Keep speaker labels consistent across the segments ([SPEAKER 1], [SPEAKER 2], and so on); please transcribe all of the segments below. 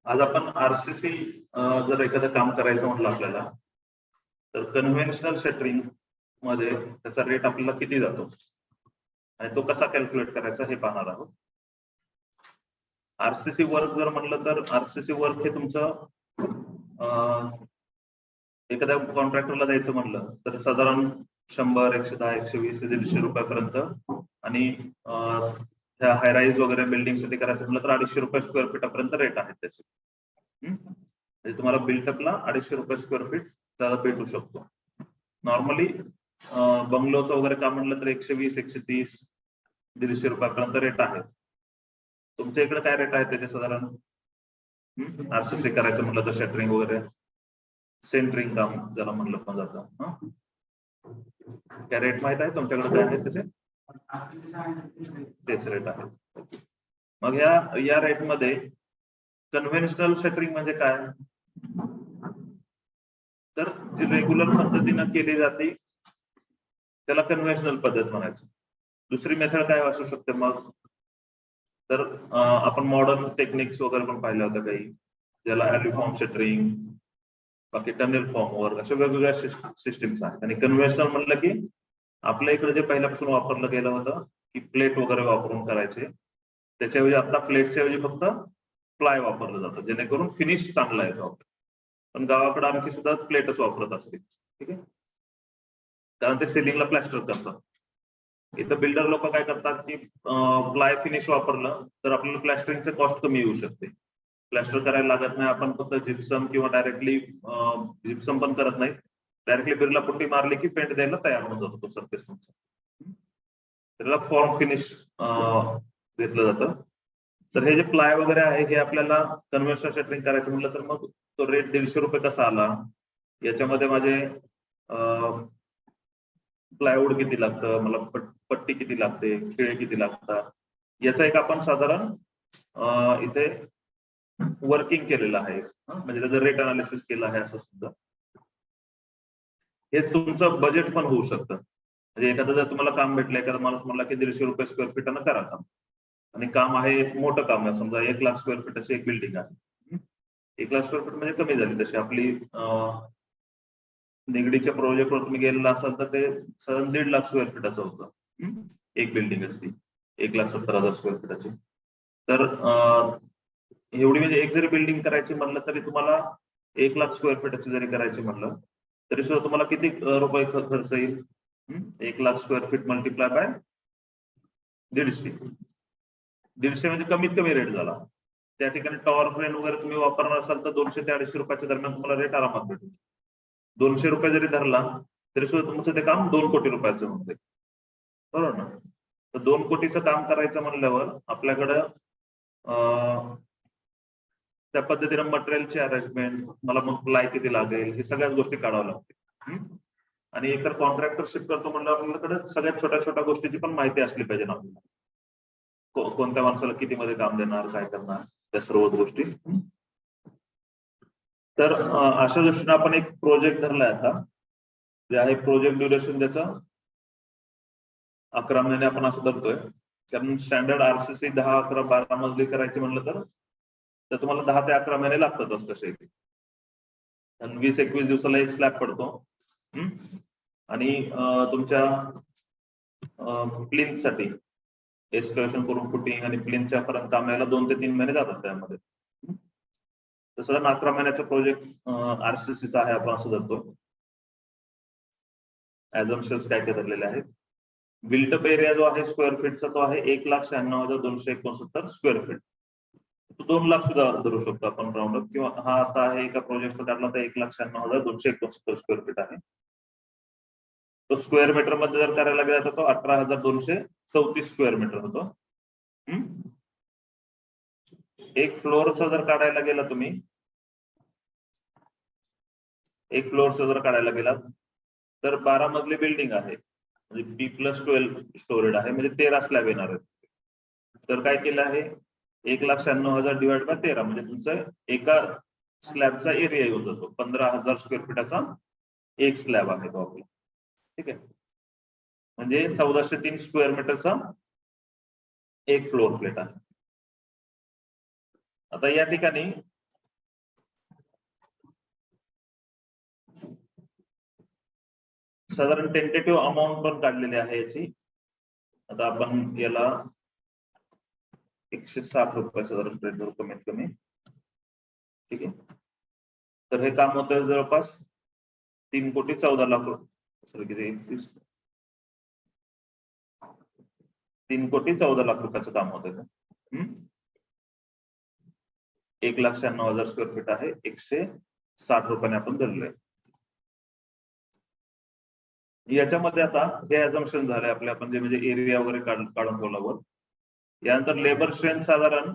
[SPEAKER 1] आज आपण आरसीसी जर एखादं काम करायचं म्हटलं आपल्याला तर कन्व्हेन्शनल शटरिंग मध्ये त्याचा रेट आपल्याला किती जातो आणि तो कसा कॅल्क्युलेट करायचा हे पाहणार आहोत. आरसीसी वर्क जर म्हणलं तर आरसीसी वर्क हे तुमचं एखाद्या कॉन्ट्रॅक्टरला द्यायचं म्हणलं तर साधारण 100, 110, 120 ते 150 रुपयापर्यंत आणि ह्या हायराईज वगैरे बिल्डिंग साठी करायचं म्हटलं तर 250 रुपये स्क्वेअर फीटापर्यंत रेट आहेत त्याचे. म्हणजे तुम्हाला बिल्टअपला 250 रुपये स्क्वेअर फीट त्याला भेटू शकतो. नॉर्मली बंगलोचं वगैरे काम म्हटलं तर 120, 130, 150 रुपयापर्यंत रेट आहे. तुमच्या इकडे काय रेट आहे त्याचे साधारण आरसीसी करायचं म्हटलं तर शटरिंग वगैरे सेंटरिंग काम ज्याला म्हणलं पण जातं. काय रेट माहित आहे तुमच्याकडे काय आहे त्याचे? तेच रेट आहे. मग या रेट मध्ये कन्व्हेन्शनल शटरिंग म्हणजे काय तर जी रेग्युलर पद्धतीनं केली जाते त्याला कन्व्हेन्शनल पद्धत म्हणायचं. दुसरी मेथड काय असू शकते मग तर आपण मॉडर्न टेक्निक्स वगैरे पण पाहिल्या होत्या काही ज्याला ॲल्युफॉर्म शटरिंग बाकी टनेल फॉर्म वर्क अशा वेगवेगळ्या सिस्टीम्स आहेत. आणि कन्व्हेन्शनल म्हणलं की आपल्या इकडे जे पहिल्यापासून वापरलं गेलं होतं की प्लेट वगैरे वापरून करायचे त्याच्याऐवजी आता प्लेटच्या ऐवजी फक्त प्लाय वापरलं जातं जेणेकरून फिनिश चांगला येतो. पण गावाकडे आणखी सुद्धा प्लेटच वापरत असते. ठीक आहे कारण ते सिलिंगला प्लॅस्टर करतात. इथं बिल्डर लोक काय करतात की प्लाय फिनिश वापरलं तर आपल्याला प्लॅस्टरिंगचे कॉस्ट कमी येऊ शकते. प्लॅस्टर करायला लागत नाही. आपण फक्त जिप्सम किंवा डायरेक्टली जिप्सम पण करत नाही डायरेक्टली बिर्ला पुट्टी मारली की पेंट द्यायला तयार होऊन जातो तो सरफेस तुमचा. त्याला फॉर्म फिनिश घेतलं जातं. तर हे जे प्लाय वगैरे आहे हे आपल्याला कन्व्हेन्शनल शटरिंग करायचं म्हटलं तर मग तो रेट 150 रुपये कसा आला याच्यामध्ये माझे प्लायवूड किती लागतं मला पट्टी किती लागते खिळे किती लागतात याचा एक आपण साधारण इथे वर्किंग केलेलं आहे म्हणजे त्याचं रेट अनालिसिस केलं आहे असं सुद्धा. हेच तुमचं बजेट पण होऊ शकतं. म्हणजे एखादं जर तुम्हाला काम भेटलं एखादा माणूस म्हणला की 150 रुपये स्क्वेअर फीटानं करा काम आणि काम आहे मोठं काम आहे समजा 1 लाख स्क्वेअर फीटाची एक बिल्डिंग आहे. 1 लाख स्क्वेअर फीट म्हणजे कमी झाली तशी आपली निगडीच्या प्रोजेक्टवर तुम्ही गेलेला असाल तर ते साधारण 1.5 लाख स्क्वेअर फीटाचं होतं. एक बिल्डिंग असती 1,70,000 स्क्वेअर फीटाची. तर एवढी म्हणजे एक जरी बिल्डिंग करायची म्हणलं तरी तुम्हाला 1 लाख स्क्वेअर फीटाची जरी करायची म्हणलं तरी सुद्धा तुम्हाला किती रुपये खर्च येईल 1 lakh square feet multiply by 150 म्हणजे कमीत कमी रेट झाला. त्या ठिकाणी टॉवर क्रेन वगैरे तुम्ही वापरणार असाल तर 200 ते 250 रुपयाच्या दरम्यान तुम्हाला रेट आरामात भेटेल. 200 रुपये जरी धरला तरी सुद्धा तुमचं ते काम 2 कोटी रुपयाचं होते बरोबर ना. तर 2 कोटीचं काम करायचं म्हणल्यावर आपल्याकडं त्या पद्धतीनं मटेरियलची अरेंजमेंट मला मग प्लाय किती लागेल हे सगळ्याच गोष्टी काढाव्या लागतील. आणि एकतर कॉन्ट्रॅक्टरशिप करतो म्हणलं आपल्याकडे सगळ्यात छोट्या छोट्या गोष्टीची पण माहिती असली पाहिजे ना आपल्याला. कोणत्या माणसाला किती मध्ये काम देणार काय करणार त्या सर्व गोष्टी. तर अशा दृष्टीने आपण एक प्रोजेक्ट धरलाय आता जे आहे प्रोजेक्ट ड्युरेशन त्याचं 11 महिने आपण असं धरतोय कारण स्टँडर्ड आरसीसी 10, 11, 12 मजली करायची म्हणलं तर तुम्हाला 10 ते 11 महिने लागतातच कसे. आणि 20-21 दिवसाला एक स्लॅब पडतो आणि तुमच्या प्लिंथ साठी एस्केलेशन करून फुटिंग आणि प्लिंथच्या पर्यंत काम यायला 2 ते 3 महिने जातात त्यामध्ये. तसं 11 महिन्याचा प्रोजेक्ट आरसीसीचा आहे आपण असं धरतो. ऍझम्पशन्स काय काय धरलेले आहेत. बिल्टअप एरिया जो आहे स्क्वेअर फीटचा तो आहे 1,96,269 स्क्वेअर फीट. तो 2 लाख सुद्धा धरू शकतो आपण राऊंड किंवा हा आता आहे एका प्रोजेक्टचा काढला तर 1,96,269 स्क्वेअर फीट आहे. तो स्क्वेअर मीटर मध्ये जर करायला गेला तर तो 18,234 स्क्वेअर मीटर होतो. एक फ्लोअरचा जर काढायला गेला तुम्ही एक फ्लोअरचा जर काढायला गेला तर 12 मजली बिल्डिंग आहे म्हणजे B+12 स्टोरेड आहे म्हणजे 13 स्लॅब येणार आहेत. तर काय केलं आहे 1,96,000 डिवाइड बाय 13 म्हणजे तुमचं एका स्लॅबचा एरिया येऊन जातो 15,000 स्क्वेअर फीटाचा एक स्लॅब आहे तो आपला. ठीक आहे म्हणजे 1,403 स्क्वेअर मीटरचा एक फ्लोअर प्लेट आहे. आता या ठिकाणी साधारण टेंटेटिव्ह अमाऊंट पण काढलेली आहे याची. आता आपण याला 160 रुपये साधारण रेट कमीत कमी. ठीक आहे. तर हे काम होतं जवळपास 3,14,00,000 रुपये. किती 3,14,00,000 रुपयाचं काम होतं. 1,96,000 स्क्वेअर फीट आहे. 160 रुपयाने आपण धरलोय. याच्यामध्ये आता हे अझम्पशन झाले आपले, आपण जे म्हणजे एरिया वगैरे काढून ठेवल्यावर. यानंतर लेबर स्ट्रेंथ साधारण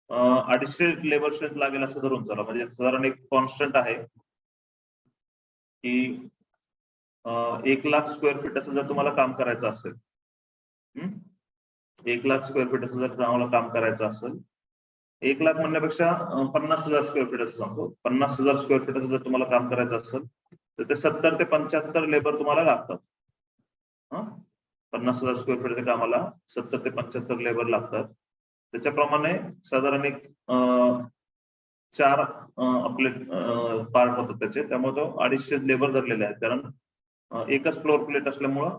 [SPEAKER 1] 250 लेबर स्ट्रेंथ लागेल असं धरून चला. म्हणजे साधारण एक कॉन्स्टंट आहे की 1,00,000 स्क्वेअर फीटाचं जर तुम्हाला काम करायचं असेल, 1,00,000 स्क्वेअर फीटाचं जर तुम्हाला काम करायचं असेल, 1,00,000 म्हणण्यापेक्षा 50,000 स्क्वेअर फीटाचं सांगतो. 50,000 स्क्वेअर फीटाचं जर तुम्हाला काम करायचं असेल तर ते 70 ते 75 लेबर तुम्हाला लागतात. 50,000 स्क्वेअर फीटच्या कामाला 70 ते 75 लेबर लागतात. त्याच्याप्रमाणे साधारण एक 4 आपले पार्ट होतात त्याचे. त्यामुळे तो 250 लेबर धरलेले आहेत. कारण एकच फ्लोर प्लेट असल्यामुळं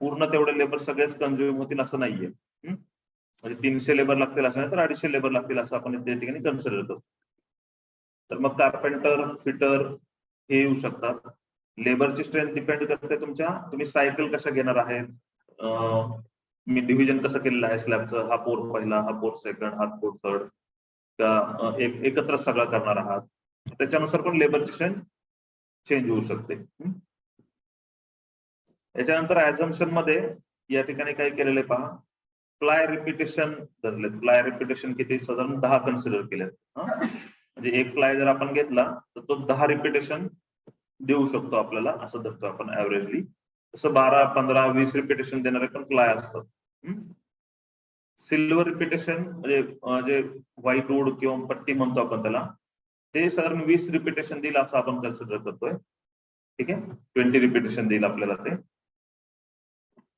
[SPEAKER 1] पूर्ण तेवढे लेबर सगळेच कन्झ्युम होतील असं नाहीये. म्हणजे 300 लेबर लागतील असं नाही, तर 250 लेबर लागतील असं आपण त्या ठिकाणी कन्सिडर करतो. तर मग कार्पेंटर, फिटर हे येऊ शकतात. लेबरची स्ट्रेंथ डिपेंड करते तुम्ही सायकल कशा घेणार आहेत, मी डिव्हिजन कसं केलेलं आहे स्लॅबचं, हा पोर पहिला, हा पोर सेकंड, हा पोर थर्ड, का एकत्र सगळं करणार आहात, त्याच्यानुसार पण लेबरची स्ट्रेंथ चेंज होऊ शकते. याच्यानंतर ऍझम्पशन मध्ये या ठिकाणी काय केलेलं पहा, प्लाय रिपिटेशन धरले. प्लाय रिपिटेशन किती, साधारण 10 कन्सिडर केले. म्हणजे एक प्लाय जर आपण घेतला तर तो 10 रिपिटेशन देऊ शकतो आपल्याला, असं धरतो आपण ऍव्हरेजली. तसं 12, 15, 20 रिपिटेशन देणारे पण प्लाय असतात. सिल्वर रिपिटेशन म्हणजे जे व्हाईट वूड किंवा पट्टी म्हणतो आपण त्याला, ते साधारण 20 रिपिटेशन देईल असं आपण कन्सिडर करतोय. ठीक आहे, 20 रिपिटेशन देईल आपल्याला ते.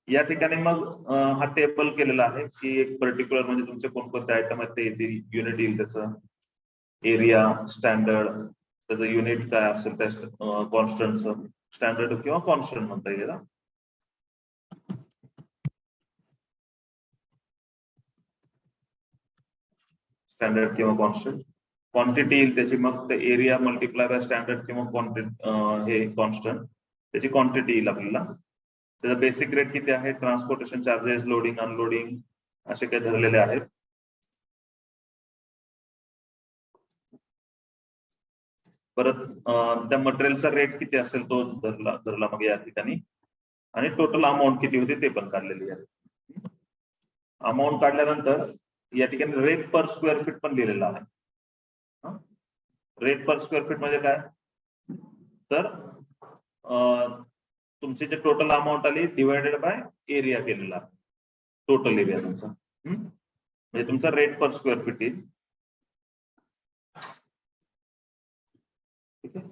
[SPEAKER 1] या ठिकाणी मग हा टेबल केलेला आहे की एक पर्टिक्युलर म्हणजे तुमचे कोणकोणते आयटम आहेत ते येतील, युनिट येईल, त्याचं एरिया, स्टँडर्ड, त्याचं युनिट काय असेल त्या कॉन्स्टंटचं, स्टँडर्ड किंवा कॉन्स्टंट म्हणता येईल. स्टँडर्ड किंवा कॉन्स्टंट. क्वांटिटी येईल त्याची, मग ते एरिया मल्टिप्लाय बाय स्टँडर्ड किंवा क्वांटिटी हे कॉन्स्टंट, त्याची क्वांटिटी येईल आपल्याला. त्याचा बेसिक रेट किती आहे, ट्रान्सपोर्टेशन चार्जेस, लोडिंग अनलोडिंग असे काही धरलेले आहेत. परत त्या मटेरियलचा रेट किती असेल तो धरला मग या ठिकाणी. आणि टोटल अमाऊंट किती होती ते पण काढलेली आहे. अमाऊंट काढल्यानंतर या ठिकाणी रेट पर स्क्वेअर फीट पण लिहिलेला आहे. रेट पर स्क्वेअर फीट म्हणजे काय, तर तुमची जे टोटल अमाऊंट आली डिवायडेड बाय एरिया केलेला, टोटल एरिया तुमचा, म्हणजे तुमचा रेट पर स्क्वेअर फीट येईल. ठीक आहे.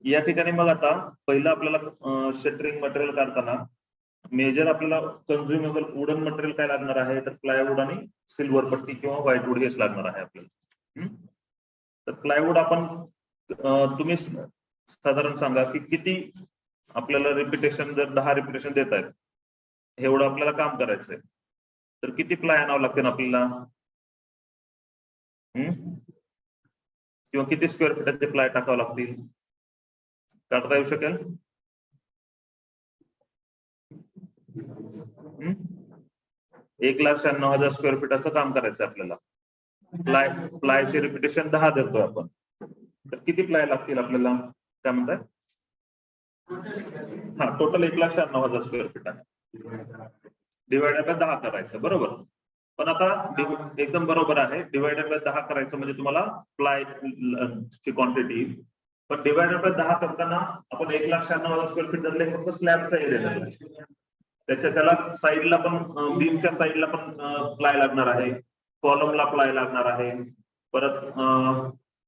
[SPEAKER 1] या ठिकाणी मग आता पहिलं आपल्याला शटरिंग मटेरियल काढताना मेजर आपल्याला कन्झ्युमेबल वुडन मटेरियल काय लागणार आहे, तर प्लायवूड आणि सिल्वर पट्टी किंवा व्हाईट वूड हेच लागणार आहे आपल्याला. तर प्लायवूड आपण तुम्ही साधारण सांगा की किती आपल्याला रिपिटेशन, जर 10 रिपिटेशन देत आहेत, एवढं आपल्याला काम करायचंय, तर किती प्लाय आणावं लागतील आपल्याला, किंवा किती स्क्वेअर फीटाचे प्लाय टाकावं लागतील, काढता येऊ शकेल. 1,96,000 स्क्वेअर फीटाचं काम करायचं आपल्याला. प्लायचे रिपिटेशन 10 धरतोय आपण, तर किती प्लाय लागतील आपल्याला, काय म्हणताय. हा, टोटल 1,96,000 स्क्वेअर फीट आहे, डिवायडेड बाय 10 करायचं, बरोबर. पण आता एकदम बरोबर आहे, डिवायडेड बाय 10 करायचं म्हणजे तुम्हाला प्लाय ची क्वांटिटी. पण डिवायडेड बाय 10 करताना आपण 1,96,000 स्क्वेअर फीट धरले, फक्त स्लॅबचा एरिया धरला. त्याला साईडला पण, बीमच्या साईडला पण प्लाय लागणार आहे, कॉलमला प्लाय लागणार आहे, परत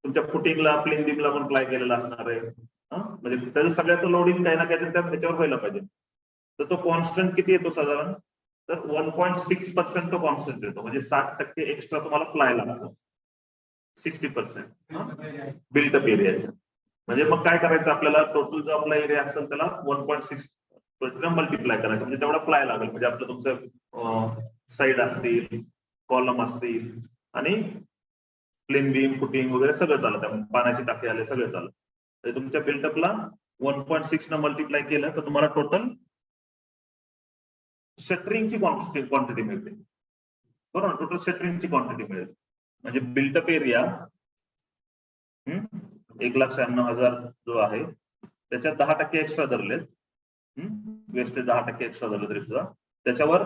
[SPEAKER 1] तुमच्या फुटिंगला, प्लेन बीमला पण प्लाय केलेला असणार आहे. म्हणजे त्याचं सगळ्याचं लोडिंग काही ना काही त्याच्यावर व्हायला पाहिजे. तर तो कॉन्स्टंट किती येतो साधारण, तर 1.6% तो कॉन्स्टंट येतो. म्हणजे 60% एक्स्ट्रा तुम्हाला प्लाय लागतो, 60% बिल्ट अप एरियाच्या. म्हणजे मग काय करायचं आपल्याला, टोटल जो आपला एरिया असेल त्याला 1.6 मल्टिप्लाय करायचं, म्हणजे तेवढा प्लाय लागेल. म्हणजे आपलं तुमचं साईड असतील, कॉलम असतील आणि प्लेन बीम, फुटिंग वगैरे सगळं चालत आहे, पाण्याची टाकी आले सगळं चालत. तर तुमच्या बिल्टअपला 1.6 न मल्टिप्लाय केलं तर तुम्हाला टोटल शटरिंगची क्वांटिटी मिळते. बरोबर, टोटल शटरिंगची क्वांटिटी मिळेल. म्हणजे बिल्टअप एरिया 1,96,000 जो आहे त्याच्यात 10% एक्स्ट्रा धरलेत, वेस्टेज 10% एक्स्ट्रा धरलं तरी सुद्धा त्याच्यावर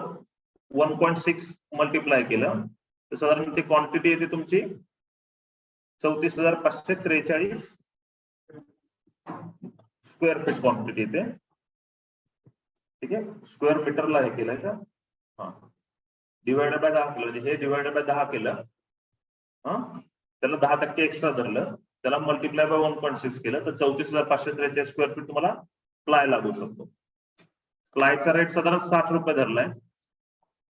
[SPEAKER 1] 1.6 मल्टिप्लाय केलं तर साधारण ती क्वांटिटी येते तुमची 34,543 स्क्वेअर फीट क्वांटिटी येते. ठीक आहे, स्क्वेअर मीटरला हे केलंय का, हा, डिवायडेड बाय 10 केलं, म्हणजे हे डिवायडेड बाय 10 केलं, त्याला 10% एक्स्ट्रा धरलं, त्याला मल्टिप्लाय बाय 1.6 केलं तर 34,543 स्क्वेअर फीट तुम्हाला प्लाय लागू शकतो. प्लायचा रेट साधारण 60 रुपये धरलाय.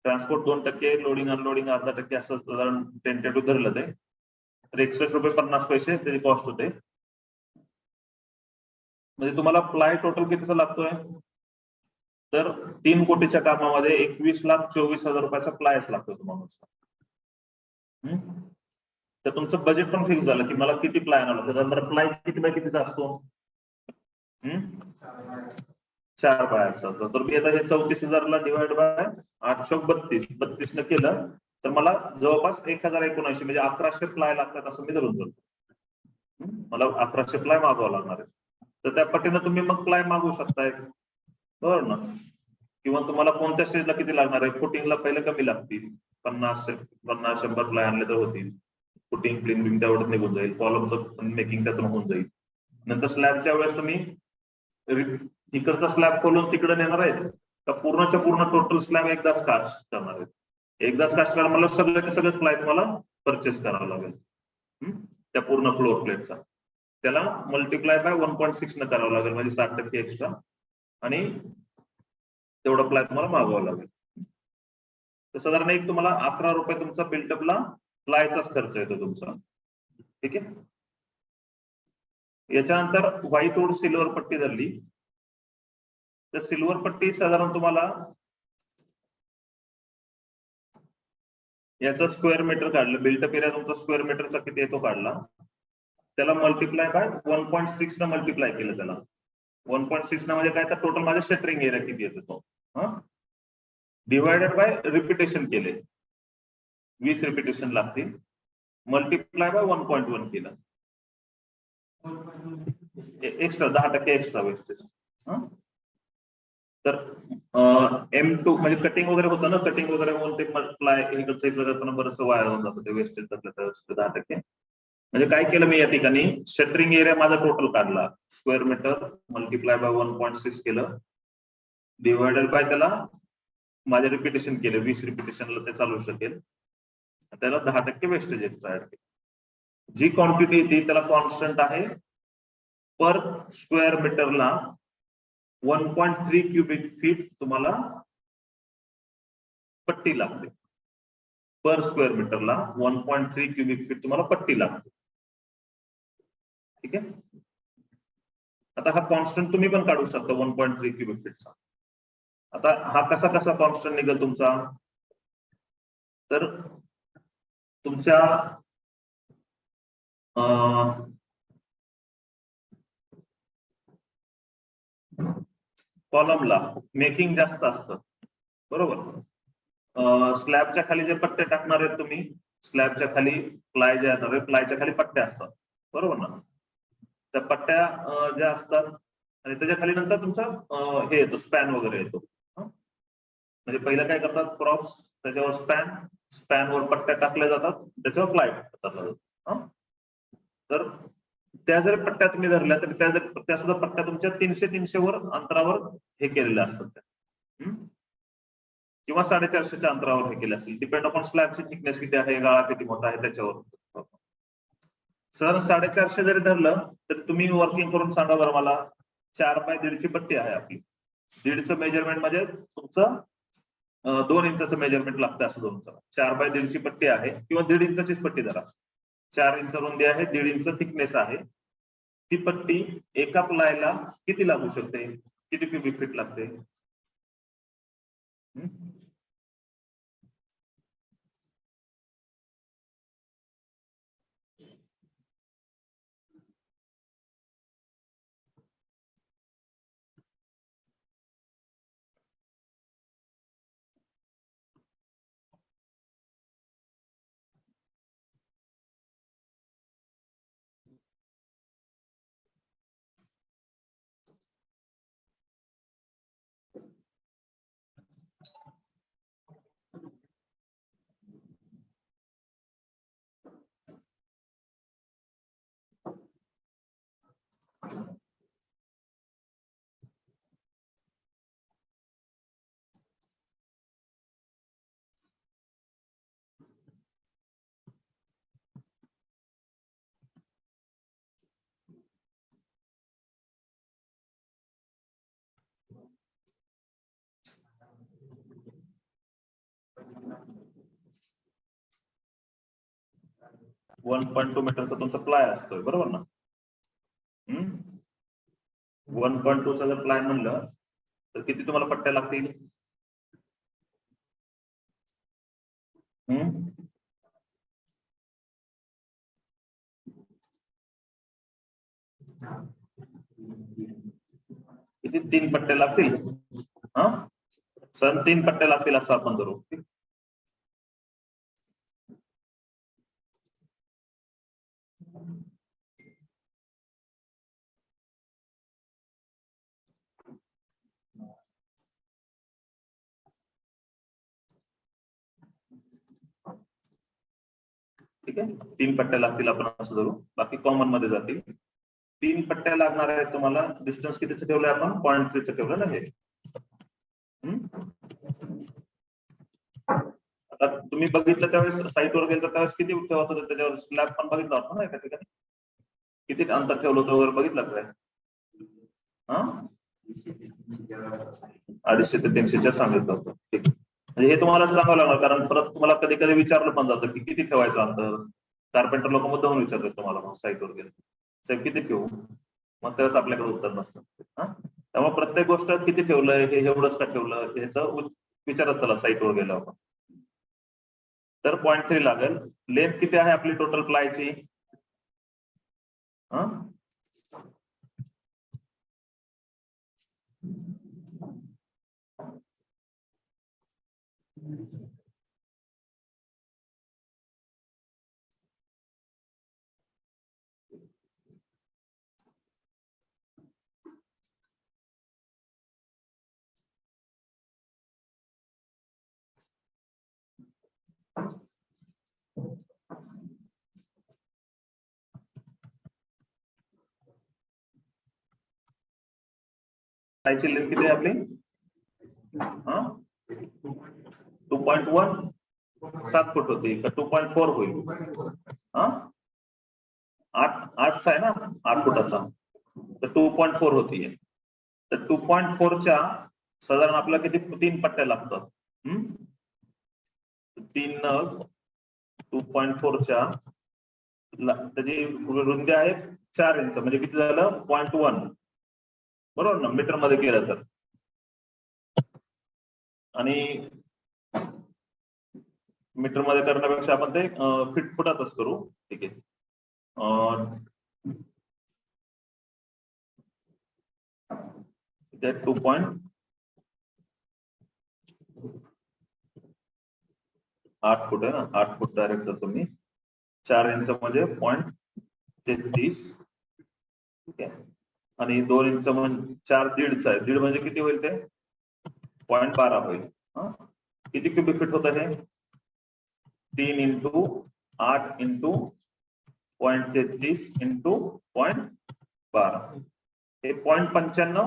[SPEAKER 1] ट्रान्सपोर्ट 2%, लोडिंग अनलोडिंग 0.5% असं साधारण टेंटेटिव्ह धरलं ते, तर 61 रुपये 50 पैसे त्याची कॉस्ट होते. म्हणजे तुम्हाला प्लाय टोटल कितीचा लागतोय, तर 3 कोटीच्या कामामध्ये 21,24,000 रुपयाचा प्लायच लागतो तुम्हाला. तर तुमचं बजेट पण फिक्स झालं की मला किती प्लाय आणावं लागतं. प्लाय किती बाय कितीचा असतो, 4 बाय 8चा. तर मी आता हे 34,000 डिवाइड बाय 832 न केलं तर मला जवळपास 1,079 म्हणजे 1,100 प्लाय लागतात असं मी धरून जातो. मला 1,100 प्लाय मागवावं लागणार आहे. तर त्या पटीनं तुम्ही मग प्लाय मागवू शकताय, बरोबर ना. किंवा तुम्हाला कोणत्या स्टेजला किती लागणार आहे, फुटिंगला पहिले कमी लागतील, 50-100 प्लाय आणले तर होतील. फुटिंग प्लेन बिम तेवढं निघून जाईल, कॉलमचं मेकिंग त्यातून होऊन जाईल. नंतर स्लॅबच्या वेळेस तुम्ही इकडचा स्लॅब खोलून तिकडे नेणार आहेत तर पूर्णच्या पूर्ण टोटल स्लॅब एकदाच कास्ट करणार आहेत. एकदाच कास्ट करायला मला सगळं प्लाय तुम्हाला परचेस करावं लागेल त्या पूर्ण फ्लोर प्लेटचा. त्याला मल्टिप्लाय बाय 1.6 न करावं लागेल, म्हणजे 60% एक्स्ट्रा, आणि तेवढं प्लाय तुम्हाला मागवावं लागेल. तर साधारण एक तुम्हाला 11 रुपये तुमचा बिल्टअपला प्लायचाच खर्च येतो तुमचा. ठीक आहे. याच्यानंतर व्हाईट वूड सिल्वर पट्टी धरली तर सिल्वर पट्टी साधारण तुम्हाला याचा स्क्वेअर मीटर काढलं, बिल्टअप एरिया तुमचा स्क्वेअर मीटरचा किती येतो काढला, त्याला मल्टिप्लाय बाय 1.6 न मल्टिप्लाय केलं. त्याला 1.6 न म्हणजे काय, तर टोटल माझ्या शटरिंग एरिया किती येतो तो, डिवायडेड बाय रिपिटेशन केले, 20 रिपिटेशन लागतील, मल्टिप्लाय बाय 1.1 केलं, एक्स्ट्रा 10% एक्स्ट्रा वेस्टेज. तर M2 म्हणजे कटिंग वगैरे होतं ना, कटिंग वगैरे होऊन ते प्लाय इकडचं इकडे जाताना बरंच वाया होऊन जातं ते वेस्टेज त्यातलं 10%. म्हणजे काय केलं मी या ठिकाणी, शटरिंग एरिया माझा टोटल काढला, स्क्वेअर मीटर मल्टिप्लाय बाय 1.6 केलं, डिवायडेड बाय त्याला माझे रिपिटेशन केले, 20 रिपिटेशनला ते चालू शकेल, त्याला 10% वेस्टेज एक्स्ट्रा ऍड केलं. जी क्वांटिटी ती त्याला कॉन्स्टंट आहे, पर स्क्वेअर मीटरला 1.3 क्युबिक फीट तुम्हाला पट्टी लागते. पर स्क्वेअर मीटरला 1.3 क्युबिक फीट तुम्हाला पट्टी लागते. ठीक आहे. आता हा कॉन्स्टंट तुम्ही पण काढू शकता 1.3 क्युबिक फीटचा. आता हा कसा कसा कॉन्स्टंट निघेल तुमचा, तर तुमच्या कॉलमला मेकिंग जास्त असतं, बरोबर. स्लॅबच्या खाली जे पट्टे टाकणार आहेत तुम्ही, स्लॅबच्या खाली प्लाय जे येणार आहे, प्लायच्या खाली पट्ट्या असतात, बरोबर ना. त्या पट्ट्या ज्या असतात आणि त्याच्या खाली नंतर तुमचा हे येतो स्पॅन वगैरे येतो. म्हणजे पहिलं काय करतात, प्रॉप्स त्याच्यावर स्पॅनवर पट्ट्या टाकल्या जातात, त्याच्यावर प्लाय टाकला जातो. तर त्या जर पट्ट्या तुम्ही धरल्या तर त्या सुद्धा पट्ट्या तुमच्या 300 वर अंतरावर हे केलेल्या असतात त्या, किंवा 450च्या अंतरावर हे केले असेल, डिपेंड अपॉन स्लॅबची थिकनेस किती आहे, गाळा किती मोठा आहे त्याच्यावर. सर 450 जरी धरलं तर तुम्ही वर्किंग करून सांगा बरं मला, 4 बाय 1.5 ची पट्टी आहे आपली, 1.5चं मेजरमेंट म्हणजे तुमचं 2 इंचाचं मेजरमेंट लागतं असं तुमचं. 4 बाय 1.5 ची पट्टी आहे, किंवा 1.5 इंचाचीच पट्टी धरा, 4 इंच रुंदी आहे, 1.5 इंच थिकनेस आहे, ती पट्टी एका प्लायला किती लागू शकते, किती क्युबिक फीट लागते? 1.2 मीटरचा तुमचा प्लाय असतोय, बरोबर ना? 1.2 चा जर प्लाय म्हणलं तर किती तुम्हाला पट्ट्या लागतील? किती? 3 पट्ट्या लागतील. सण 3 पट्ट्या लागतील असं आपण धरू. ठीक आहे, 3 पट्ट्या लागतील आपण असं धरू, बाकी कॉमन मध्ये जातील. 3 पट्ट्या लागणार आहेत तुम्हाला. डिस्टन्स कितीचं ठेवलंय आपण? 0.3 ठेवलं आहे. आता तुम्ही बघितलं त्यावेळेस साईटवर गेलं त्यावेळेस किती ठेवत होतं त्याच्यावर? स्लॅब पण बघितला होता ना एका ठिकाणी, किती अंतर ठेवलं होतं वगैरे बघितलं काय? 250 ते 300 सांगितलं होतं. ठीक, म्हणजे हे तुम्हाला सांगावं लागणार, कारण परत तुम्हाला कधी कधी विचारलं पण जातं की किती ठेवायचं अंतर. कार्पेंटर लोक मुद्दामून विचारतात तुम्हाला मग साईटवर गेलं, साहेब किती ठेवू, मग त्यावेळेस आपल्याकडे उत्तर नसतं. त्यामुळे प्रत्येक गोष्ट किती ठेवलंय, हे एवढंच का ठेवलं, ह्याचं विचारत चला साईटवर गेलं आपण. तर 0.3 लागेल. लेंथ किती आहे आपली टोटल प्लायची? प्लायची लेंथ किती आहे आपली? 2.1 7 फूट होती का 2.4 होईल? 8 आहे ना, 8 फुटाचा, तर 2.4 होतीये. तर 2.4 च्या साधारण आपल्याला किती 3 पट्ट्या लागतात? 3 नग 2.4 च्या त्याची रुंदी आहे 4 इंच, म्हणजे किती झालं? 0.1, बरोबर ना, मीटर मध्ये केलं तर. आणि मीटर मध्ये करण्यापेक्षा आपण ते फुटातच करू. ठीक आहे, 2.8 फूट आहे ना, 8 फूट डायरेक्ट तर तुम्ही 4 इंच म्हणजे 0.33. ठीक आहे, आणि 2 इंच म्हणजे 4 दीडचा आहे, दीड म्हणजे किती होईल ते? 0.12 होईल. किती क्युबिक फीट होत आहे? 3 × 8 × 0.33 × 0.12, हे 0.95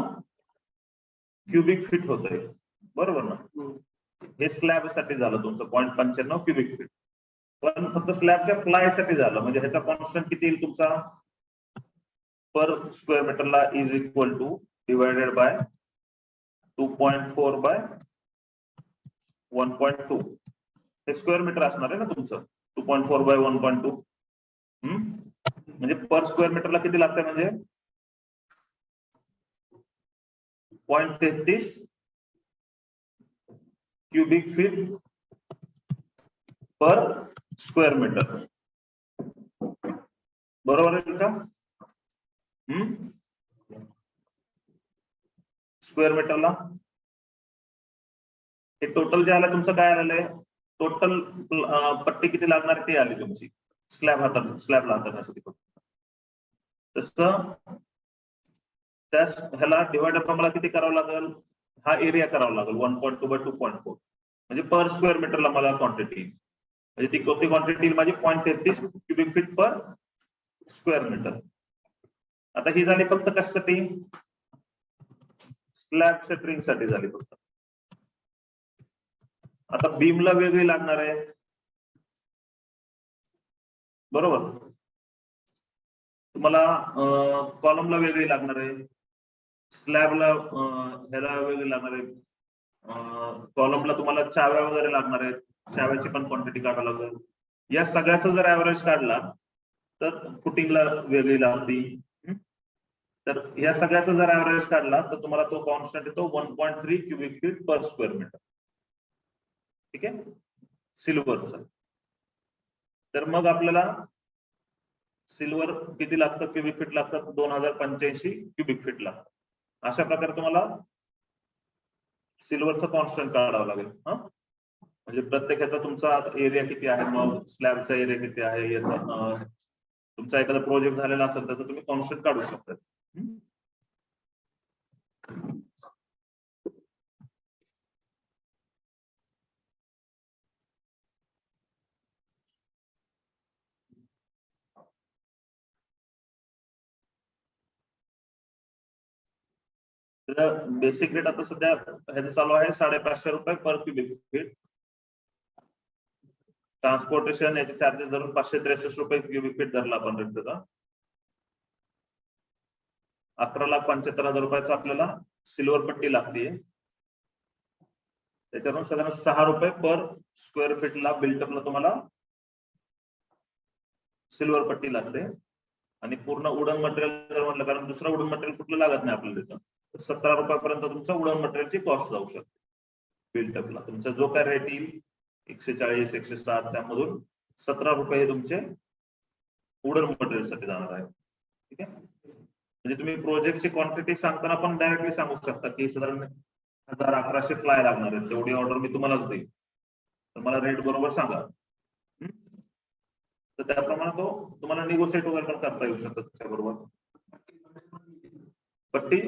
[SPEAKER 1] क्युबिक फीट होत आहे, बरोबर ना? हे स्लॅब साठी झालं तुमचं 0.95 क्युबिक फीट. पण फक्त स्लॅबच्या प्लाय साठी झालं, म्हणजे ह्याचा कॉन्स्टंट किती येईल तुमचा पर स्क्वेअर मीटरला is equal to divided by 2.4 by 1.2. हे स्क्वेअर मीटर असणार आहे ना तुमचं, 2.4 बाय 1.2. म्हणजे पर स्क्वेअर मीटरला किती लागतंय, म्हणजे 0.33 cubic feet per square metre. बरोबर आहे का? स्क्वेअर मीटरला हे टोटल जे आलं तुमचं काय आलेलं आहे, टोटल पट्टी किती लागणार ते आली तुमची स्लॅबला हाताळण्यासाठी. तसं ह्याला डिवायडर पण मला किती करावं लागेल, हा एरिया करावा लागेल 1.2 बाय 2.4 म्हणजे पर स्क्वेअर मीटरला मला क्वांटिटी, म्हणजे ती कोणती क्वांटिटी माझी 0.33 cubic feet per square metre. आता ही झाली फक्त कशासाठी, स्लॅब शटरिंग साठी झाली फक्त. आता बीमला वेगळी लागणार आहे, बरोबर. तुम्हाला कॉलमला वेगळी लागणार आहे, स्लॅबला ह्याला वेगळी लागणार आहे, कॉलमला तुम्हाला चाव्या वगैरे लागणार आहेत, चाव्याची पण क्वांटिटी काढावी लागेल. या सगळ्याचा जर ऍव्हरेज काढला तर फुटिंगला वेगळी लागती. तर या सगळ्याचा जर ऍव्हरेज काढला तर तुम्हाला तो कॉन्स्टंट येतो 1.3 cubic feet per square metre. ठीक आहे, सिल्वरचा. तर मग आपल्याला सिल्वर किती लागतं, क्युबिक फीट लागतात 2085 क्युबिक फीट लागतं. अशा प्रकारे तुम्हाला सिल्वरचा कॉन्स्टंट काढावं लागेल. म्हणजे प्रत्येक ह्याचा तुमचा एरिया किती आहे, मग स्लॅबचा एरिया किती आहे, याचा तुमचा एखादा प्रोजेक्ट झालेला असेल त्याचा तुम्ही कॉन्स्टंट काढू शकता. बेसिक रेट आता सध्या ह्याचं चालू आहे 550 रुपये पर क्युबिक फीट. ट्रान्सपोर्टेशन याचे चार्जेस धरून 563 रुपये क्युबिक फीट धरला आपण रेट त्याचा. 11,75,000 रुपयाचा आपल्याला सिल्वर पट्टी लागते. त्याच्यातून साधारण 6 रुपये पर स्क्वेअर फीटला बिल्टअपला तुम्हाला सिल्वर पट्टी लागते. आणि पूर्ण वुडन मटेरियल जर म्हटलं, कारण दुसरं वुडन मटेरियल कुठलं लागत नाही आपल्याला तिथं, 17 रुपयापर्यंत तुमचा वुडन मटेरियलची कॉस्ट जाऊ शकते बिल्टअपला. तुमचा जो काय रेट येईल 140 160 त्यामधून 17 रुपये हे तुमचे वुडन मटेरियल साठी जाणार आहे. ठीक आहे, म्हणजे तुम्ही प्रोजेक्टची क्वांटिटी सांगताना पण डायरेक्टली सांगू शकता की साधारण 1100 प्लाय लागणार आहे, तेवढी ऑर्डर मी तुम्हालाच देईन, तर मला रेट बरोबर सांगा. तर त्याप्रमाणे तो तुम्हाला निगोशिएट वगैरे पण करता येऊ शकतो त्याच्याबरोबर. पट्टी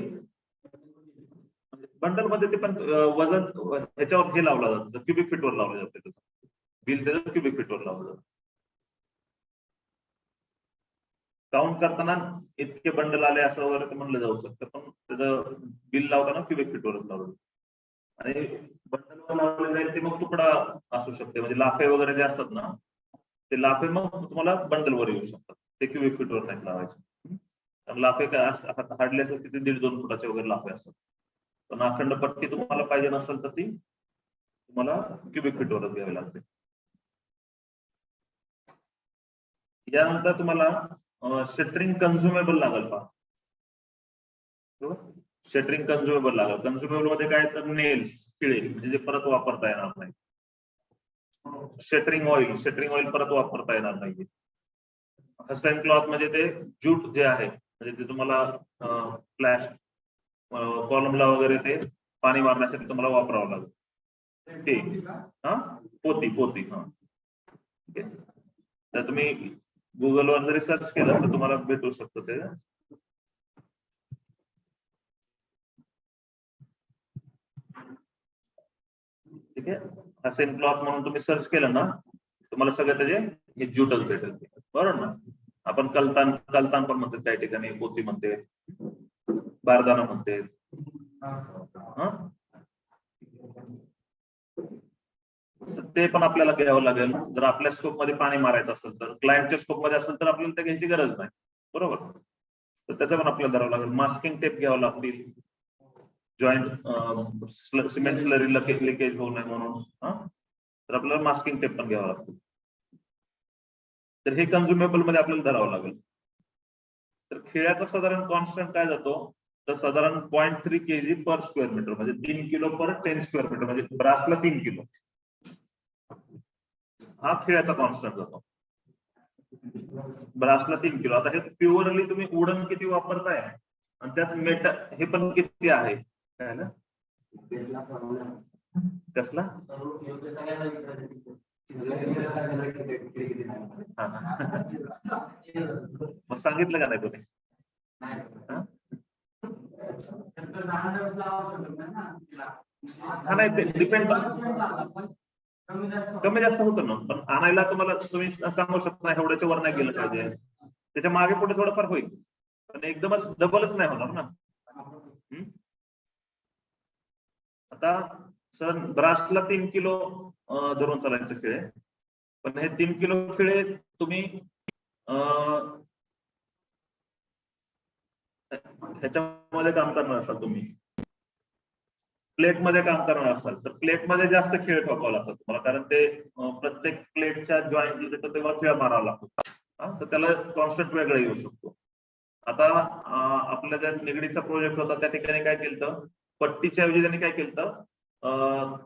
[SPEAKER 1] बंडल मध्ये ते पण वजन ह्याच्यावर हे लावलं जातं, क्युबिक फीट वर लावलं जातं, त्याचं बिल त्याचं क्युबिक फीट वर लावलं जातं. काउंट करताना इतके बंडल आले असं वगैरे म्हणलं जाऊ शकतं, पण त्याचं बिल लावताना क्युबिक फीट वरच लावलं. आणि बंडलवर लावले जाईल ते मग तुकडा असू शकते, म्हणजे लाफे वगैरे जे असतात ना ते लाफे मग तुम्हाला बंडलवर येऊ शकतात, ते क्युबिक फीट वर नाही लावायचे. लाफे काय असतात हार्डली असं किती 1.5-2 फुटाचे वगैरे लाफे असतात, पण अखंड पट्टी तुम्हाला पाहिजे नसेल तर ती तुम्हाला क्युबिक फीट वरच घ्यावी लागते. यानंतर तुम्हाला शटरिंग कन्झ्युमेबल लागेल पहा. शटरिंग कन्झ्युमेबल लागेल. कन्झ्युमेबल मध्ये काय तर नेल्स, खिळे, म्हणजे परत वापरता येणार नाही. शटरिंग ऑइल परत वापरता येणार नाही. हसन क्लॉथ म्हणजे ते ज्यूट जे आहे, म्हणजे ते तुम्हाला फ्लॅश कॉलमला वगैरे ते पाणी मारण्यासाठी तुम्हाला वापरावं लागेल. ते पोती हा. तर तुम्ही गुगलवर जरी सर्च केलं तर तुम्हाला भेटू शकतं ते. ठीक आहे, हसन क्लॉथ म्हणून तुम्ही सर्च केलं ना तुम्हाला सगळं त्याचे हे ज्यूटच भेटेल, बरोबर ना. आपण कलतान पण म्हणते त्या ठिकाणी, पोती म्हणते, बारदाना म्हणते. ते पण आपल्याला घ्यावं लागेल. जर आपल्या स्कोप मध्ये पाणी मारायचं असेल तर, क्लायंटच्या स्कोप मध्ये असेल तर आपल्याला ते घ्यायची गरज नाही, बरोबर. तर त्याचं पण आपल्याला धरावं लागेल. मास्किंग टेप घ्यावं लागतील, जॉईंट सिमेंट स्लरी लिकेज होऊ नये म्हणून, तर आपल्याला मास्किंग टेप पण घ्यावं लागतील. तर हे कन्झ्युमेबल मध्ये आपल्याला धरावं लागेल. तर खिळ्याचा साधारण कॉन्स्टंट काय जातो, तर साधारण 0.3 kg पर स्क्वेअर मीटर म्हणजे 3 किलो पर 10 स्क्वेअर मीटर म्हणजे ब्रासला 3 किलो हा खिळ्याचा कॉन्स्टंट जातो. ब्रासला 3 किलो. आता हे प्युअरली तुम्ही वुडन किती वापरताय आणि त्यात मेटल हे पण किती आहे काय ना कसला मग सांगितलं का नाही तुम्ही? हा नाही ते डिपेंड कमी जास्त होतं ना पण आणायला तुम्ही सांगू शकता एवढ्याच्या वर नाही गेलं पाहिजे त्याच्या मागे पुढे थोडंफार होईल पण एकदमच डबलच नाही होणार ना. आता सर ब्रासला 3 किलो धरून चालायचं खिळे पण हे 3 किलो खिळे तुम्ही ह्याच्यामध्ये काम करणार असाल तुम्ही प्लेटमध्ये काम करणार असाल तर प्लेटमध्ये जास्त खिळे ठोकावं लागतं तुम्हाला कारण ते प्रत्येक प्लेटच्या जॉईंट तेव्हा खिळा मारावा लागतो तर त्याला कॉन्स्टंट वेगळा येऊ शकतो. आता आपल्या ज्या निगडीचा प्रोजेक्ट होता त्या ठिकाणी काय केलं पट्टीच्या ऐवजी त्यांनी काय केलं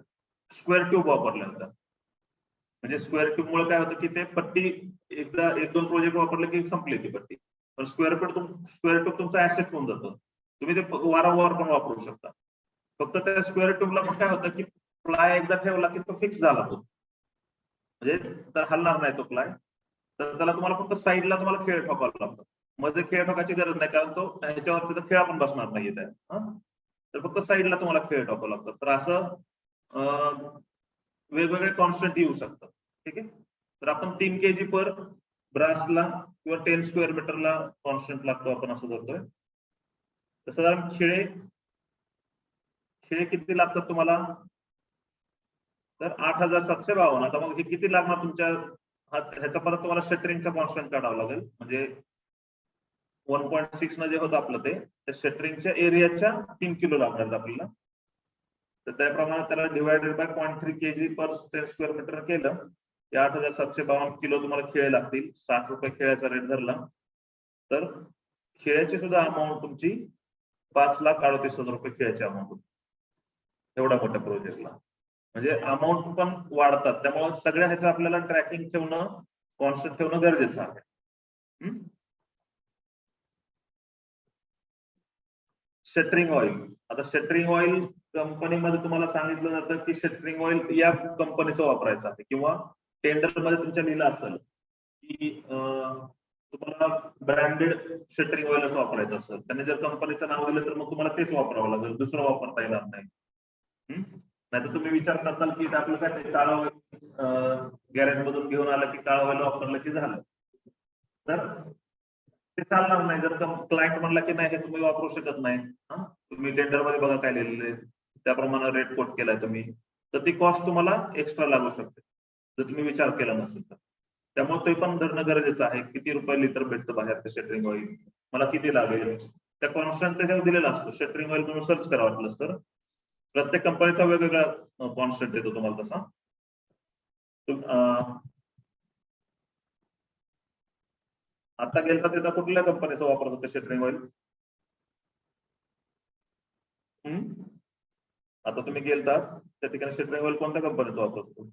[SPEAKER 1] स्क्वेअर ट्यूब वापरल्या होत्या म्हणजे स्क्वेअर ट्यूब मुळे काय होतं की ते पट्टी एकदा 1-2 प्रोजेक्ट वापरले की संपली ती पट्टी पण स्क्वेअर ट्यूब तुमचा ऍसेट होऊन जातो तुम्ही ते वारंवार पण वापरू शकता. फक्त त्या स्क्वेअर ट्यूबला पण काय होतं की प्लाय एकदा ठेवला की तो फिक्स झाला तो म्हणजे तर हलणार नाही तो प्लाय तर त्याला तुम्हाला फक्त साईडला तुम्हाला खेळ ठोकावा लागतो मध्ये खेळ ठोकायची गरज नाही कारण तो ह्याच्यावरती तर खेळा पण बसणार नाहीये त्या तर फक्त साईडला तुम्हाला खेळ ठोकावं लागतं. तर असं वेगवेगळे कॉन्स्टंट येऊ शकतात. ठीक आहे तर आपण 3 kg पर ब्रासला किंवा 10 स्क्वेअर मीटरला कॉन्स्टंट लागतो आपण असं करतोय. तर साधारण खिळे किती लागतात तुम्हाला तर 8752. आता मग हे किती लागणार तुमच्या ह्याचा परत तुम्हाला शटरिंगचा कॉन्स्टंट काढावा लागेल म्हणजे 1.6 न जे होतं आपलं ते शटरिंगच्या एरियाच्या 3 किलो लागणार आपल्याला तर त्याप्रमाणे त्याला divided by 0.3 kg per 10 square metre केलं ते 8752 किलो तुम्हाला खिळे लागतील. 60 रुपये खिळ्याचा रेट धरला तर खिळ्याची सुद्धा अमाऊंट तुमची 5,38,000 रुपये खिळ्याची अमाऊंट एवढ्या मोठ्या प्रोजेक्टला म्हणजे अमाऊंट पण वाढतात त्यामुळे सगळ्या ह्याचं आपल्याला ट्रॅकिंग ठेवणं कॉन्स्टंट ठेवणं गरजेचं आहे. शटरिंग ऑइल आता शटरिंग ऑइल कंपनीमध्ये तुम्हाला सांगितलं जातं की शटरिंग ऑइल या कंपनीचं वापरायचं आहे किंवा टेंडर मध्ये तुमच्या लिहिलं असेल की तुम्हाला ब्रँडेड शटरिंग ऑइलच वापरायचं असेल त्याने जर कंपनीचं नाव दिलं तर मग तुम्हाला तेच वापरावं लागेल दुसरं वापरता येणार नाही. नाही तर तुम्ही विचार करताल की आपलं काय ते काळं गॅरेज मधून घेऊन आलं की काळं ऑइल वापरलं की झालं तर ते चालणार नाही जर क्लायंट म्हणला की नाही हे तुम्ही वापरू शकत नाही तुम्ही टेंडर मध्ये बघा काय लिहिलेलं आहे त्याप्रमाणे रेट कोट केलाय तुम्ही तर ती कॉस्ट तुम्हाला एक्स्ट्रा लागू शकते जर तुम्ही विचार केला नसेल तर त्यामुळे ते पण धरणं गरजेचं आहे किती रुपये लिटर भेटतं बाहेर ते शटरिंग ऑइल मला किती लागेल त्या कॉन्स्टंट त्याच्यावर दिलेला असतो शटरिंग ऑइल तुम्ही सर्च करा वाटलंच तर प्रत्येक कंपनीचा वेगवेगळा कॉन्स्टंट येतो तुम्हाला तसा. आता गेलता तिथं कुठल्या कंपनीचा वापरत होते शटरिंग ऑइल आता तुम्ही गेलता त्या ठिकाणी शटरिंग ऑइल कोणत्या कंपनीचा वापरत होतो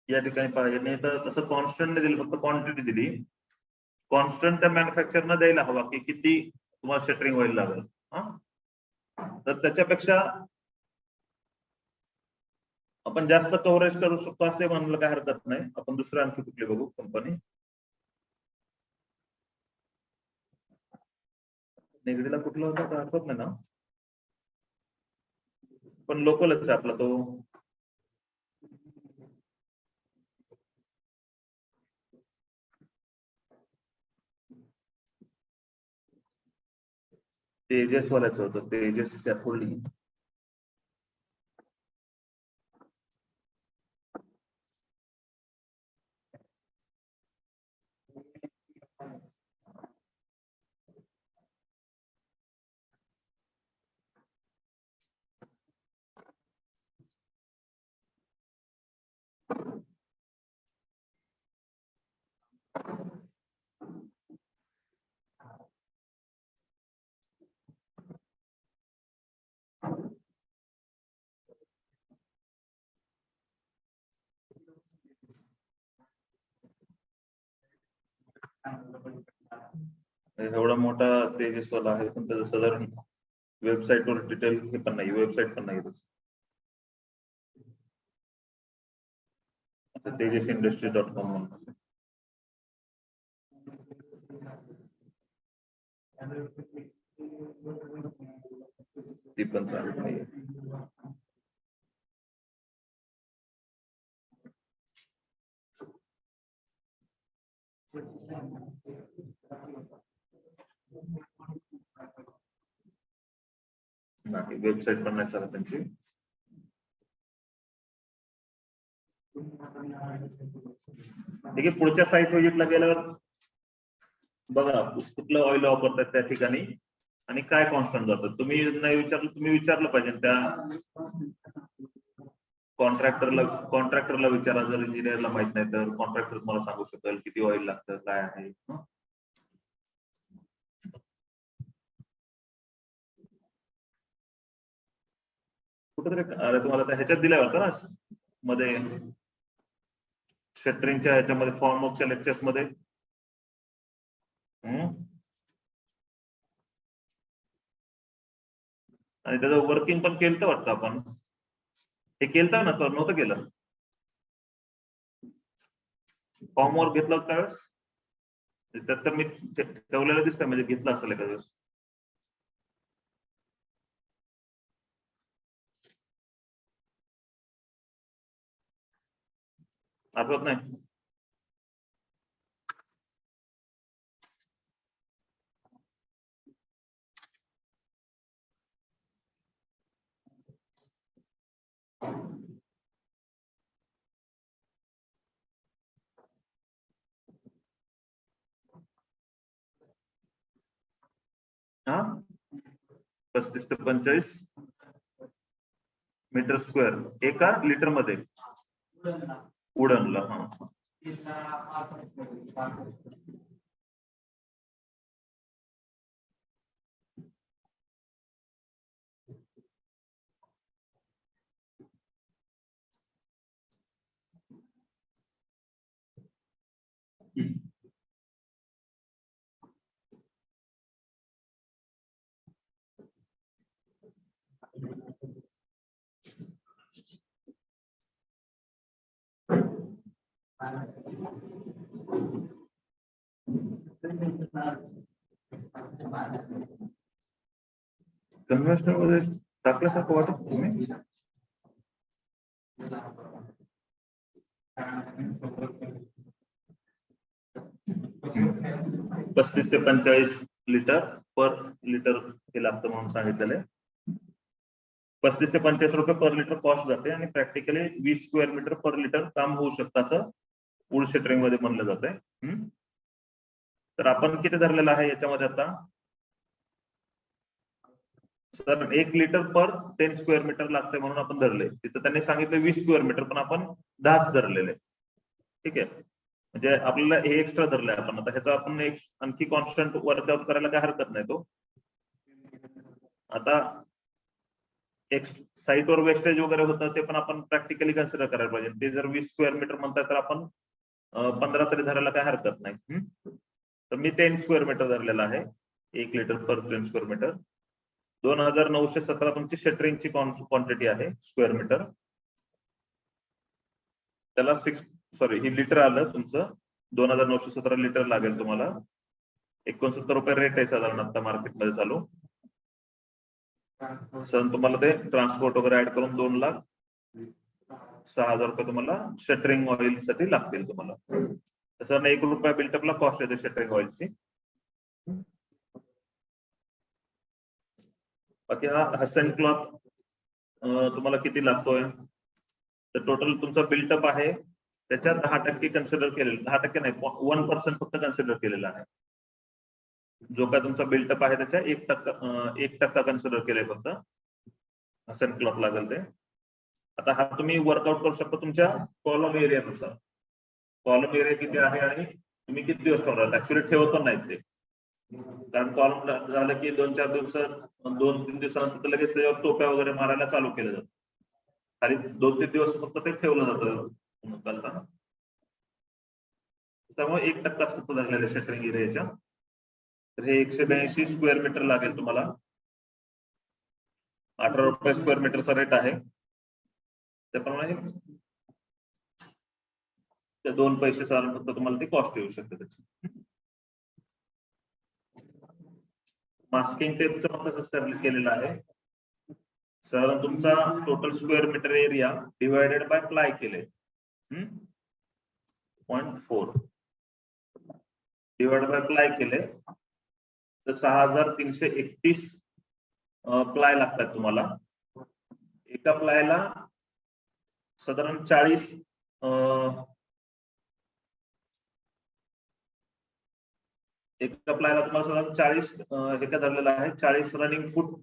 [SPEAKER 1] या ठिकाणी पाहिजे तर तसं कॉन्स्टंट नाही दिलं फक्त क्वांटिटी दिली कॉन्स्टंट त्या मॅन्युफॅक्चरनं द्यायला हवा की किती तुम्हाला शटरिंग ऑइल लागेल तर त्याच्यापेक्षा आपण जास्त कव्हरेज करू शकतो असे म्हणलं काय हरकत नाही आपण दुसरे आणखी कुठले बघू कंपनी निगडीला कुठला होता का आठवत नाही ना पण लोकलच आहे आपला तो तेजस वाल्याच होतं, तेजस कॅथोडी. एवढा मोठा तेजस्वाला आहे, पण त्याचं साधारण वेबसाईटवर डिटेल हे पण नाही, वेबसाईट पण नाही त्याचं. तेजसindustry.com म्हणून ती पण चालत नाही. नाही, वेबसाईट पण नाही चालत त्यांची. ठीक आहे, पुढच्या साईट व्हिजिटला गेल्यावर बघा कुठलं ऑइल वापरतात त्या ठिकाणी आणि काय कॉन्स्टंट जातात. तुम्ही नाही विचारलं, तुम्ही विचारलं पाहिजे त्या कॉन्ट्रॅक्टरला विचारा. जर इंजिनियरला माहित नाही तर कॉन्ट्रॅक्टर तुम्हाला सांगू शकेल किती ऑइल लागतं, काय आहे. कुठेतरी अरे तुम्हाला त्या ह्याच्यात दिल्या होता ना मध्ये, शटरिंगच्या ह्याच्यामध्ये, फॉर्म ऑफच्या लेक्चर्स मध्ये. आणि त्याचं वर्किंग पण केलं वाटतं आपण. हे केलं ना, तर नव्हतं केलं. फॉर्मवर घेतलं होतं त्यावेळेस, त्यात तर मी ठेवलेलं दिसतंय, म्हणजे घेतलं असेल एखाद्या वेळेस. आठवत नाही. हा, 35 ते 45 मीटर स्क्वेअर एका लिटर मध्ये उडनला. हा, कन्व्हेन्शनल मध्ये टाकल्यासारखं वाटत तुम्ही. 35 ते 45 लिटर पर लिटर हे लागतं म्हणून सांगितलेलं आहे. 35 ते 45 रुपये पर लिटर कॉस्ट जाते आणि practically 20 square metre per litre काम होऊ शकतं असं वूड शटरिंग मध्ये म्हणलं जातंय. तर आपण किती धरलेलं आहे याच्यामध्ये आता, sir 1 litre per 10 square metre लागते म्हणून आपण धरले. तिथं त्यांनी सांगितलं 20 स्क्वेअर मीटर, पण आपण 10 धरलेले. ठीक आहे, म्हणजे आपल्याला हे एक्स्ट्रा धरलंय आपण. आता ह्याचा आपण एक आणखी कॉन्स्टंट वर्कआउट करायला काय हरकत नाही. तो आता साईटवर वेस्टेज वगैरे होतं ते पण आपण प्रॅक्टिकली कन्सिडर करायला पाहिजे. ते जर 20 स्क्वेअर मीटर म्हणतात तर आपण 15 तरी धरायला काय हरकत नाही. तर मी 10 स्क्वेअर मीटर धरलेला आहे, 1 लिटर पर 10 स्क्वेअर मीटर. 2917 तुमची शटरिंगची क्वांटिटी आहे स्क्वेअर मीटर. त्याला ही लिटर आलं तुमचं. 2917 लिटर लागेल तुम्हाला. 69 रुपये रेट आहे साधारण आता मार्केटमध्ये चालू. सर तुम्हाला ते ट्रान्सपोर्ट वगैरे ऍड करून 2,06,000 रुपये तुम्हाला शटरिंग ऑइल साठी लागतील तुम्हाला. तसं 1 रुपया बिल्टअपला कॉस्ट येते शटरिंग ऑइलची. बाकी हा हसन क्लॉथ तुम्हाला किती लागतोय, तर टोटल तुमचा बिल्टअप आहे त्याच्यात 10% कन्सिडर केलेलं, 10% नाही 1% फक्त कन्सिडर केलेला आहे. जो काय तुमचा बिल्टअप आहे त्याच्या 1% कन्सिडर केलंय फक्त हसन क्लॉथ लागेल ते. आता हा तुम्ही वर्कआउट करू शकता तुमच्या कॉलम एरियानुसार. कॉलम एरिया किती आहे आणि तुम्ही किती दिवस ठेवणार. ऍक्च्युली ठेवत नाही ते, कारण कॉलम झालं की 2-4 दिवसात 2-3 दिवसानंतर लगेच त्याच्यावर टोप्या वगैरे मारायला चालू केलं जातं. आणि 2-3 दिवस फक्त ते ठेवलं जातं चालताना. त्यामुळे 1% फक्त धरलेलं आहे शटरिंग एरियाच्या. तर हे 182 स्क्वेअर मीटर लागेल तुम्हाला. 18 रुपये स्क्वेअर मीटरचा रेट आहे. त्याप्रमाणे त्या 2 पैसे साधारण फक्त तुम्हाला ती कॉस्ट येऊ शकते त्याची. मास्किंग टेपचं मग कसं स्टॅब्लिश केलेलं आहे, साधारण तुमचा total square metre area divided by ply केले 0.4 डिवायडेड बाय प्लाय केले तर 6331 प्लाय लागतात तुम्हाला. एका प्लायला साधारण 40 एका प्लायला तुम्हाला साधारण 40 हे काय धरलेलं आहे, 40 रनिंग फूट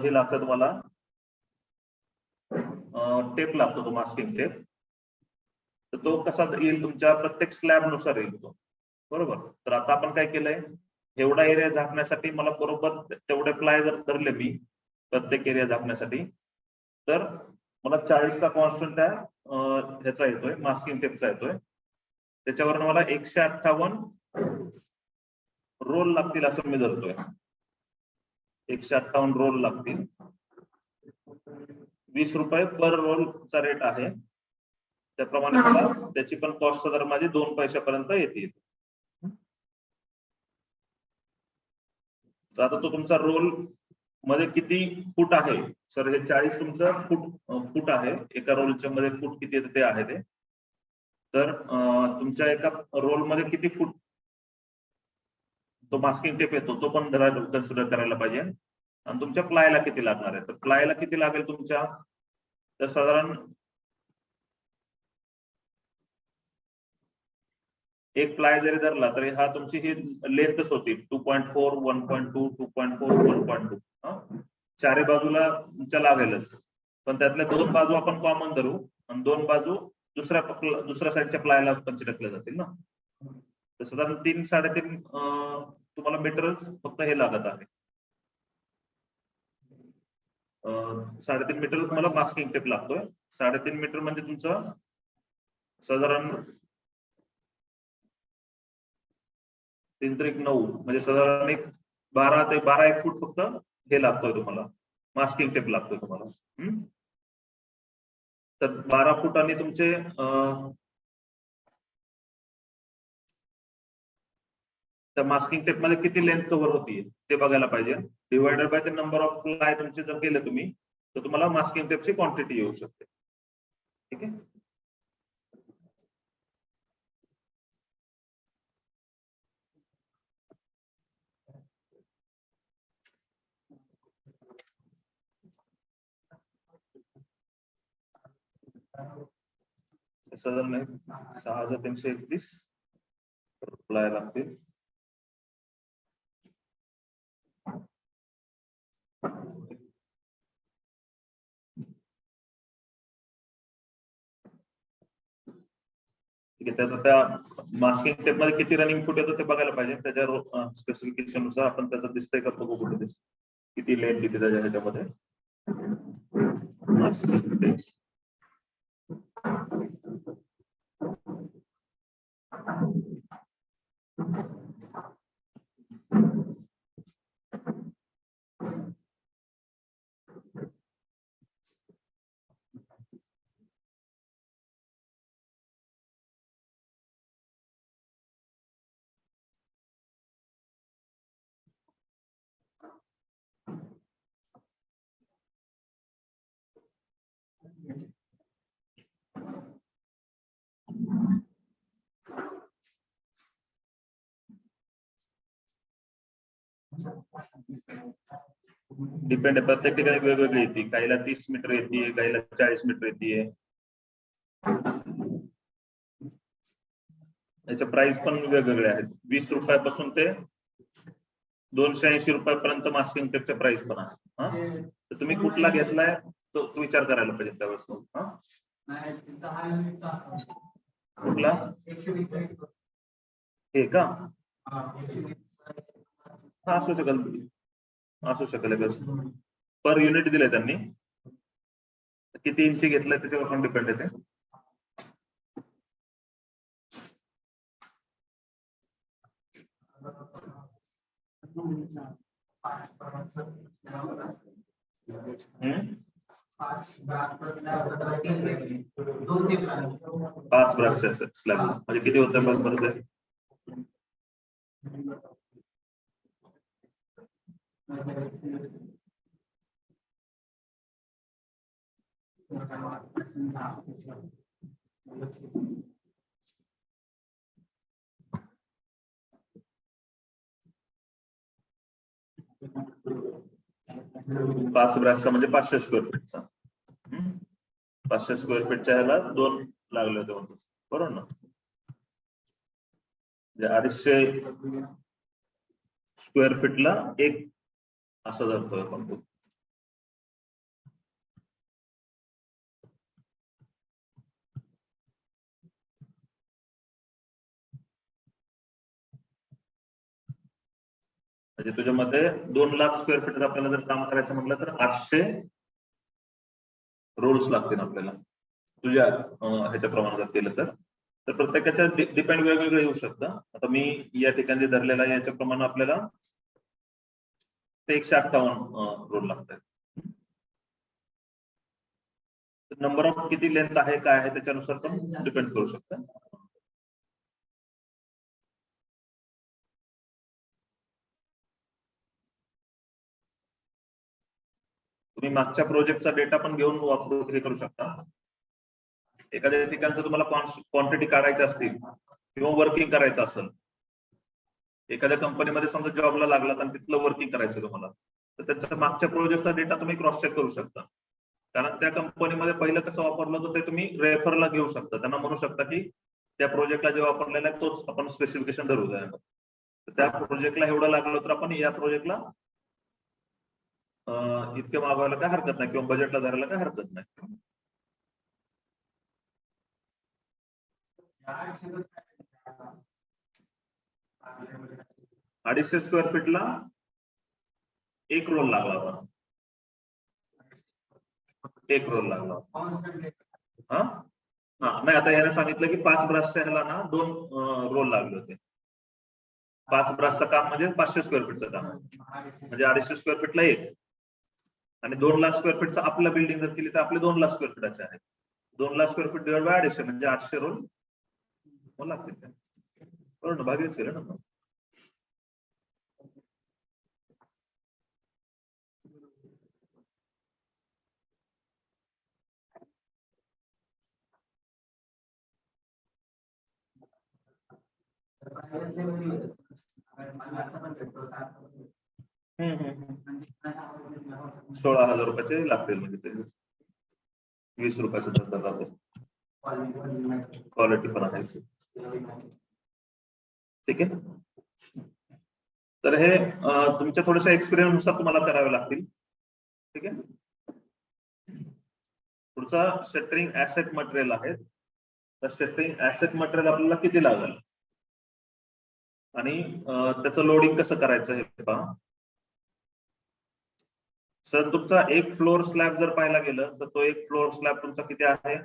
[SPEAKER 1] हे लागतं तुम्हाला. टेप लागतो तो मास्किंग टेप. तर तो कसा येईल तुमच्या प्रत्येक स्लॅब नुसार येईल तो, बरोबर. तर आता आपण काय केलंय, एवढा एरिया झाकण्यासाठी मला बरोबर तेवढे प्लाय जर धरले मी प्रत्येक एरिया झाकण्यासाठी, तर मला 40चा कॉन्स्टंट ह्याचा येतोय, मास्किंग टेपचा येतोय. त्याच्यावर मला 158 रोल लागतील असं मी धरतोय. 158 रोल लागतील. 20 रुपये पर रोलचा रेट आहे. त्याप्रमाणे मला त्याची पण कॉस्ट साधारण माझी 2 पैशापर्यंत येतील. आता तो तुमचा रोल मध्ये किती फूट आहे, सर हे 40 तुमचं फूट आहे. एका रोलच्या मध्ये फूट किती येते ते आहे ते. तर तुमच्या एका रोल मध्ये किती फूट तो मास्किंग टेप येतो तो पण कन्सिडर करायला पाहिजे. आणि तुमच्या प्लायला किती लागणार आहे, तर प्लायला किती लागेल तुमच्या, तर साधारण एक प्लाय जरी धरला तरी हा तुमची ही लेंथच होती 2.4 1.2 2.4 1.2. चारी बाजूला तुमच्या लागेलच, पण त्यातल्या 2 बाजू आपण कॉमन धरू आणि 2 बाजू दुसऱ्या साईडच्या प्लायला चिटकल्या जातील ना. तर साधारण 3-3.5 तुम्हाला मीटरच फक्त हे लागत आहे. 3.5 मीटर तुम्हाला मास्किंग टेप लागतोय. 3.5 मीटर म्हणजे तुमचं साधारण 3-9 म्हणजे साधारण 12 ते 12 फूट फक्त हे लागतोय तुम्हाला, मास्किंग टेप लागतोय तुम्हाला. तर 12 फुटांनी तुमचे त्या मास्किंग टेप मध्ये किती लेंथ कव्हर होती ते बघायला पाहिजे. Divided by the number of ply तुमचे जर केले तुम्ही तर तुम्हाला मास्किंग टेपची क्वांटिटी येऊ शकते. ठीक आहे. साधारण 6331 प्लाय लागतील. ठीक आहे. तर त्या मास्किंग टेप मध्ये किती रनिंग फूट येतं ते बघायला पाहिजे. त्याच्या स्पेसिफिकेशन नुसार आपण त्याचं दिसतंय का बघू कुठे किती लेंथ किती त्याच्या ह्याच्यामध्ये मास्किंग टेप. डिपेंड आहे, प्रत्येक ठिकाणी वेगवेगळी येते, काहीला 30 मीटर येते, काहीला 40 मीटर येते. याच्या प्राइस पण वेगवेगळे आहेत, 20 रुपयापासून ते 280 रुपयापर्यंत मास्किंग टेपच्या प्राइस पण आहे. तर तुम्ही कुठला घेतलाय तो विचार करायला पाहिजे त्यावेळेस. कुठला हे का? असू शकेल, असू शकेल. पर युनिट दिले त्यांनी, किती इंची घेतलंय त्याच्यावर पण डिपेंड आहे ते. पाच ब्रशचे स्लॅब म्हणजे किती होतं बघ बरं ते. पाच ब्रशचा म्हणजे 500 स्क्वेअर फीटचा. 500 स्क्वेअर फीटच्या ह्याला 2 लागले होते बरोबर ना. म्हणजे 250 स्क्वेअर फीटला 1 असं धरतोय आपण. म्हणजे तुझ्यामध्ये 2 लाख स्क्वेअर फीट आपल्याला जर काम करायचं म्हटलं तर 800 रोल्स लागतील आपल्याला तुझ्या ह्याच्या प्रमाणात केलं तर. प्रत्येकाच्या डिपेंड वेगवेगळे येऊ शकतं. आता मी या ठिकाणी धरलेला याच्या प्रमाणे आपल्याला 158 रोल लागतात. नंबर ऑफ किती लेंथ आहे काय आहे त्याच्यानुसार पण डिपेंड करू शकतं. तुम्ही मागच्या प्रोजेक्टचा डेटा पण घेऊन वापरू हे करू शकता. एखाद्या ठिकाणचं तुम्हाला क्वांटिटी काढायची असतील किंवा वर्किंग करायचं असेल, एखाद्या कंपनीमध्ये समजा जॉबला लागलात आणि तिथलं वर्किंग करायचं तुम्हाला, तर त्याचा मागच्या प्रोजेक्टचा डेटा तुम्ही क्रॉस चेक करू शकता. कारण त्या कंपनीमध्ये पहिलं कसं वापरलं होतं ते तुम्ही रेफरला घेऊ शकता. त्यांना म्हणू शकता की त्या प्रोजेक्टला जे वापरलेला आहे तोच आपण स्पेसिफिकेशन धरू द्या. त्या प्रोजेक्टला एवढं लागलं तर आपण या प्रोजेक्टला इतके मागवायला काय हरकत नाही किंवा बजेटला धरायला काय हरकत नाही. अडीचशे स्क्वेअर फीटला 1 रोल लागला होता. 1 रोल लागला. हा नाही, आता याने सांगितलं की 5 ब्रशच्या ह्याला ना 2 रोल लागले होते. 5 ब्रशचं काम म्हणजे 500 स्क्वेअर फीटचं काम, म्हणजे 250 स्क्वेअर फीटला 1 आणि 2 लाख स्क्वेअर फीटचं आपलं बिल्डिंग जर केली तर आपले 2 लाख स्क्वेअर फीटाचे आहेत. 2 lakh square feet divide by 250 म्हणजे 800 रोल लागतील. बरोबर ना, भागीच केलं ना. हम्म 16,000 रुपयाचे लागतील. म्हणजे ते 20 रुपयाचं धंदा जातो. क्वालिटी पण आहे. ठीक आहे. तर हे तुमच्या थोड्याशा एक्सपिरियन्स नुसार तुम्हाला करावे लागतील. ठीक आहे. पुढचा शटरिंग ऍसेट मटेरियल आहे. तर शटरिंग ऍसेट मटेरियल आपल्याला किती लागेल आणि त्याचं लोडिंग कसं करायचं हे पहा. सर तुमचा एक फ्लोर स्लॅब जर पाहायला गेलं तर तो एक फ्लोर स्लॅब तुमचा किती आहे,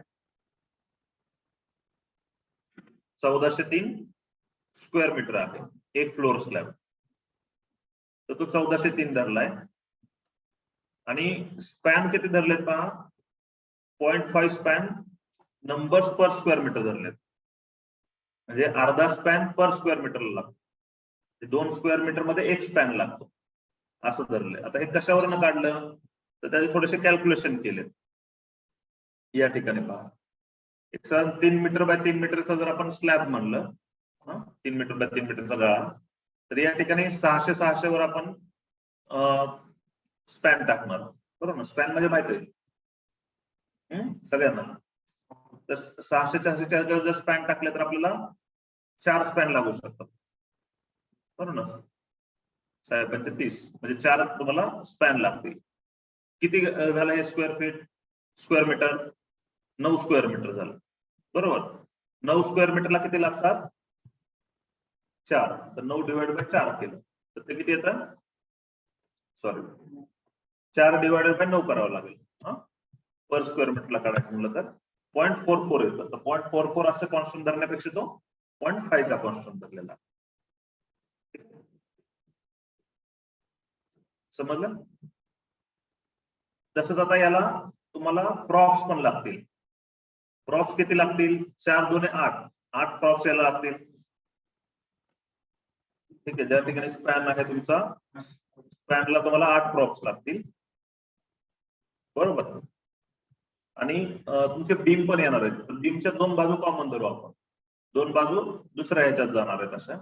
[SPEAKER 1] 1403 स्क्वेअर मीटर आहे एक फ्लोर स्लॅब. तर तो 1403 धरलाय आणि स्पॅन किती धरलेत पहा, 0.5 span numbers per square metre धरलेत. म्हणजे अर्धा स्पॅन पर स्क्वेअर मीटरला लागतो. 2 स्क्वेअर मीटर मध्ये 1 स्पॅन लागतो असं धरलंय. आता हे कशावरनं काढलं तर त्याचे थोडेसे कॅल्क्युलेशन केलेत. या ठिकाणी पहा, 3 मीटर बाय 3 मीटरचा जर आपण स्लॅब म्हणलं, 3 मीटर बाय 3 मीटरचा गाळा, तर या ठिकाणी 600 वर आपण स्पॅन टाकणार, बरोबर ना. स्पॅन म्हणजे माहिती आहे सगळ्यांना. तर 600-400च्या जर स्पॅन टाकले तर आपल्याला 4 स्पॅन लागू शकतात, बरोबर ना. 6×5 म्हणजे 4 तुम्हाला स्पॅन लागतील. किती झालं हे square feet, square metre? 9 square metre झालं, बरोबर. 9 स्क्वेअर मीटरला किती लागतात? 4. तर 9 डिवाइड बाय 4 केलं तर ते किती येतं? सॉरी, 4 डिवाइडेड बाय 9 करावं लागेल पर स्क्वेअर मीटरला काढायचं म्हटलं तर 0.44 येतं. तर 0.44 असं कॉन्स्टंट धरण्यापेक्षा तो 0.5 चा कॉन्स्टंट धरलेला. समजलं? तसंच आता याला तुम्हाला प्रॉप्स पण लागतील. प्रॉप्स किती लागतील? 4 2 8 8 प्रॉप्स याला लागतील. ठीक आहे, ज्या ठिकाणी स्पॅन आहे तुमचा, स्पॅनला तुम्हाला 8 प्रॉप्स लागतील, बरोबर. आणि तुमचे बीम पण येणार आहेत. तर बीमच्या 2 बाजू कॉमन धरू आपण. 2 बाजू दुसऱ्या ह्याच्यात जाणार आहेत अशा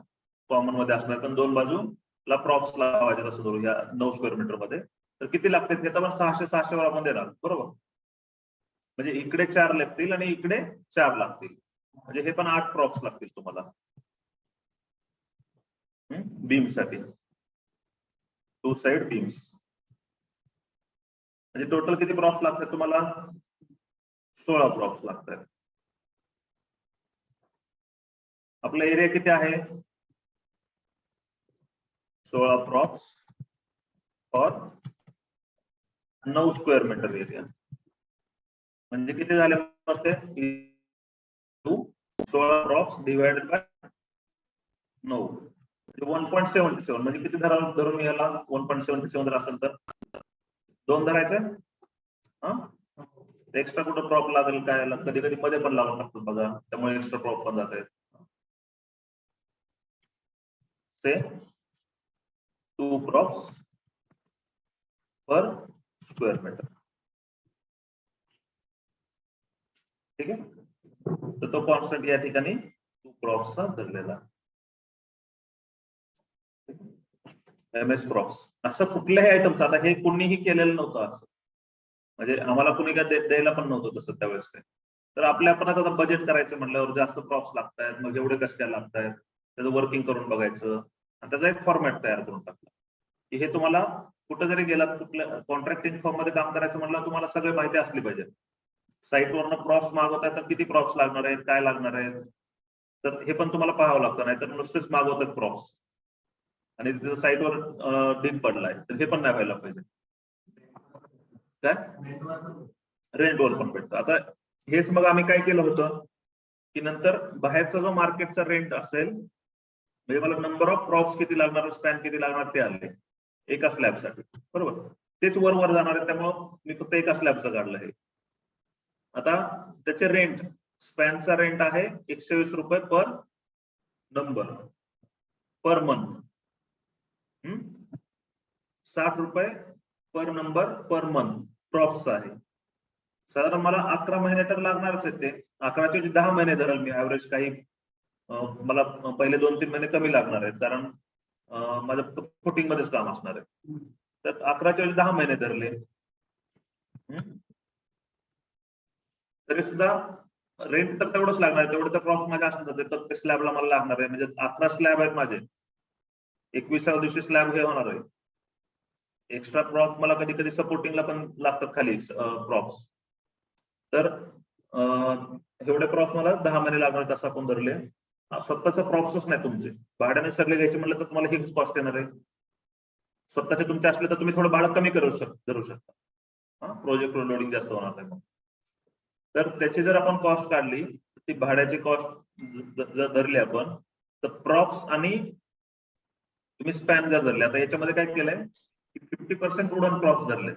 [SPEAKER 1] कॉमन मध्ये असणार, तर 2 बाजूला प्रॉप्स लावायचे असं धरू या 9 स्क्वेअर मीटर मध्ये. तर किती लागतील? ते तर 600 वर आपण देणार, बरोबर. म्हणजे इकडे 4 लागतील आणि इकडे 4 लागतील, म्हणजे हे पण 8 प्रॉप्स लागतील तुम्हाला बीम साठी, 2 साइड बीम्स. म्हणजे टोटल किती प्रॉप्स लागतात तुम्हाला? 16 प्रॉप्स लागतात. आपला एरिया किती आहे? 16 प्रॉप्स और 9 स्क्वेअर मीटर एरिया. म्हणजे किती झाले मग ते? 16 प्रॉप्स डिवाइडेड बाय 9 1.77. म्हणजे किती धरून याला? 1.77 जर असेल तर 2 धरायचं. एक्स्ट्रा कुठं प्रॉप लागेल काय? कधी कधी मध्ये पण लावून टाकतो बघा, त्यामुळे एक्स्ट्रा प्रॉप पण जात आहेत. से 2 प्रॉप्स पर स्क्वेअर मीटर. ठीक आहे, तर तो कॉन्स्टंट या ठिकाणी 2 प्रॉप्सचा धरलेला. MS प्रॉप्स असं कुठल्याही आयटमचं, आता हे कोणीही केलेलं नव्हतं असं, म्हणजे आम्हाला कुणी काय द्यायला पण नव्हतं तसं त्यावेळेस काय. तर आपल्या आपण आता बजेट करायचं म्हटल्यावर जास्त प्रॉप्स लागतायत, मग एवढे कसे काय लागतायत त्याचं वर्किंग करून बघायचं आणि त्याचा एक फॉर्मॅट तयार करून टाकला की हे तुम्हाला कुठं जरी गेलात, कुठल्या कॉन्ट्रॅक्टिंग फर्म मध्ये काम करायचं म्हटलं तुम्हाला सगळी माहिती असली पाहिजे. साईटवरनं प्रॉप्स मागवताय तर किती प्रॉप्स लागणार आहेत, काय लागणार आहेत, तर हे पण तुम्हाला पाहावं लागतं. नाही तर नुसतेच मागवतात प्रॉप्स आणि तिथं साईटवर डिग पडलाय, तर हे पण नाही व्हायला पाहिजे. काय रेंटवर पण भेटतं. आता हेच मग आम्ही काय केलं होतं की नंतर बाहेरचा जो मार्केटचा रेंट असेल, म्हणजे मला नंबर ऑफ प्रॉप्स किती लागणार, स्पॅन किती लागणार ते आले एका स्लॅबसाठी, बरोबर. तेच वर जाणार आहे, त्यामुळं मी फक्त एका स्लॅबचं काढलं आहे. आता त्याचे रेंट, स्पॅनचा रेंट आहे 120 रुपये पर नंबर पर मंथ, 60 रुपये पर नंबर पर मंथ प्रॉप्सचा आहे. साधारण मला 11 महिने तर लागणारच आहेत. ते 11चे 10 महिने धरल मी ऍव्हरेज. काही मला पहिले 2-3 महिने कमी लागणार आहेत, कारण माझं फुटिंग मध्येच काम असणार आहे. तर 11चे 10 महिने धरले तरी सुद्धा रेंट तर तेवढंच लागणार आहे. तेवढं तर प्रॉप्स माझ्या असणार, प्रत्येक स्लॅबला मला लागणार आहे. म्हणजे 11 स्लॅब आहेत माझे, 21व्या दिवशी स्लॅब हे होणार आहे. एक्स्ट्रा प्रॉप्स मला कधी कधी सपोर्टिंगला पण लागतात खाली प्रॉप्स. तर एवढे प्रॉप्स मला 10 महिने लागणार आहेत असं आपण धरले. स्वतःचं प्रॉप्सच नाही तुमचे, भाड्याने सगळे घ्यायचे म्हटलं तर तुम्हाला हेच कॉस्ट येणार आहे. स्वतःचे तुमचे असले तर तुम्ही थोडं भाडं कमी धरू शकता, प्रोजेक्ट लोडिंग जास्त होणार नाही. मग तर त्याची जर आपण कॉस्ट काढली, ती भाड्याची कॉस्ट जर धरली आपण, तर प्रॉप्स आणि तुम्ही स्पॅन जर धरले, आता याच्यामध्ये काय केलंय की 50% उडन प्रॉप्स धरले.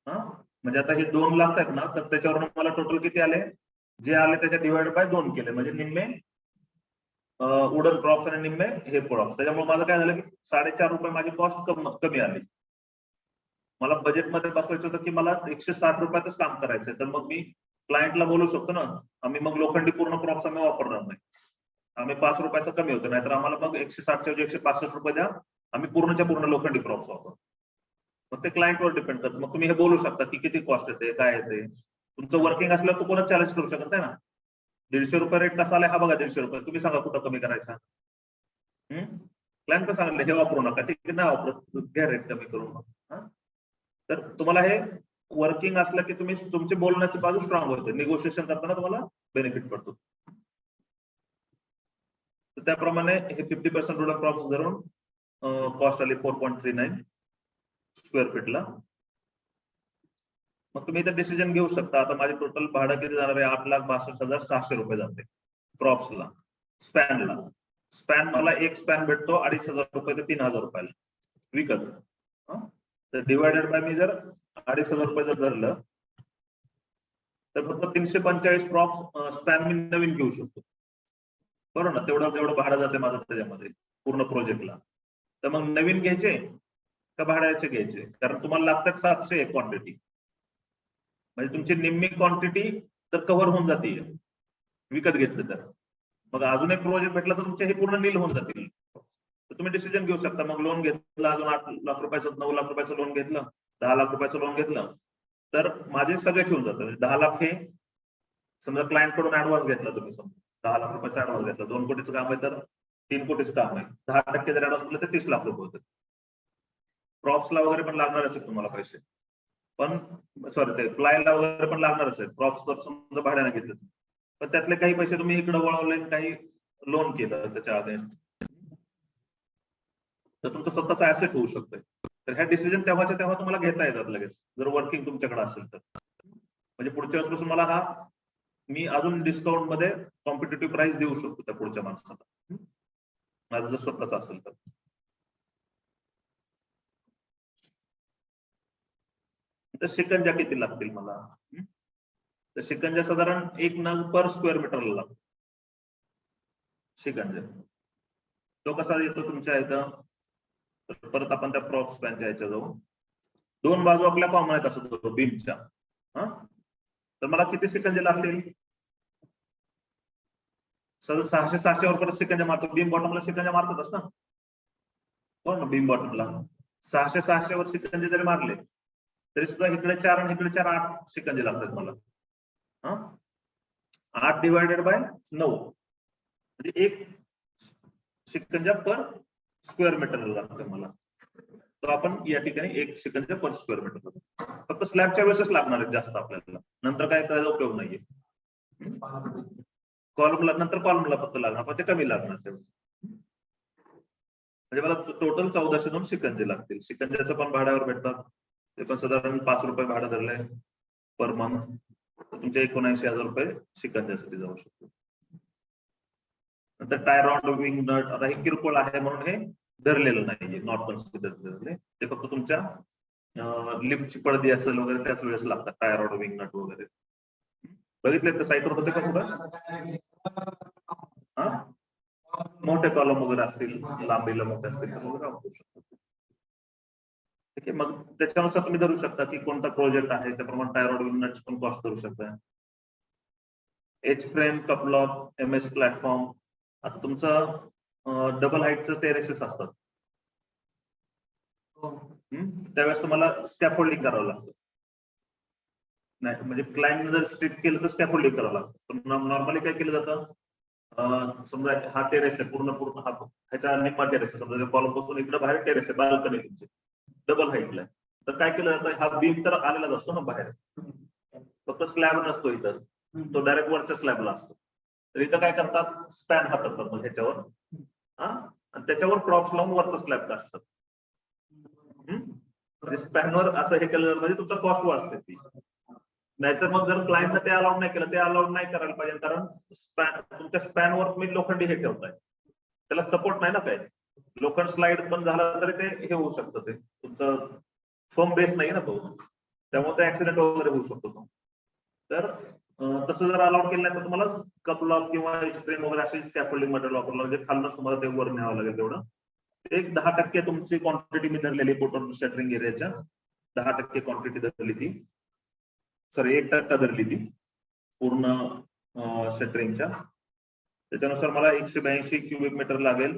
[SPEAKER 1] म्हणजे आता हे 2 लागतात ना, तर त्याच्यावरून मला टोटल किती आले, जे आले त्याच्या डिवाइड बाय 2 केले, म्हणजे निम्मे उडन प्रॉप्स आणि निम्मे हे प्रॉप्स. त्याच्यामुळे माझं काय झालं की 4.5 रुपये माझी कॉस्ट कमी आली. मला बजेटमध्ये बसवायचं होतं की मला 160 रुपयातच काम करायचंय, तर मग मी क्लायंटला बोलू शकतो ना, आम्ही मग लोखंडी पूर्ण प्रॉप्स आम्ही वापरणार नाही, आम्ही 5 रुपयाचं कमी होतं, नाहीतर आम्हाला मग 160 च्या 165 रुपये द्या, आम्ही पूर्णच्या पूर्ण लोखंडी प्रॉप्स वापरतो. मग ते क्लायंटवर डिपेंड करतं. मग तुम्ही हे बोलू शकता की किती कॉस्ट येते, काय येते. तुमचं वर्किंग असल्यावर तू कोणाच चॅलेंज करू शकत नाही ना. 150 रुपये रेट कसा आलाय हा बघा, 150 रुपये तुम्ही सांगा कुठं कमी करायचा. क्लायंट सांगितलं हे वापरू नका, ठीक आहे, नाही वापरत घ्या रेट कमी करून. तर तुम्हाला हे वर्किंग असलं की तुम्ही तुमची बोलण्याची बाजू स्ट्रॉंग होते, निगोशिएशन करताना तुम्हाला बेनिफिट पडतो. तर त्याप्रमाणे हे 50% रुरल क्रॉप्स धरून कॉस्ट आली 4.39 स्क्वेअर फीटला. मग तुम्ही इथे डिसिजन घेऊ शकता. आता माझे टोटल भाडं किती जाणार आहे, 8,62,600 रुपये जाते क्रॉप्सला. स्पॅनला स्पॅन मला एक स्पॅन भेटतो 2,500 रुपये ते 3,000 रुपयाला विकत. तर डिवायडेड बाय मी जर 2,500 रुपये जर धरलं तर फक्त 345 क्रॉप्स स्पॅन मी नवीन घेऊ शकतो. बरोबर ना, तेवढं भाडं जाते माझं त्याच्यामध्ये पूर्ण प्रोजेक्टला. तर मग नवीन घ्यायचे का भाड्याचे घ्यायचे, कारण तुम्हाला लागतात 700 क्वांटिटी, म्हणजे तुमची निम्मी क्वांटिटी तर कव्हर होऊन जाते विकत घेतलं तर. मग अजून एक प्रोजेक्ट भेटला तर तुमचे हे पूर्ण नील होऊन जातील. तर तुम्ही डिसिजन घेऊ शकता. मग लोन घेतलं, अजून 8 लाख रुपयाचं 9 लाख रुपयाचं लोन घेतलं, 10 लाख रुपयाचं लोन घेतलं, तर माझे सगळेच होऊन जातं. 10 लाख हे समजा क्लायंट कडून ऍडव्हान्स घेतला तुम्ही, समजा 10 लाख रुपयाचा ऍडव्हान्स घेतला, 2 कोटीचं काम आहे तर 3 कोटीचं काम आहे, 10% जर ऍडव्हान्स दिलं तर 30 लाख रुपये होते. क्रॉप्सला वगैरे पण लागणारच आहे तुम्हाला पैसे, पण सॉरी ते प्लायला वगैरे पण लागणारच आहे. क्रॉप्स तर समजा भाड्याने घेतलं, पण त्यातले काही पैसे तुम्ही इकडे वळवले, काही लोन केलं त्याच्या अगेन्स्ट, तर तुमचं स्वतःचं ऍसेट होऊ शकतंय. तर ह्या डिसिजन तेव्हाच्या तेव्हा तुम्हाला घेता येतात लगेच, जर वर्किंग तुमच्याकडे असेल तर. म्हणजे पुढच्या वेळेसपासून मला हा मी अजून डिस्काउंट मध्ये कॉम्पिटेटिव्ह प्राइस देऊ शकतो त्या पुढच्या माणसाला, माझं जर स्वतःच असेल तर. तर शिकंजा किती लागतील मला, तर शिकंजा साधारण 1 नग पर स्क्वेअर मीटरला लागतो शिकंजा. तो कसा येतो तुमच्या इथं, परत आपण त्या प्रॉप स्पॅनच्या ह्याच्या जाऊ. 2 बाजू आपल्या कॉमन आहेत असं बीमच्या. तर मला किती शिकंजे लागतील, 600 वर परत शिकंजा मारतो. बीम बॉटमला शिकंजा मारतोच ना, हो ना. बीम बॉटमला 600 वर शिकंजे जरी मारले तरी सुद्धा इकडे 4 आणि इकडे 4, 8 शिकंजे लागतात मला. 8 डिवायडेड बाय 9 म्हणजे 1 शिकंजा पर स्क्वेअर मीटरला लागतं मला. तो आपण या ठिकाणी 1 शिकंजा पर स्क्वेअर मीटर. फक्त स्लॅबच्या वेळेसच लागणार आहे जास्त आपल्याला, नंतर काय करायचा उपयोग नाहीये. कॉलमला नंतर कॉलमला फक्त लागणार, पण ते कमी लागणार तेवढं. म्हणजे मला टोटल 1402 शिकंजे लागतील. शिकंजाचं पण भाड्यावर भेटतात, ते पण साधारण 5 रुपये भाडं धरलंय पर मंथ. तर तुमचे 79,000 रुपये शिकंजासाठी जाऊ शकतो. नंतर टाय रॉड, विंग नट, आता हे किरकोळ आहे म्हणून हे धरलेलं नाहीये, नॉट कन्सिडर धरले. ते फक्त तुमच्या लिफ्टची पडदी असेल वगैरे त्याच वेळेस लागतात टाय रॉड, विंग नट वगैरे. बघितले तर साईटवर होते का कुठं, मोठे कॉलम वगैरे असतील, लांबीला मोठे असतील तर वगैरे वापरू शकतो. ठीक आहे, मग त्याच्यानुसार तुम्ही धरू शकता की कोणता प्रोजेक्ट आहे, त्याप्रमाणे टाय रॉड, विंग नट पण कॉस्ट करू शकता. H frame, cuplock, MS platform. आता तुमचं डबल हाईटचं टेरेसेस असतात, त्यावेळेस तुम्हाला स्कॅफोल्डिंग करावं लागतं. नाही म्हणजे क्लायंट जर स्ट्रिक्ट केलं तर स्कॅफोल्डिंग करावं लागतं. पण नॉर्मली काय केलं जातं, समजा हा टेरेस आहे, पूर्ण हा ह्याच्या निम्मा टेरेस आहे, समजा कॉलम पासून इकडे बाहेर टेरेस आहे, बाल्कनी तुमची डबल हाईटला आहे, तर काय केलं जातं, हा बीम तर आलेलाच असतो ना बाहेर, फक्त स्लॅब नसतो इथं, तो डायरेक्ट वरच्या स्लॅबला असतो. तर इथं काय करतात, स्पॅन हाताळतात मग ह्याच्यावर, आणि त्याच्यावर प्रॉप्स लावून वरचा स्लॅब काढतात. म्हणजे स्पॅनवर असं हे केलं म्हणजे तुमचा कॉस्ट वाचते ती. नाहीतर मग जर क्लायंटने ते अलाउड नाही केलं, ते अलाउड नाही करायला पाहिजे, कारण तुमच्या स्पॅनवर तुम्ही लोखंडी हे ठेवताय, त्याला सपोर्ट नाही ना काय. लोखंड स्लाइड पण झाला तरी ते हे होऊ शकतं, ते तुमचं फर्म बेस नाही ना तो, त्यामुळे ते ऍक्सिडेंट वगैरे होऊ शकतो तो. तर तसं जर अलाउड केलं नाही तर तुम्हाला कपलॉक किंवा फ्रेम वगैरे असे स्कॅफोल्डिंग मटेरियल वापरलं, म्हणजे खालूनच तुम्हाला ते वर न्यावं लागेल. तेवढं एक 10% तुमची क्वांटिटी मी धरलेली टोटल शटरिंग एरियाच्या 10% क्वांटिटी धरली ती, सॉरी 1% धरली ती पूर्ण शटरिंगच्या. त्याच्यानुसार मला 182 क्युबिक मीटर लागेल.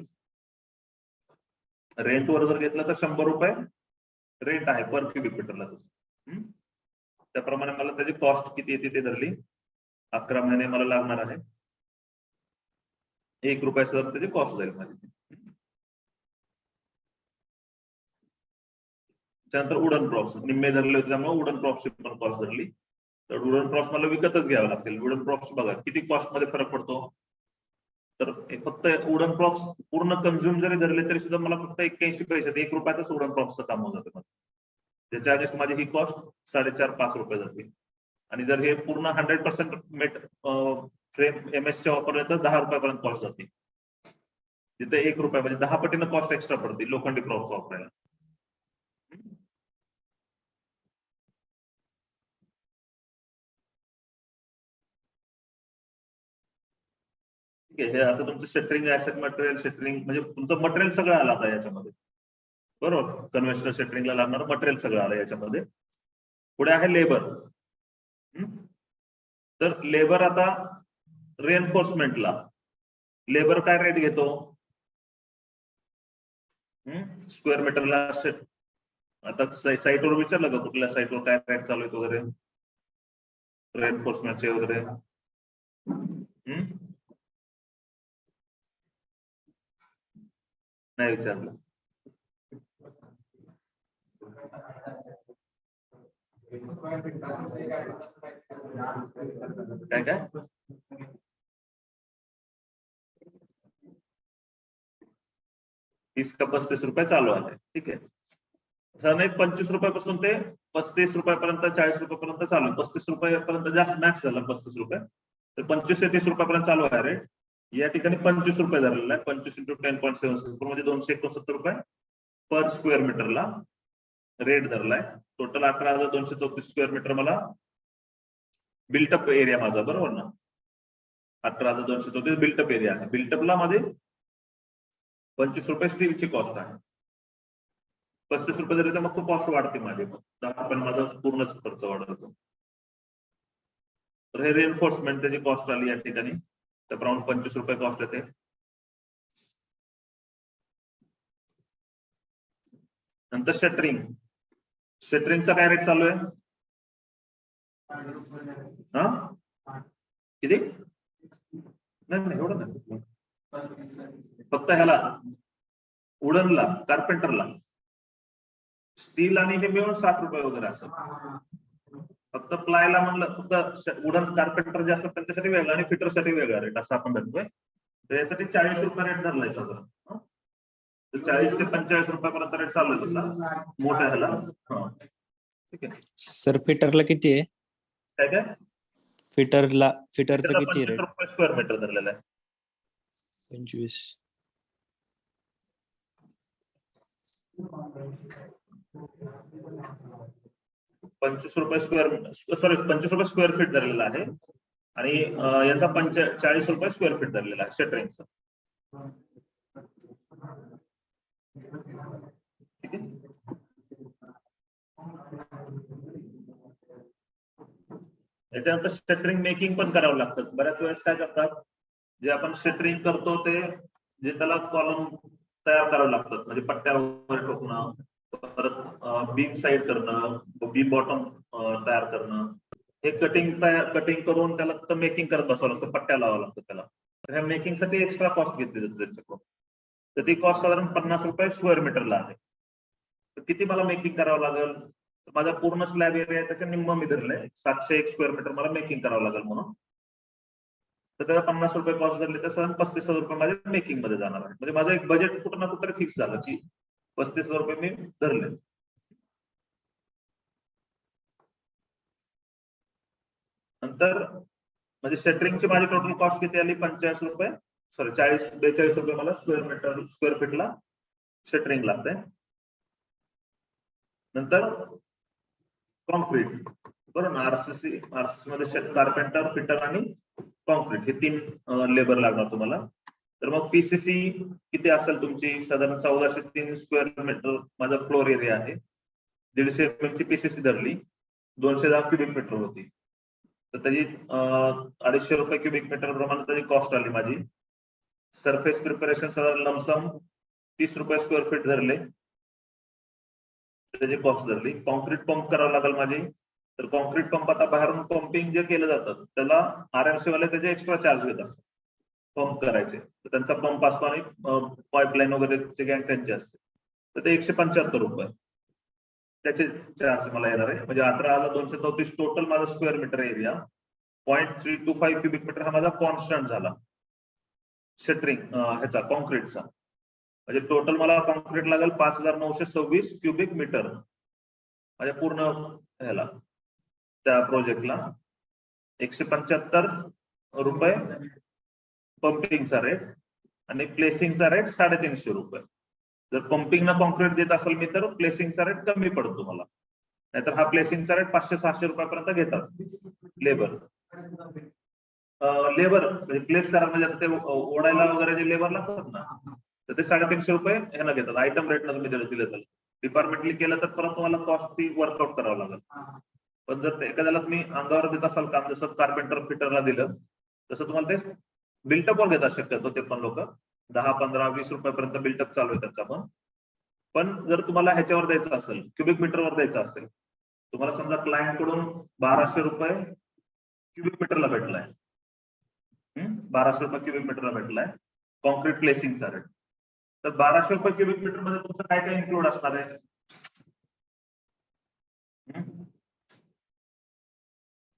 [SPEAKER 1] रेंटवर जर घेतलं तर 100 रुपये रेंट आहे पर क्युबिक मीटरला त्याचं. त्याप्रमाणे मला त्याची कॉस्ट किती येते ते धरली. 11 महिने मला लागणार आहे. 1 रुपयाचा त्याची कॉस्ट जाईल माझी. त्यानंतर वुडन प्रॉप्स निम्मे धरले होते त्यामुळे वुडन प्रॉप्सची पण कॉस्ट धरली. तर वुडन प्रॉप्स मला विकतच घ्यावं लागतील. वुडन प्रॉप्स बघा किती कॉस्ट मध्ये फरक पडतो. तर फक्त वुडन प्रॉप्स पूर्ण कन्झ्युम जरी धरले तरी सुद्धा मला फक्त 81 पैसे 1 रुपयातच वुडन प्रॉप्सचं काम होऊन जातं. त्याच्या अगेन्स्ट माझी ही कॉस्ट 4.5-5 रुपये जाते. आणि जर हे पूर्ण 100% मेट फ्रेम MS वापरले तर 10 रुपयापर्यंत कॉस्ट जाते. तिथे 1 रुपया म्हणजे 10 पटीनं कॉस्ट एक्स्ट्रा पडते लोखंडी प्रॉप्स वापरायला. ठीक आहे. हे आता तुमचं शटरिंग ऍसेट मटेरियल शटरिंग म्हणजे तुमचं मटेरियल सगळं आलं आता याच्यामध्ये. बरोबर. कन्व्हेन्शनल शटरिंगला लागणार मटेरियल सगळं आलं याच्यामध्ये. पुढे आहे लेबर. तर लेबर आता रिएन्फोर्समेंटला लेबर काय रेट घेतो. स्क्वेअर मीटरला. आता साईटवर विचारलं का कुठल्या साईटवर काय रेट चालू आहे वगैरे रिएन्फोर्समेंटचे वगैरे. नाही विचारलं. काय काय 30 का 35 रुपये चालू आहे. ठीक आहे. सर 25 रुपयापासून ते 35 रुपयापर्यंत 40 रुपयापर्यंत चालू आहे. 35 रुपयापर्यंत जास्त मॅक्स झाला 35 रुपये. तर 25 ते 30 रुपयापर्यंत चालू आहे रेट. या ठिकाणी 25 रुपये धरलेला आहे. 25 × 10.76 म्हणजे 269 रुपये पर स्क्वेअर मीटरला रेट धरलाय. टोटल 18,234 स्क्वेअर मीटर मला बिल्टअप एरिया माझा. बरोबर ना. 18,234 बिल्टअप एरिया आहे. बिल्टअपला मध्ये 25 रुपये स्टीलची कॉस्ट आहे. 35 रुपये जरी तर मग तो कॉस्ट वाढते माझी. 10 रुपये माझा पूर्णच खर्च वाढवतो. तर हे रिएन्फोर्समेंट त्याची कॉस्ट आली या ठिकाणी. त्याप्रमाणे 25 रुपये कॉस्ट येते. नंतर शटरिंग. शटरिंगचा काय रेट चालू आहे. किती. नाही एवढं नाही. फक्त ह्याला वुडनला कार्पेंटरला स्टील आणि हे मिळून 60 रुपये वगैरे असं. फक्त प्लायला म्हणलं फक्त वुडन कार्पेंटर जे असतात त्यांच्यासाठी वेगळा आणि फिटरसाठी वेगळा रेट असं आपण धरतोय. तर यासाठी 40 रुपये रेट धरलाय साधारण. 40 ते 45 रुपयापर्यंत रेट चालू आहे तसा मोठ्या ह्याला. ठीक आहे.
[SPEAKER 2] सर फिटरला किती आहे.
[SPEAKER 1] काय काय
[SPEAKER 2] फिटरचं किती रेट.
[SPEAKER 1] 25 रुपये स्क्वेअर मीटर धरलेला आहे.
[SPEAKER 2] 25.
[SPEAKER 1] ₹25 स्क्वेअर फीट धरलेला आहे. आणि याचा 40 रुपये स्क्वेअर फीट धरलेला आहे शटरिंगचा. ठीक आहे. याच्यानंतर शटरिंग मेकिंग पण करावं लागतं. बऱ्याच वेळेस काय करतात जे आपण शटरिंग करतो ते जे त्याला कॉलम तयार करावं लागतात. म्हणजे पट्ट्यावर ठोकणं, परत बीम साईड करणं, बीम बॉटम तयार करणं. हे कटिंग करून त्याला मेकिंग करत बसावं लागतं. पट्ट्या लावावं लागतं त्याला. तर ह्या मेकिंग साठी एक्स्ट्रा कॉस्ट घेतली जाते त्यांच्याकडून. तर ती कॉस्ट साधारण 50 रुपये स्क्वेअर मीटरला आहे. तर किती मला मेकिंग करावं लागेल. माझा पूर्ण स्लॅब एरिया त्याच्या निम्म मी धरलंय. 701 स्क्वेअर मीटर मला मेकिंग करावं लागेल म्हणून. तर त्याला 50 रुपये कॉस्ट धरले तर साधारण 35,000 रुपये माझ्या मेकिंग मध्ये जाणार आहे. म्हणजे माझं एक बजेट कुठं ना कुठं फिक्स झालं की 35,000 रुपये मी धरले. नंतर म्हणजे शटरिंगची माझी टोटल कॉस्ट किती आली 45 रुपये 42 रुपये मला स्क्वेअर फीटला शटरिंग लागतंय. नंतर कॉन्क्रीट. बरोबर ना. आरसीसी मध्ये कार्पेंटर, फिटर आणि कॉन्क्रीट हे 3 लेबर लागणार तुम्हाला. तर मग पीसीसी किती असेल तुमची साधारण 1403 स्क्वेअर मीटर माझा फ्लोर एरिया आहे. 150 mm ची पीसीसी धरली. 210 क्युबिक मीटर होती. तर त्याची 250 रुपये क्युबिक मीटर प्रमाणे त्याची कॉस्ट आली माझी. सरफेस प्रिपरेशन साधारण लमसम 30 रुपये स्क्वेअर फीट धरले. त्याची कॉस्ट धरली. कॉन्क्रीट पंप करावं लागेल माझी, तर कॉन्क्रीट पंप आता बाहेरून पंपिंग जे केलं जातं त्याला RMC वाले त्याचे एक्स्ट्रा चार्ज घेत असतात पंप करायचे. तर त्यांचा पंप असतो आणि पाईपलाईन वगैरे गँग त्यांची असते, तर ते 175 रुपये त्याचे चार्ज मला येणार आहे. म्हणजे 18,234 टोटल माझा square metre area. 0.325 cubic metre हा माझा कॉन्स्टंट झाला शटरिंग ह्याचा कॉन्क्रीटचा. म्हणजे टोटल मला कॉन्क्रीट लागेल 5,926 क्युबिक मीटर म्हणजे पूर्ण ह्याला त्या प्रोजेक्टला. 175 रुपये पंपिंगचा रेट आणि प्लेसिंगचा रेट 350 रुपये. जर पंपिंगला कॉन्क्रीट देत असेल मी तर प्लेसिंगचा रेट कमी पडतो मला, नाहीतर हा प्लेसिंगचा रेट 500-600 रुपयापर्यंत घेतात लेबर. लेबर म्हणजे प्लेस करा म्हणजे ते ओढायला वगैरे जे लेबर लागतात ना, तर ते 350 रुपये ह्याला घेतात. आयटम रेट ना तुम्ही दिलं तर डिपार्टमेंटली केलं तर परत तुम्हाला कॉस्ट ती वर्कआउट करावं लागेल. पण जर एखाद्याला तुम्ही अंगावर देत असाल काम, जसं कार्पेंटर फिटरला दिलं तसं तुम्हाला ते बिल्टअपवर घेतात शक्यतो ते पण लोक. 10, 15, 20 रुपयापर्यंत बिल्टअप चालू आहे त्याचा पण जर तुम्हाला ह्याच्यावर द्यायचं असेल, क्युबिक मीटरवर द्यायचं असेल, तुम्हाला समजा क्लायंट कडून 1200 रुपये क्युबिक मीटरला भेटलाय, 1200 रुपये क्युबिक मीटरला भेटलाय कॉन्क्रीट प्लेसिंगचा रेट, तर 1200 रुपये क्युबिक मीटर मध्ये तुमचं काय काय इन्क्लूड असणार आहे?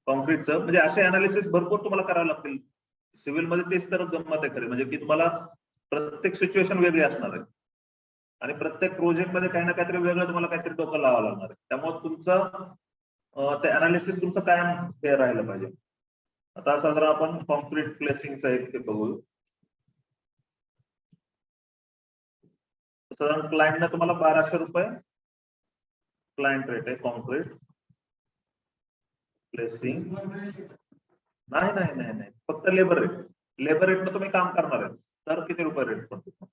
[SPEAKER 1] कॉन्क्रीटचं म्हणजे असे अनालिसिस भरपूर तुम्हाला करावे लागतील. सिव्हिल मध्ये तेच तर गंमत आहे खरी, म्हणजे की तुम्हाला प्रत्येक सिच्युएशन वेगळी असणार आहे आणि प्रत्येक प्रोजेक्ट मध्ये काही ना काहीतरी वेगळं तुम्हाला काहीतरी डोकं लावावं लागणार आहे. त्यामुळे तुमचं ते अनालिसिस तुमचं कायम हे राहिलं पाहिजे. आता साधारण आपण कॉन्क्रीट प्लेसिंगचं एक ते बघू. साधारण क्लायंटने तुम्हाला 1200 रुपये क्लायंट रेट आहे कॉन्क्रीट प्लेसिंग. नाही नाही नाही नाही, फक्त लेबर रेट. लेबर रेटनं तुम्ही काम करणार आहे तर किती रुपये रेट पडतो?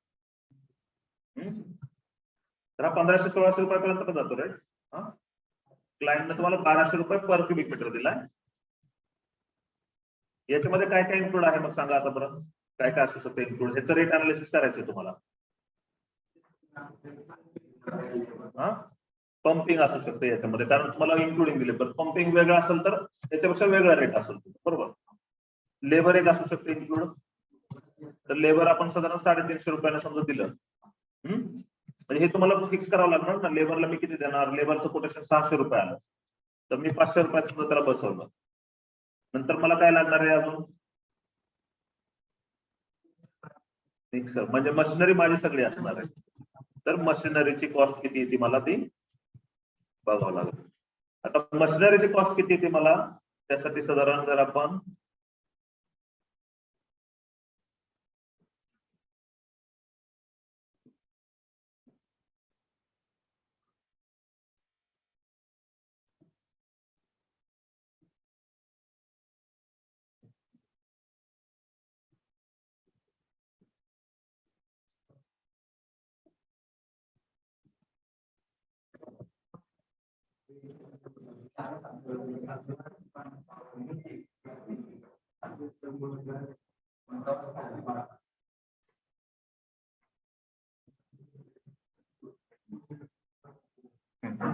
[SPEAKER 1] तर हा 1500-1600 रुपयापर्यंत जातो रेट. क्लायंटने तुम्हाला 1200 रुपये पर क्युबिक मीटर दिलाय. याच्यामध्ये काय काय इन्क्लूड आहे मग सांगा आता बरं, काय काय असू शकतं इन्क्लूड? ह्याचं रेट अनालिसिस करायचं तुम्हाला. पंपिंग असू शकते याच्यामध्ये, कारण तुम्हाला इन्क्लुडिंग दिले, पण पंपिंग वेगळं असेल तर त्याच्यापेक्षा वेगळा रेट असेल बरोबर. लेबर एक असू शकते इन्क्लूड, तर लेबर आपण साधारण 350 रुपयाला समजा दिलं, म्हणजे हे तुम्हाला फिक्स करावं लागणार ना. लेबरला मी किती देणार? लेबरचं कोटेशन 600 रुपये आलं तर मी 500 रुपयाचं त्याला बसवलं. नंतर मला काय लागणार आहे अजून? मिक्सर म्हणजे मशिनरी माझी सगळी असणार आहे, तर मशिनरीची कॉस्ट किती येते मला ती बघावं लागेल. आता मशिनरीची कॉस्ट किती येते मला, त्यासाठी साधारण जर आपण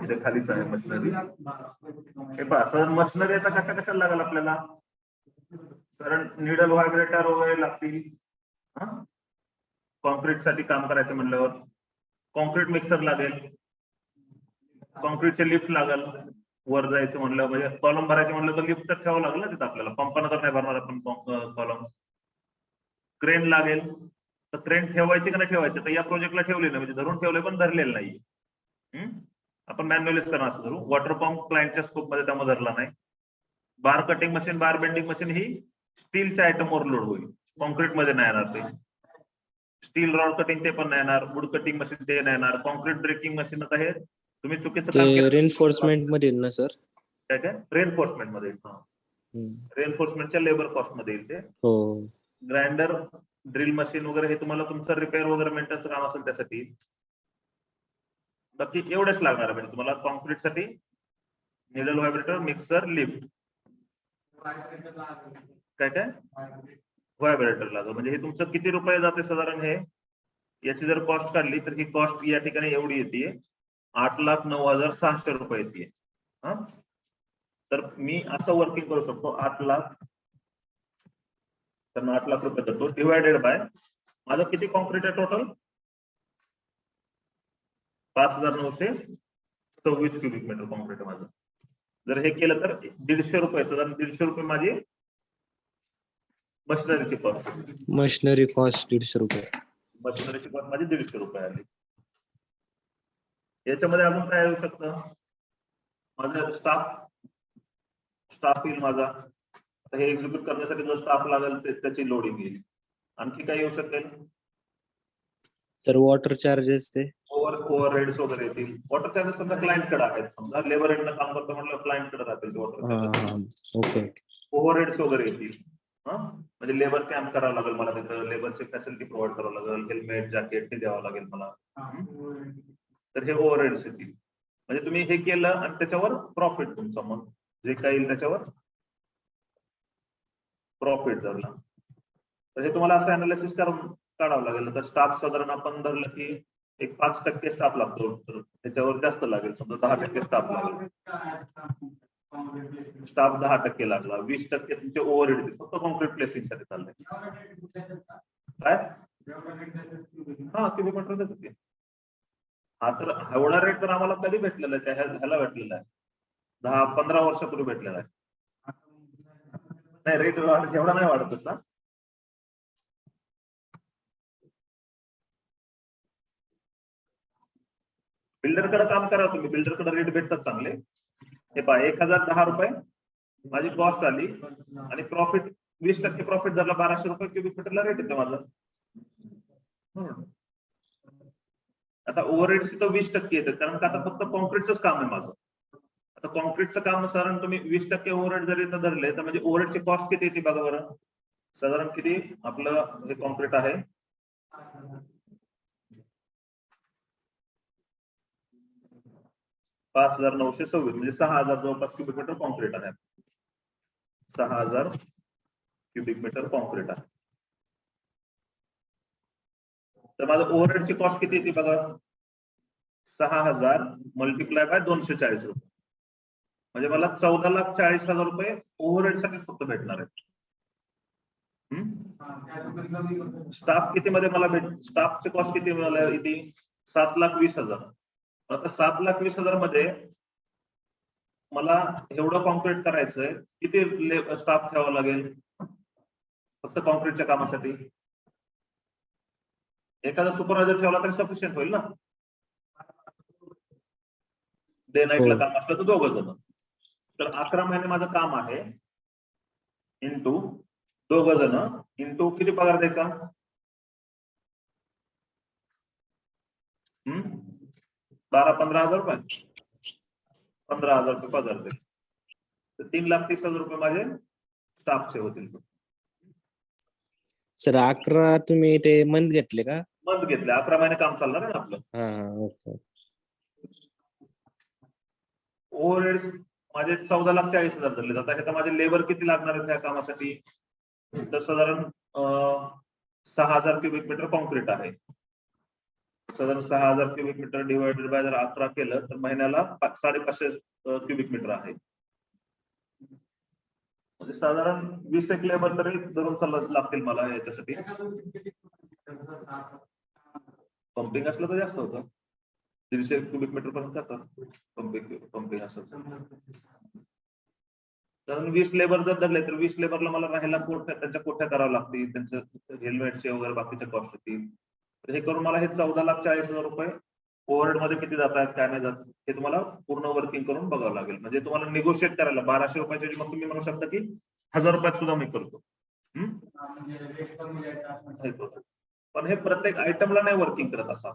[SPEAKER 1] इथे खालीच आहे मशिनरी. हे पहा सर, मशिनरी आता कशा कशाला लागेल आपल्याला? कारण निडल व्हायब्रेटर वगैरे लागतील कॉन्क्रीट साठी काम करायचं म्हणल्यावर. कॉन्क्रीट मिक्सर लागेल, कॉन्क्रीटचे लिफ्ट लागेल वर जायचं म्हणलं, म्हणजे कॉलम भरायचे म्हणलं तर लिफ्ट तर ठेवावं लागेल ना तिथं आपल्याला. पंपानं तर नाही भरणार आपण कॉलम. क्रेन लागेल, तर क्रेन ठेवायची का नाही ठेवायची? तर या प्रोजेक्टला ठेवले ना, म्हणजे धरून ठेवले पण धरलेलं नाही. आपण मॅन्युअलीच करणार असं धरू. वॉटर पंप क्लायंटच्या स्कोप मध्ये त्यामध्ये धरला नाही. Bar cutting machine, bar bending machine ही स्टीलच्या आयटमवर लोड होईल, कॉन्क्रीट मध्ये नाही येणार. ते स्टील रॉड कटिंग ते पण नाही येणार, वुड कटिंग मशीन ते नाही येणार. कॉन्क्रीट ब्रेकिंग मशीन आता हे तुम्ही चुकीचं काम केलं.
[SPEAKER 2] रेनफोर्समेंट मध्ये ना सर?
[SPEAKER 1] काय काय रेनफोर्समेंट मध्ये? रेनफोर्समेंटच्या लेबर कॉस्ट मध्ये येईल ते.
[SPEAKER 2] हो.
[SPEAKER 1] ग्राइंडर, ड्रिल मशीन वगैरे हे तुम्हाला तुमचं रिपेअर वगैरे मेंटेनन्स काम असेल त्यासाठी. बाकी एवढेच लागणार आहे म्हणजे तुम्हाला कॉन्क्रीट साठी निडल व्हायब्रेटर, मिक्सर, लिफ्ट. काय काय व्हायब्रेटर लागेल. म्हणजे हे तुमचं किती रुपये जाते साधारण? हे याची जर कॉस्ट काढली तर ही कॉस्ट या ठिकाणी एवढी येते. 8,09,600 येते. हा, तर मी असं वर्किंग करू शकतो 8 लाख, तर 8 लाख रुपये करतो डिवायडेड बाय माझं किती कॉन्क्रीट आहे टोटल 5,926 क्युबिक मीटर कॉन्क्रीट आहे माझं. जर हे केलं तर 150 रुपये, साधारण 150 रुपये माझी मशिनरीची कॉस्ट.
[SPEAKER 2] मशिनरी कॉस्ट 150 रुपये.
[SPEAKER 1] मशिनरीची कॉस्ट माझी 150 रुपये आली. याच्यामध्ये अजून काय येऊ शकतं, माझं स्टाफ येईल माझा. आता हे एक्झिक्यूट करण्यासाठी जो स्टाफ लागेल त्याची लोडिंग येईल. आणखी काय येऊ शकेल,
[SPEAKER 2] सर वॉटर चार्जेस ते
[SPEAKER 1] ओव्हर हेड्स वगैरे येतील. वॉटर चार्जेस समजा क्लायंट कडे आहेत, समजा लेबर रेटनं काम करतो म्हटलं क्लायंट कडे राहतील water charges.
[SPEAKER 2] Okay.
[SPEAKER 1] Over heads वगैरे येतील. हा, म्हणजे लेबर कॅम्प करावं लागेल मला, तिथं लेबरची फॅसिलिटी प्रोव्हाइड करावं लागेल, हेल्मेट जॅकेट ते द्यावं लागेल मला. तर हे ओव्हर हेड्स येतील. म्हणजे तुम्ही हे केलं आणि त्याच्यावर प्रॉफिट तुमचं, मग जे काही येईल त्याच्यावर प्रॉफिट धरला. तर हे तुम्हाला असं अनालिसिस करून काढावं लागेल. तर स्टाफ साधारण आपण धरलं की एक 5% स्टाफ लागतो, तर त्याच्यावर जास्त लागेल, समजा 10% स्टाफ लागेल. स्टाफ 10% लागला, 20% तुमचे ओव्हरहेड फक्त कॉन्क्रीट प्लेसिंग साठी चाललंय. काय हा क्युबिक मीटर देत होते. हा, तर एवढा रेट तर आम्हाला कधी भेटलेला आहे, ह्याला भेटलेला आहे 10-15 वर्षापूर्वी भेटलेला आहे. नाही, रेट एवढा नाही वाढत तसा. बिल्डरकडे काम करा तुम्ही, बिल्डरकडे रेट भेटतात चांगले. हे पहा 1,010 रुपये माझी कॉस्ट आली आणि प्रॉफिट 20% प्रॉफिट झाला, 1,200 रुपये क्युबिक मीटरला रेट येते माझा. आता ओव्हरहेड्स तर 20% येतात, कारण का आता फक्त कॉन्क्रीटच काम आहे माझं. आता कॉन्क्रीटचं काम साधारण तुम्ही 20% ओव्हरहेड जरी धरले तर म्हणजे ओव्हरहेडची कॉस्ट किती येते बघा बरं. साधारण किती आपलं हे कॉन्क्रीट आहे 5,926 म्हणजे 6,000 जवळपास क्युबिक मीटर कॉन्क्रीट आहे. 6,000 क्युबिक मीटर कॉन्क्रीट आहे. तर माझं ओव्हरहेडची कॉस्ट किती येते बघा, 6,000 मल्टिप्लाय बाय 240 रुपये, म्हणजे मला 14,40,000 रुपये ओव्हरहेड साठी फक्त भेटणार आहे. स्टाफ किती मध्ये मला स्टाफची कॉस्ट किती मला येते 7,20,000. आता 7,20,000 मध्ये मला एवढं कॉन्क्रीट करायचंय, किती स्टाफ ठेवावा लागेल फक्त कॉन्क्रीटच्या कामासाठी. एखादा सुपरवायझर ठेवला तरी सफिशियंट होईल ना. डे नाईटला काम असलं तर 2 जण. तर 11 महिने माझं काम आहे, इंटू 2 जण, इंटू किती पगार द्यायचा 12-15,000 रुपये, 15,000 रुपये पगार देईल. तर 3,30,000 रुपये माझे स्टाफचे होतील.
[SPEAKER 2] सर 11 तुम्ही ते मंथ घेतले का?
[SPEAKER 1] मंथ घेतले, 11 महिने काम चालणार आहे ना आपलं.
[SPEAKER 2] ओके.
[SPEAKER 1] ओव्हरहेड्स माझे 14,40,000 धरले जातात. आता माझे लेबर किती लागणार आहेत त्या कामासाठी, तर साधारण 6,000 क्युबिक मीटर कॉन्क्रीट आहे. साधारण 6,000 क्युबिक मीटर डिवायडेड बाय जर 11 केलं तर महिन्याला 550 क्युबिक मीटर आहे. म्हणजे साधारण 20 एक लेबर तरी धरून लागतील मला याच्यासाठी. पंपिंग असलं तर जास्त होतं, 150 क्युबिक मीटर पर्यंत जातात पंपिंग असं. कारण 20 लेबर जर धरले तर 20 लेबरला मला राहायला त्यांच्या कोठ्या कराव्या लागतील, त्यांचं हेल्मेटचे वगैरे बाकीच्या कॉस्ट होतील. तर हे करून मला हे 14,40,000 रुपये ओव्हरहेड मध्ये किती जात आहेत काय नाही जात हे तुम्हाला पूर्ण वर्किंग करून बघावं लागेल. म्हणजे तुम्हाला निगोशिएट करायला 1,200 रुपयाची मग तुम्ही म्हणू शकता की 1,000 रुपयात सुद्धा मी करतो. पण हे प्रत्येक आयटमला नाही वर्किंग करत. असा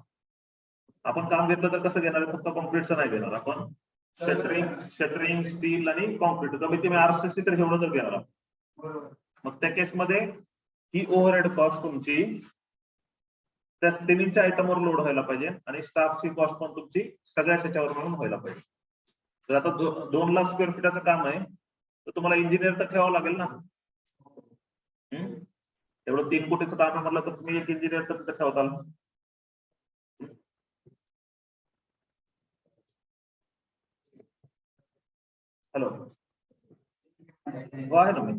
[SPEAKER 1] आपण काम घेतलं तर कसं घेणार, फक्त कॉन्क्रीटचं नाही घेणार आपण, शटरिंग स्टील आणि कॉन्क्रीट कमीत कमी आरसीसी तर एवढं तर घेणार. मग त्या केसमध्ये ही ओव्हरहेड कॉस्ट तुमची त्या तिन्हीच्या आयटमवर लोड व्हायला पाहिजे आणि स्टाफची कॉस्ट पण तुमची सगळ्याच ह्याच्यावर मिळून व्हायला पाहिजे. तर आता 2 लाख स्क्वेअर फीटाचं काम आहे तर तुम्हाला इंजिनियर तर ठेवावं लागेल ना. एवढं 3 कोटीचं काम आहे म्हटलं तर तुम्ही एक इंजिनियर तर ठेवताल. हॅलो, हो आहे ना मी.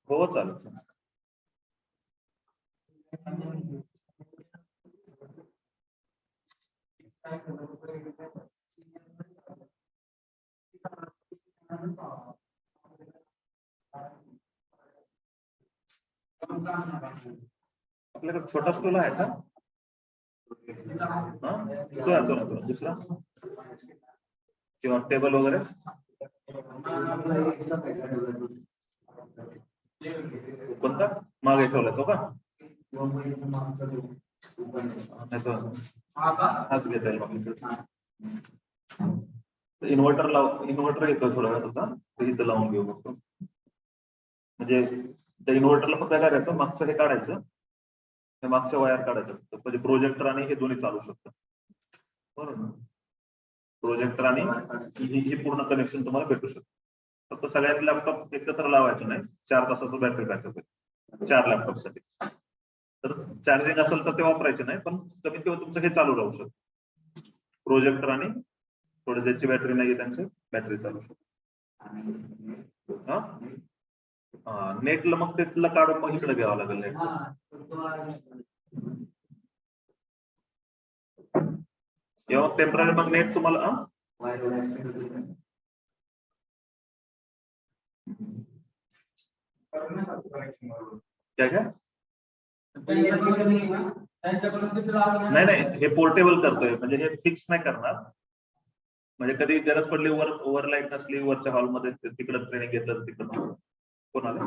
[SPEAKER 1] हो चालेल. आपल्याकडे छोटा स्टूल आहे का? तो दुसरा किंवा टेबल वगैरे कोणता मागे ठेवला तो का? हाच घेता येईल. इन्व्हर्टर येतो थोड्या वेळात होता ते इथं लावून घेऊ बघतो. म्हणजे त्या इन्व्हर्टरला फक्त काय करायचं, मागचं हे काढायचं, हे मागच्या वायर काढायचं, म्हणजे प्रोजेक्टर आणि हे दोन्ही चालू शकतं. बरोबर ना? प्रोजेक्टर आणि ही पूर्ण कनेक्शन तुम्हाला भेटू शकतं. फक्त सगळ्यात लॅपटॉप एकत्र लावायचं नाही. 4 तासाचं बॅटरी बॅकअप आहे 4 लॅपटॉपसाठी. तर चार्जिंग असेल तर ते वापरायचे नाही, पण कमी किंवा तुमचं हे चालू राहू शकतं. प्रोजेक्टर आणि थोडे ज्याची बॅटरी नाही त्यांचे बॅटरी चालू शकतो. नेटला मग तिथलं काढून मग इकडे घ्यावं लागेल नेटचं. किंवा टेम्पररी मग नेट तुम्हाला काय काय नाही हे पोर्टेबल करतोय, म्हणजे हे फिक्स नाही करणार. म्हणजे कधी गरज पडली वर लाईट नसली वरच्या हॉलमध्ये तिकडे ट्रेनिंग घेतलं तिकडं कोणाला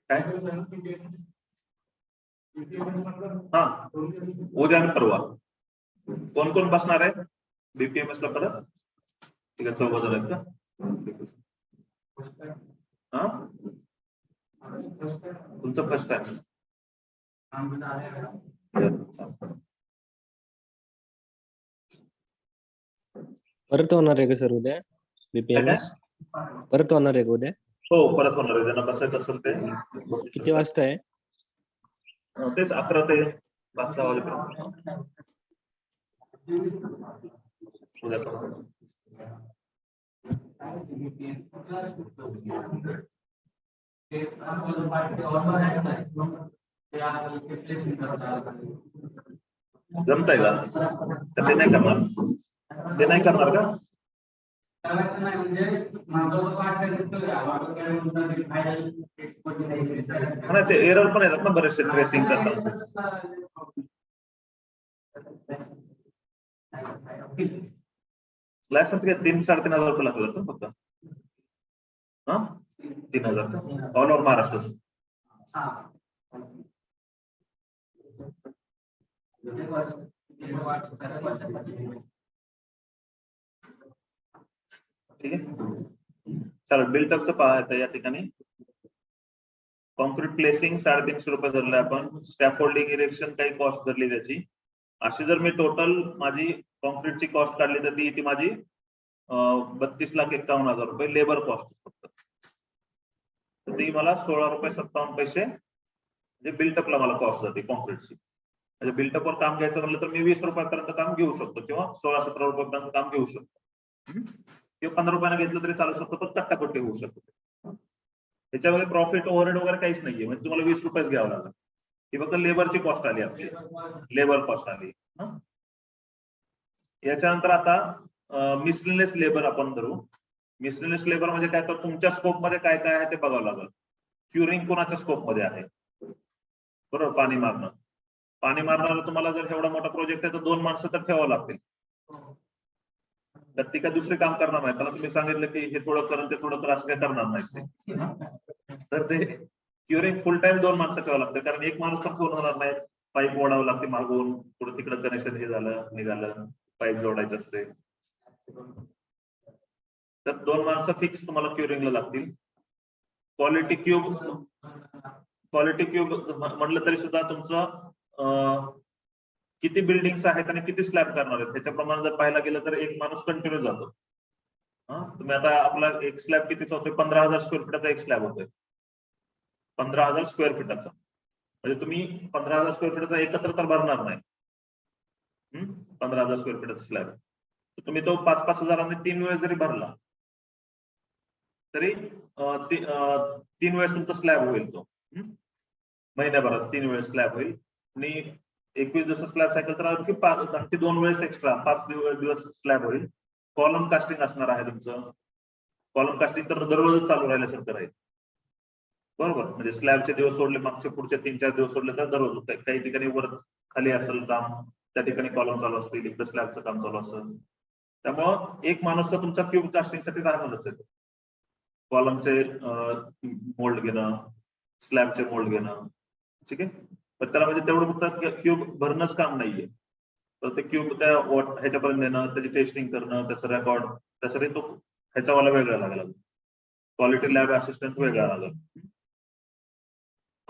[SPEAKER 1] काय? हा उद्या आणि परवा कोण कोण बसणार आहे बीपीएमएस ला परत? ठीक आहे, 14 जण आहेत का? हा तुमचं फर्स्ट आहे.
[SPEAKER 2] परत होणार आहे का सर उद्या बीपीएमएस? परत होणार आहे का उद्या?
[SPEAKER 1] हो परत होणार आहे. ज्यांना बसायचं असेल ते
[SPEAKER 2] किती वाजता आहे?
[SPEAKER 1] तेच 11 ते 5-6 वाजेपर्यंत उद्या. जमतंय का? तर ते नाही करणार, ते नाही करणार का? ते एरर पण येतात ना बरेचसे ट्रेसिंग करतात. लायसन्स 3-3.5 हजार रुपये लागतात फक्त. 3,000 ऑल ओव्हर महाराष्ट्र. ठीक आहे, चला बिल्टअपचं पहा. या ठिकाणी कॉन्क्रीट प्लेसिंग 350 रुपये धरले आपण. स्टॅफोल्डिंग इरेक्शन काही कॉस्ट धरली त्याची. अशी जर मी टोटल माझी कॉन्क्रीटची कॉस्ट काढली तर ती माझी 32,51,000 रुपये लेबर कॉस्ट फक्त. तर ती मला 16.57 रुपये म्हणजे बिल्टअपला मला कॉस्ट जाते कॉन्क्रीटची. म्हणजे बिल्टअपवर काम घ्यायचं म्हणलं तर मी 20 रुपयापर्यंत काम घेऊ शकतो किंवा 16-17 रुपयापर्यंत काम घेऊ शकतो किंवा 15 रुपयाने घेतलं तरी चालू शकतो, पण कट्टाकट्टी होऊ शकतो. त्याच्यामध्ये प्रॉफिट ओव्हरहेड वगैरे काहीच नाहीये. म्हणजे तुम्हाला 20 रुपयेच घ्यावं लागेल. ही फक्त लेबरची कॉस्ट आली आपली, लेबर कॉस्ट आली. याच्यानंतर आता मिसलेनियस लेबर आपण धरू. मिसलेनियस लेबर म्हणजे काय, तर तुमच्या स्कोप मध्ये काय काय आहे ते बघावं लागेल. क्युरिंग कोणाच्या स्कोप मध्ये आहे, बरोबर? पाणी मारणारा तुम्हाला जर एवढा मोठा प्रोजेक्ट आहे तर 2 माणसं तर ठेवावं लागतील. तर ती काय दुसरे काम करणार नाही. त्याला तुम्ही सांगितलं की हे थोडं कर ते थोडं कर असं काय करणार नाही. तर ते क्युरिंग फुल टाइम 2 माणसं ठेवावं लागतं, कारण एक माणूस पण पूर्ण होणार नाही. पाईप ओढावं लागते मागून, पुढे तिकडं कनेक्शन हे झालं निघालं, पाईप जोडायचं असते. तर 2 माणसं फिक्स तुम्हाला क्युरिंगला लागतील. क्वालिटी क्यूब म्हटलं तरी सुद्धा तुमचं किती बिल्डिंग्स आहेत आणि किती स्लॅब करणार आहेत त्याच्याप्रमाणे जर पाहायला गेलं तर एक माणूस कंटिन्यू जातो. तुम्ही आता आपला एक स्लॅब कितीचा होतोय 15,000 स्क्वेअर फीटाचा एक स्लॅब होतोय. 15,000 स्क्वेअर फीटाचा म्हणजे तुम्ही 15,000 स्क्वेअर फीटाचा एकत्र तर भरणार नाही. 15,000 स्क्वेअर फीटाचा स्लॅब तुम्ही तो 5-5 हजारांनी 3 वेळेस जरी भरला तरी 3 वेळेस तुमचा स्लॅब होईल तो. महिन्याभरात 3 वेळेस स्लॅब होईल आणि 21 दिवस स्लॅब सायकल तर आणखी 2 वेळेस एक्स्ट्रा 5 दिवस स्लॅब होईल. कॉलम कास्टिंग असणार आहे तुमचं. कॉलम कास्टिंग तर दररोजच चालू राहिल्यासारखं राहील. बरोबर म्हणजे स्लॅबचे दिवस सोडले मागचे पुढचे 3-4 दिवस सोडले तर दररोज काही ठिकाणी वर खाली असेल काम त्या ठिकाणी कॉलम चालू असतील इकडे स्लॅबचं काम चालू असेल. त्यामुळं एक माणूस तर तुमचा क्यूब कास्टिंगसाठी राहणारच आहे. कॉलमचे मोल्ड घेणं स्लॅबचे मोल्ड घेणं ठीक आहे. पण त्याला म्हणजे तेवढं फक्त क्यूब भरणंच काम नाहीये तर ते क्यूब त्या ह्याच्यापर्यंत नेणं त्याची टेस्टिंग करणं त्याचं रेकॉर्ड त्यासाठी तो ह्याचावाला वेगळा लागेल. क्वालिटी लॅब असिस्टंट वेगळा लागेल.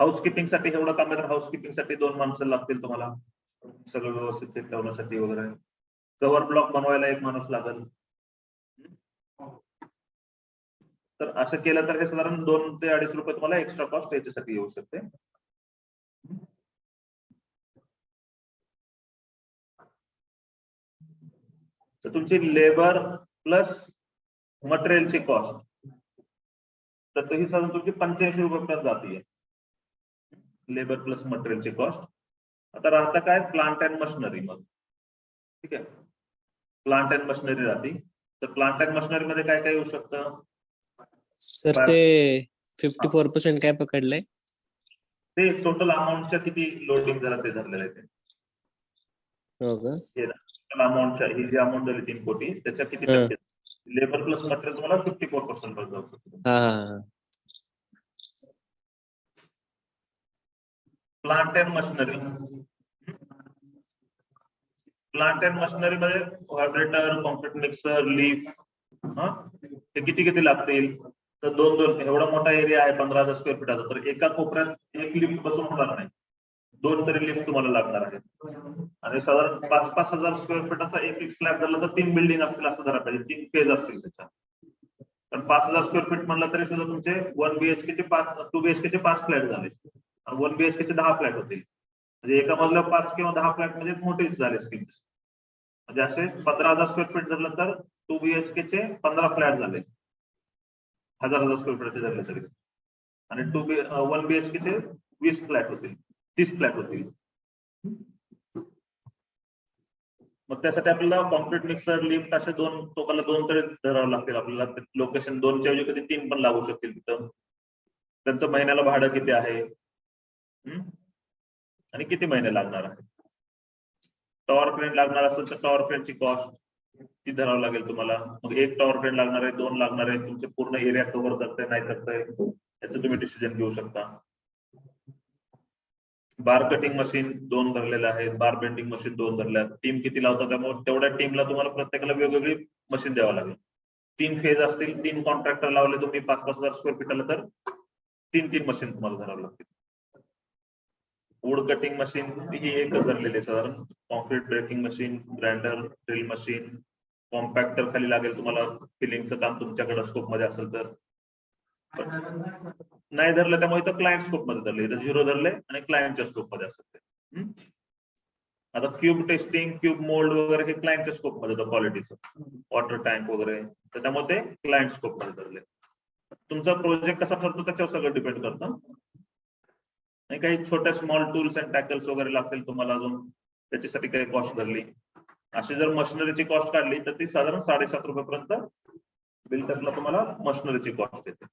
[SPEAKER 1] हाऊसकीपिंग साठी एवढं काम आहे तर हाऊसकीपिंग साठी 2 माणसं लागतील तुम्हाला सगळं व्यवस्थित ठेवण्यासाठी वगैरे. कव्हर ब्लॉक बनवायला 1 माणूस लागेल. तर असं केलं तर हे साधारण 2 ते 2.5 रुपये तुम्हाला एक्स्ट्रा कॉस्ट याच्यासाठी येऊ शकते. तर तुमची लेबर प्लस मटेरियलची कॉस्ट तर ही साधारण तुमची 85 रुपयापर्यंत जाते. लेबर प्लस मटेरियलची कॉस्ट. आता राहता काय प्लांट अँड मशिनरी मग ठीक आहे. प्लांट अँड मशिनरी राहते तर प्लांट अँड मशिनरी मध्ये काय काय येऊ शकतं.
[SPEAKER 2] सर ते 54% काय पकडलंय.
[SPEAKER 1] ते टोटल अमाऊंटच्या किती लोडिंग झालं ते धरलेलं आहे.
[SPEAKER 2] हो का
[SPEAKER 1] टोटल अमाऊंटच्या ही जी अमाऊंट झाली 3 कोटी त्याच्या किती टक्के लेबर प्लस मटेरियल तुम्हाला 54% पर्यंत जाऊ शकतो. Plant and machinery plant and machinery मध्ये व्हायब्रेटर कॉन्क्रीट मिक्सर लीफ ते किती लागतील तर 2 एवढा मोठा एरिया आहे 15,000 स्क्वेअर फीटाचा तर एका कोपऱ्यात एक लिफ्ट बसून होणार नाही 2 तरी लिफ्ट तुम्हाला लागणार आहेत. आणि साधारण 5-5 हजार स्क्वेअर फीटाचा एक स्लॅब झाला तर 3 बिल्डिंग असतील असं धरा पाहिजे 3 फेज असतील त्याच्या. पण 5,000 स्क्वेअर फीट म्हणलं तरी सुद्धा तुमचे 1 BHK चे 5 2 BHK चे 5 फ्लॅट झाले आणि 1 BHK चे 10 फ्लॅट होतील म्हणजे एका मजल्यावर 5 किंवा 10 फ्लॅट म्हणजे मोठेच झाले स्कीम. म्हणजे असे 15,000 स्क्वेअर फीट झालं तर 2 BHK चे 15 फ्लॅट झाले 1,000 स्क्वेअर फीटचे झाले तरी आणि 1 BHK चे 20 फ्लॅट होतील 30 फ्लॅट होतील. मग त्यासाठी आपल्याला कॉन्क्रीट मिक्सर लिफ्ट असे 2 टोकाला 2 तरी धरावं लागतील आपल्याला. लोकेशन 2च्या ऐवजी कधी 3 पण लागू शकतील तिथं. त्यांचं महिन्याला भाडं किती आहे आणि किती महिने लागणार आहे. टॉवर क्रेन लागणार असेल तर टॉवर क्रेनची कॉस्ट ती धरावं लागेल तुम्हाला. मग 1 टॉवर क्रेन लागणार आहे 2 लागणार आहे तुमचे पूर्ण एरिया कव्हर करताय नाही करताय याचं तुम्ही डिसिजन घेऊ शकता. बार कटिंग मशीन 2 धरलेले आहेत बार बेंडिंग मशीन 2 धरल्या. टीम किती लावतात त्यामुळे तेवढ्या टीमला तुम्हाला प्रत्येकाला वेगवेगळी मशीन द्यावं लागेल. 3 फेज असतील 3 कॉन्ट्रॅक्टर लावले तुम्ही 5-5 हजार स्क्वेअर फीटाला तर 3 मशीन तुम्हाला धरावं लागतील. वूड कटिंग मशीन ही एकच धरलेली आहे साधारण. Concrete breaking machine grinder drill machine compactor खाली लागेल तुम्हाला फिलिंगचं काम तुमच्याकडे स्कोप मध्ये असेल तर. नाही धरलं त्यामुळे इथं क्लायंट स्कोप मध्ये धरले इथं 0 धरले आणि क्लायंटच्या स्कोप मध्ये असेल. आता क्यूब टेस्टिंग क्यूब मोल्ड वगैरे हे क्लायंटच्या स्कोप मध्ये होतं क्वालिटीचं वॉटर टँक वगैरे तर त्यामुळे ते क्लायंट स्कोप मध्ये धरले. तुमचा प्रोजेक्ट कसा ठरतो त्याच्यावर सगळं डिपेंड करतं. आणि काही छोट्या स्मॉल टूल्स अँड टॅकल्स वगैरे लागतील तुम्हाला अजून त्याच्यासाठी काही कॉस्ट धरली. अशी जर मशिनरीची कॉस्ट काढली तर ती साधारण 7.5 रुपयापर्यंत बिल्डरला तुम्हाला मशिनरीची कॉस्ट येते.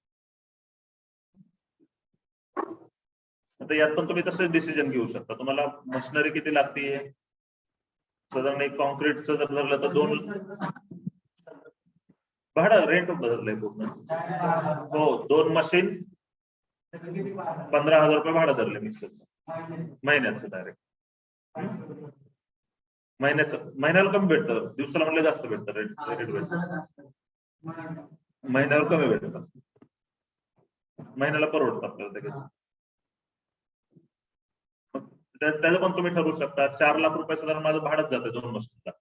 [SPEAKER 1] आता यात पण तुम्ही तसंच डिसिजन घेऊ शकता. तुम्हाला मशिनरी किती लागते साधारण एक कॉन्क्रीटचं जर धरलं तर 2 भाडं रेंट बदललंय पूर्ण. हो 2 मशीन 15,000 रुपये भाडं धरले मिक्सरचं महिन्याचं डायरेक्ट. महिन्याला कमी भेटतं दिवसाला म्हणलं जास्त भेटतं रेट भेटतं. महिन्यावर कमी भेटतं महिन्याला परवडतं आपल्याला. त्याचं पण तुम्ही ठरवू शकता. 4 लाख रुपये साधारण माझं भाडंच जातं 2 मशीनला.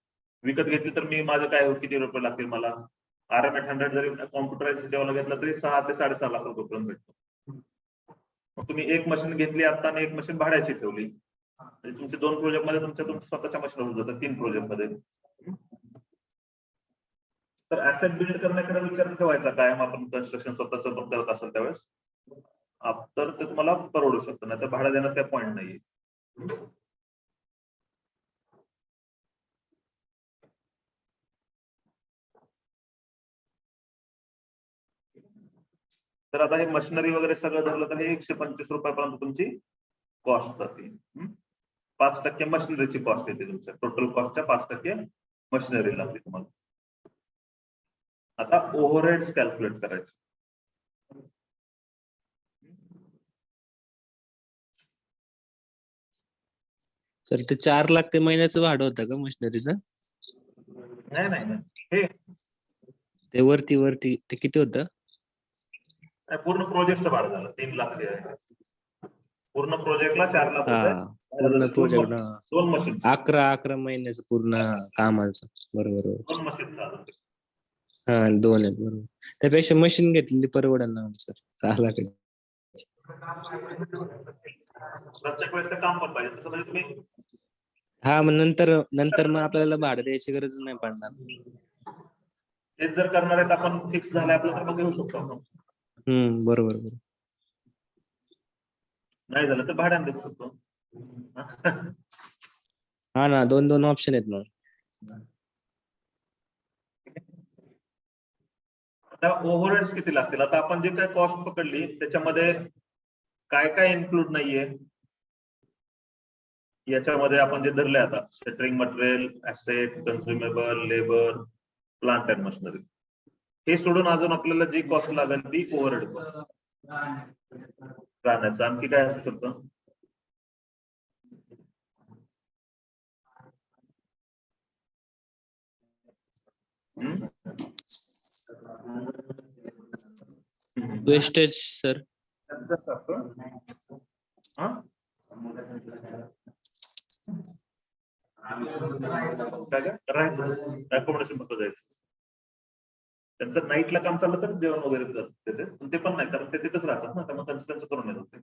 [SPEAKER 1] विकत घेतली तर मी माझं काय किती रुपये लागतील मला, RM800 जरी कॉम्प्युटराइज जेव्हा घेतला तरी 6 ते 6.5 लाख रुपये पर्यंत भेटतो. मग तुम्ही एक मशीन घेतली आता आणि एक मशीन भाड्याची ठेवली, म्हणजे तुमच्या 2 प्रोजेक्ट मध्ये तुमच्या स्वतःच्या मशीन होऊन जातात 3 प्रोजेक्ट मध्ये. तर ऍसेट बिल्ड करण्याकडे विचार ठेवायचा कायम आपण कन्स्ट्रक्शन स्वतःच पण करत असेल त्यावेळेस, तर ते तुम्हाला परवडू शकतं, नाही तर भाडं देण्यात काही पॉईंट नाहीये. तर आता हे मशिनरी वगैरे सगळं धरलं तर हे 125 रुपयापर्यंत तुमची कॉस्ट जाते. 5% मशिनरीची कॉस्ट येते तुमच्या टोटल कॉस्टच्या 5% मशिनरी लागते तुम्हाला. आता ओव्हरहेड्स कॅल्क्युलेट करायचे.
[SPEAKER 2] सर ते 4 लाख ते महिन्याचं भाडं होतं का मशिनरीचं?
[SPEAKER 1] नाही हे
[SPEAKER 2] ते वरती ते किती होतं?
[SPEAKER 1] पूर्ण प्रोजेक्टचं भाडं झालं 3 लाख आहे. पूर्ण प्रोजेक्टला 4 लाख रुपये.
[SPEAKER 2] हा पूर्ण प्रोजेक्ट
[SPEAKER 1] 2 मशीन
[SPEAKER 2] 11 महिन्याचं पूर्ण कामाचं. बरोबर
[SPEAKER 1] 2 मशीन चालू.
[SPEAKER 2] हा 2 आहेत बरोबर. त्यापेक्षा मशीन घेतलेली परवडेल ना सर 6 लाख.
[SPEAKER 1] प्रत्येक वेळेस ते काम पण पाहिजे तसं म्हणजे तुम्ही.
[SPEAKER 2] हा मग नंतर मग आपल्याला भाडं द्यायची गरज नाही पडणार.
[SPEAKER 1] तेच जर करणार आहेत आपण फिक्स झालंय आपलं तर मग घेऊ शकतो आपण.
[SPEAKER 2] बरोबर.
[SPEAKER 1] नाही झालं तर भाड्याने देऊ शकतो.
[SPEAKER 2] हा ना 2 ऑप्शन आहेत मग.
[SPEAKER 1] आता ओव्हरहेड्स किती लागतील? आता आपण जे काय कॉस्ट पकडली त्याच्यामध्ये काय काय इन्क्लूड नाहीये याच्यामध्ये आपण जे धरले आता shuttering material, asset, consumable, labour, plant and machinery, हे सोडून अजून आपल्याला जी कॉस्ट लागेल ती ओव्हरहेड कॉस्ट राहण्याचं. आणखी काय असू शकतं?
[SPEAKER 2] Wastage sir.
[SPEAKER 1] अकोमोडेशन फक्त जायचं. त्यांचं नाईटला काम चाललं तर जेवण वगैरे देते, ते पण नाही कारण ते तिथेच राहतात ना, त्यामुळे त्यांचं करून येतात.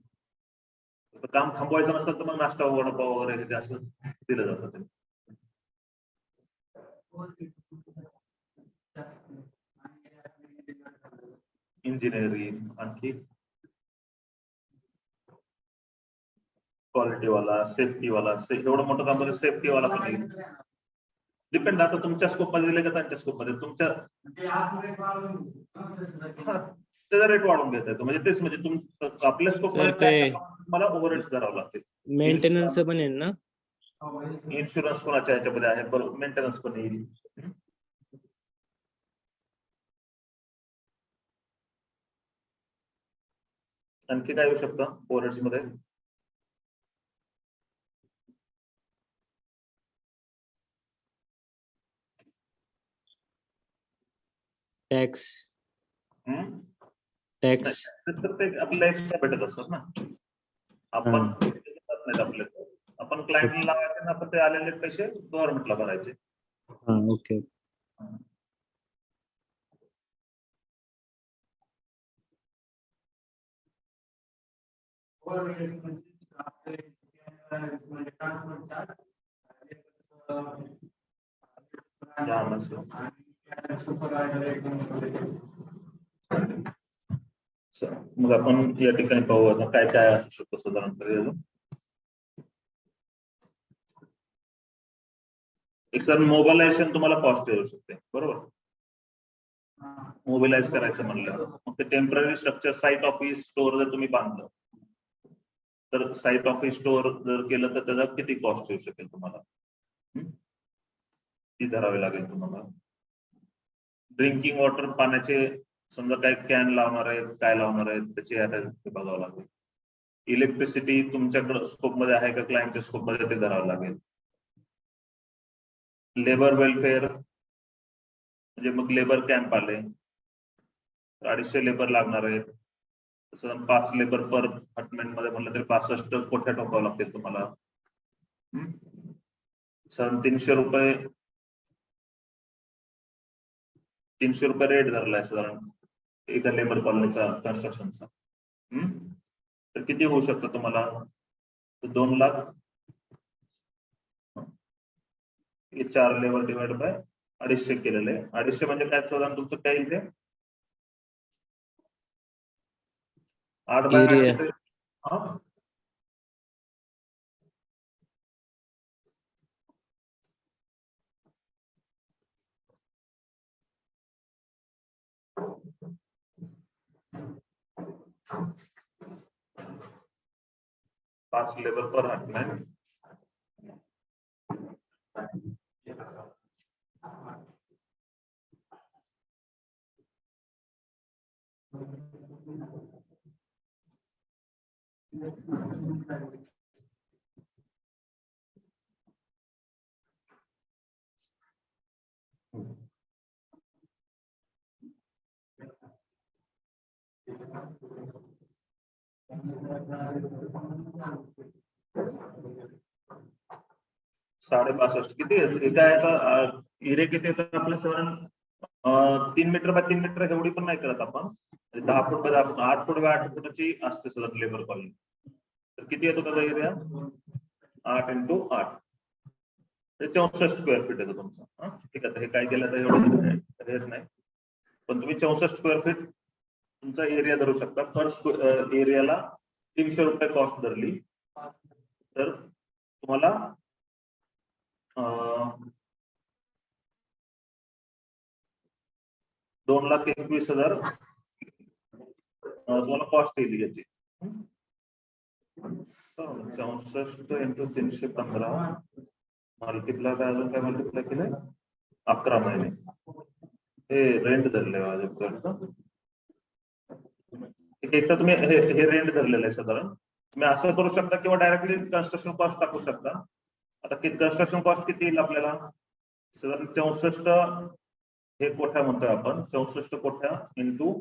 [SPEAKER 1] ते काम थांबवायचं नसतं तर मग नाश्ता वडापाव वगैरे तिथे असं दिलं जातं. इंजिनिअरिंग, आणखी क्वालिटी वाला, सेफ्टी वाला, एवढं मोठं काम म्हणजे सेफ्टी वाला पण येईल. डिपेंड आता तुमच्या स्कोप मध्ये दिले का त्यांच्या स्कोप मध्ये तुमच्या त्याचा रेट वाढवून घेता येतो. म्हणजे तेच म्हणजे आपल्या स्कोप मध्ये काय मला ओव्हरहेड्स करावं लागतील.
[SPEAKER 2] मेंटेनन्स पण आहे ना?
[SPEAKER 1] इन्शुरन्स कोणाच्या ह्याच्यामध्ये आहे, बरोबर, मेंटेनन्स पण येईल. आणखी काय येऊ शकतं ओव्हरहेड्स मध्ये?
[SPEAKER 2] टॅक्स.
[SPEAKER 1] तर ते आपल्याला एक्स्ट्रा भेटत असतात ना, आपण आपल्याला आपण क्लायंटला लावायचे ना, आपण ते आलेले पैसे गव्हर्नमेंटला भरायचे.
[SPEAKER 2] ओके.
[SPEAKER 1] मग आपण या ठिकाणी पाहू आता काय काय असू शकतो साधारणपणे. एक सर मोबालायझेशन तुम्हाला कॉस्ट येऊ शकते, बरोबर. मोबिलाइज करायचं म्हणलं मग ते temporary structure site office store जर तुम्ही बांधलं तर साईट ऑफिस स्टोअर जर केलं तर त्याचा किती कॉस्ट येऊ शकेल तुम्हाला, ती धरावी लागेल तुम्हाला. ड्रिंकिंग वॉटर, पाण्याचे समजा काय कॅन लावणार आहेत, काय लावणार आहेत त्याची आता बघावं लागेल. इलेक्ट्रिसिटी तुमच्याकडे स्कोप मध्ये आहे का क्लायंटच्या स्कोप मध्ये ते धरावं लागेल. लेबर वेलफेअर म्हणजे मग लेबर कॅम्प आले 250 लेबर लागणार आहेत, तसं 5 लेबर पर अपार्टमेंट मध्ये म्हणलं तरी 65 कोठ्या ठोकावं लागतील तुम्हाला. 300 रुपये रेट धरलाय साधारण एका लेबर कॉलनीचा कन्स्ट्रक्शनचा. तर किती होऊ शकतं तुम्हाला? 2 लाख 4 लेबर डिवाइड बाय 250 केलेलं आहे. 250 म्हणजे काय साधारण तुमचं काय येईल ते 8 बाय 8 5 लेबर पर हार्टमॅन. $65 किती एका याचा एरिया किती येतं आपल्या साधारण 3 मीटर बाय 3 मीटर एवढी पण नाही करत आपण. 10 फूट बाय 8 फूट बाय 8 फुटाची असते सर लेबर कॉलनी. तर किती येतो त्याचा एरिया 8 × 8 64 स्क्वेअर फीट येतो तुमचा. ठीक आहे, हे काय केलं तर एवढं नाही, पण तुम्ही 64 स्क्वेअर फीट तुमचा एरिया धरू शकता. पर एरियाला 300 रुपये कॉस्ट धरली तर तुम्हाला 2,21,000 तुम्हाला कॉस्ट येईल याची. 64 × 315 मल्टिप्लाय बाय अजून काय मल्टिप्लाय केलंय 11 महिने. हे रेंट धरले एक तर तुम्ही हे रेंट धरलेलं आहे साधारण. तुम्ही असं करू शकता किंवा डायरेक्टली कन्स्ट्रक्शन कॉस्ट टाकू शकता. आता कन्स्ट्रक्शन कॉस्ट किती येईल आपल्याला साधारण 64 हे कोठ्या म्हणतोय आपण 64 कोठ्या इंटू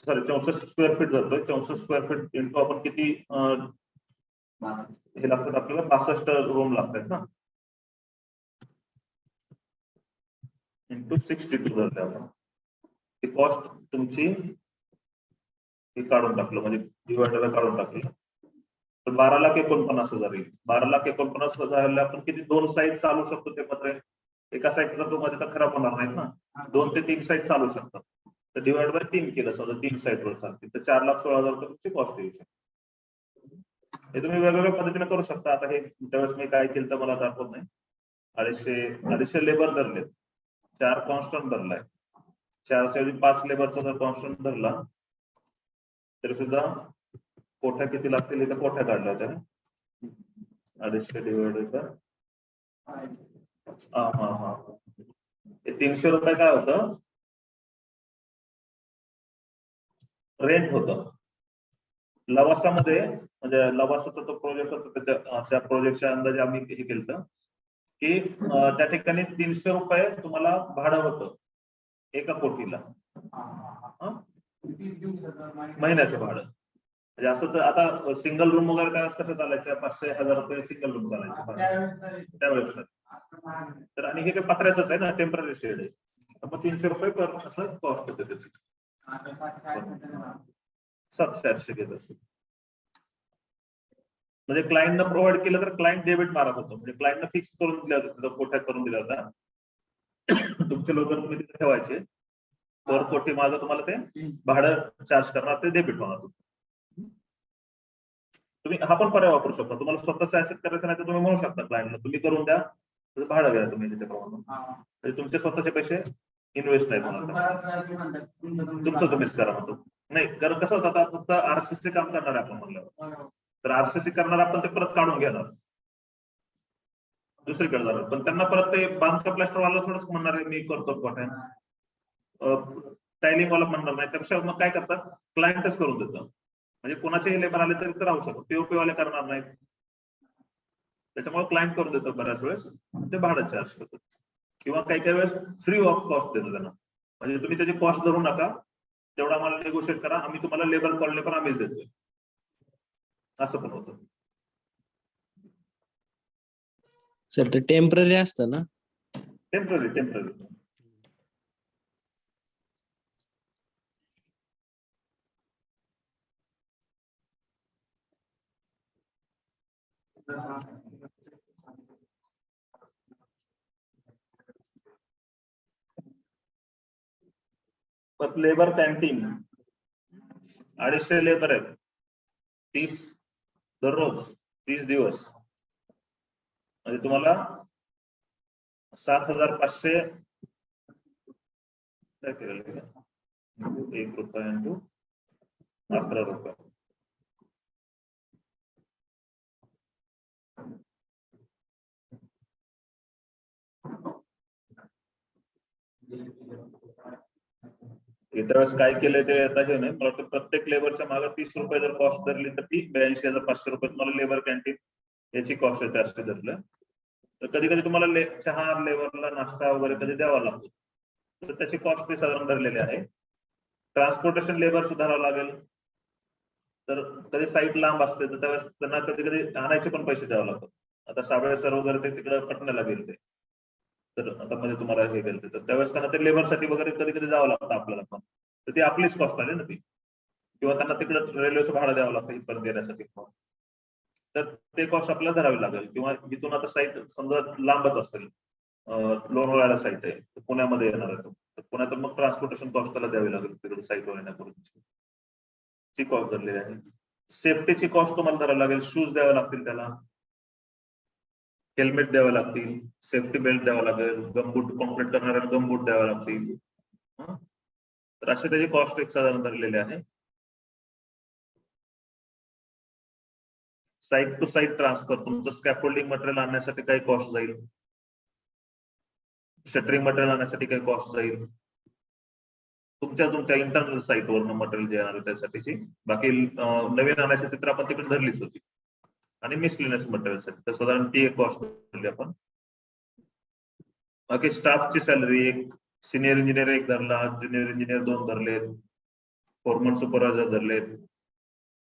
[SPEAKER 1] 64 स्क्वेअर फीट जातोय. 64 स्क्वेअर फीट इंटू आपण किती हे लागतात आपल्याला 62 रूम लागतात ना इंटू 62 जाते आपण. ती कॉस्ट तुमची हे काढून टाकलं म्हणजे डिवायडरला काढून टाकलं तर 12,49,000 येईल. 12,49,000 आपण किती 2 साईड चालू शकतो ते पत्र. एका साईडचा तो मध्ये तर खराब होणार नाहीत ना. 2 ते 3 साईड चालू शकतात. तर डिवाइड बाय 3 केलं समजा 3 साईडवर चालते तर 4,16,000 तुमची कॉस्ट येऊ शकते. हे तुम्ही वेगवेगळ्या पद्धतीने करू शकता. आता हे त्यावेळेस मी काय केलं तर मला दाखवत नाही. 250 लेबर धरले, 4 कॉन्स्टंट धरलाय. 4च्या 5 लेबरचा जर कॉन्स्टंट धरला तरी सुद्धा कोठ्या किती लागतील इथं कोठ्या काढल्या होत्या. 250 डिवाइडेड बाय 300 रुपये काय होतं रेंट होतं. लवासामध्ये म्हणजे लवासाचा तो प्रोजेक्ट होता त्या प्रोजेक्टच्या अंदाजे आम्ही हे केलं की त्या ठिकाणी 300 रुपये तुम्हाला भाडं होतं एका कोटीला महिन्याचं भाडं. म्हणजे असं तर आता सिंगल रूम वगैरे त्यावेळेस कसं चालायचं 500,000 रुपये सिंगल रूम चालायचे त्यावेळेस. तर आणि हे काही पत्र्याचंच आहे ना टेम्पररी शेड आहे तर मग 300 रुपये पर असं कॉस्ट होते त्याची. 700-800 घेत असेल म्हणजे क्लायंटनं प्रोव्हाइड केलं तर क्लायंट डेबिट मारत होतं. म्हणजे क्लायंटनं फिक्स करून दिल्या होत्या कोठ्या करून दिल्या होत्या. तुमचे लोक तुम्ही तिथे ठेवायचे पर कोटी माझं तुम्हाला ते भाडं चार्ज करणार ते डेबिट होणार. तुम्ही हा पण पर्याय वापरू शकता. तुम्हाला स्वतःच ऍसेट करायचं नाही तर तुम्ही म्हणू शकता क्लायंटला तुम्ही करून द्या भाडं घ्या तुम्ही त्याच्याप्रमाणे. म्हणजे तुमचे स्वतःचे पैसे इन्व्हेस्ट नाही होणार. तुमचं तुम्हीच करा म्हणतो नाही कारण कसं होतं आता फक्त आरसीसी काम करणार आहे आपण म्हणल्यावर तर आरसीसी करणार आपण ते परत काढून घेणार दुसरीकडे जाणार. पण त्यांना परत ते बांधकाम प्लॅस्टरवाला थोडंच म्हणणार आहे मी करतो कोठ्या टायलिंग वाला म्हणणार नाही. त्यापेक्षा मग काय करतात क्लायंटच करून देतं. म्हणजे कोणाचेही लेबर आले तरी राहू शकतो. पीओपी वाले करणार नाहीत त्याच्यामुळे क्लायंट करून देतो बऱ्याच वेळेस ते भाडं चार्ज करतात किंवा काही काही वेळेस फ्री ऑफ कॉस्ट देतो त्यांना. म्हणजे तुम्ही त्याची कॉस्ट धरू नका तेवढा आम्हाला नेगोशिएट करा आम्ही तुम्हाला लेबर कॉलनी पण आम्हीच देतोय असं पण होतं.
[SPEAKER 2] सर ते टेम्पररी असतं ना?
[SPEAKER 1] टेम्पररी. लेबर कॅन्टीन 250 लेबर आहेत, 30 दररोज, 30 दिवस, म्हणजे तुम्हाला 7,500 काय केलेलं आहे? 1 रुपया इंटू 11 रुपये. इतर वेळेस काय केलंय ते आता हे नाही, मला वाटतं प्रत्येक लेबरच्या मागे 30 रुपये जर कॉस्ट धरली तर ती 82,500 रुपये तुम्हाला लेबर कॅन्टीन याची कॉस्ट येते असं धरलं. तर कधी कधी तुम्हाला चहा लेबरला नाश्ता वगैरे कधी द्यावा लागतो, तर त्याची कॉस्ट ते साधारण धरलेली आहे. ट्रान्सपोर्टेशन लेबर सुधारावं लागेल, तर कधी साईट लांब असते तर त्यावेळेस त्यांना कधी कधी आणायचे पण पैसे द्यावे लागतात. आता साबळे सर वगैरे ते तिकडे पटण्याला गेले, तर आता मध्ये तुम्हाला हे गेलं तर त्यावेळेस त्यांना ते लेबरसाठी वगैरे कधी कधी जावं लागतं आपल्याला पण, तर ती आपलीच कॉस्ट आली ना ती, किंवा त्यांना तिकडे रेल्वेचं भाडं द्यावं लागतं इथपर्यंत येण्यासाठी, तर ते कॉस्ट आपल्याला धरावी लागेल. किंवा इथून आता साईट समजा लांबच असेल, लोणावळ्याला साईट आहे, पुण्यामध्ये येणार आहे तर पुण्यात मग ट्रान्सपोर्टेशन कॉस्ट त्याला द्यावी लागेल तिकडे साईटवर येण्यापूर्वी, ची कॉस्ट धरलेली आहे. सेफ्टीची कॉस्ट तुम्हाला धरावी लागेल, शूज द्यावे लागतील त्याला, हेल्मेट द्यावे लागतील, सेफ्टी बेल्ट द्यावा लागेल, गमबूट कॉम्प्लीट करणाऱ्याला गमबूट द्यावे लागतील, तर असे त्याची कॉस्ट एक साधारण धरलेली आहे. साईट टू साईट ट्रान्सफर, तुमचं स्कॅफोल्डिंग मटेरियल आणण्यासाठी काही कॉस्ट जाईल, शटरिंग मटेरियल आणण्यासाठी काही कॉस्ट जाईल, तुमच्या इंटरनल साईटवरनं मटेरियल जे येणार त्यासाठीची, बाकी नवीन आणायसाठी तर आपण तिकडे धरलीच होती, आणि मिसलिनियस मटेरियलसाठी तर साधारण ती एक कॉस्ट धरली आपण. बाकी स्टाफची सॅलरी, एक सिनियर इंजिनियर 1 धरला, ज्युनियर इंजिनियर 2 धरलेत, फोरमन सुपरवायझर धरलेत,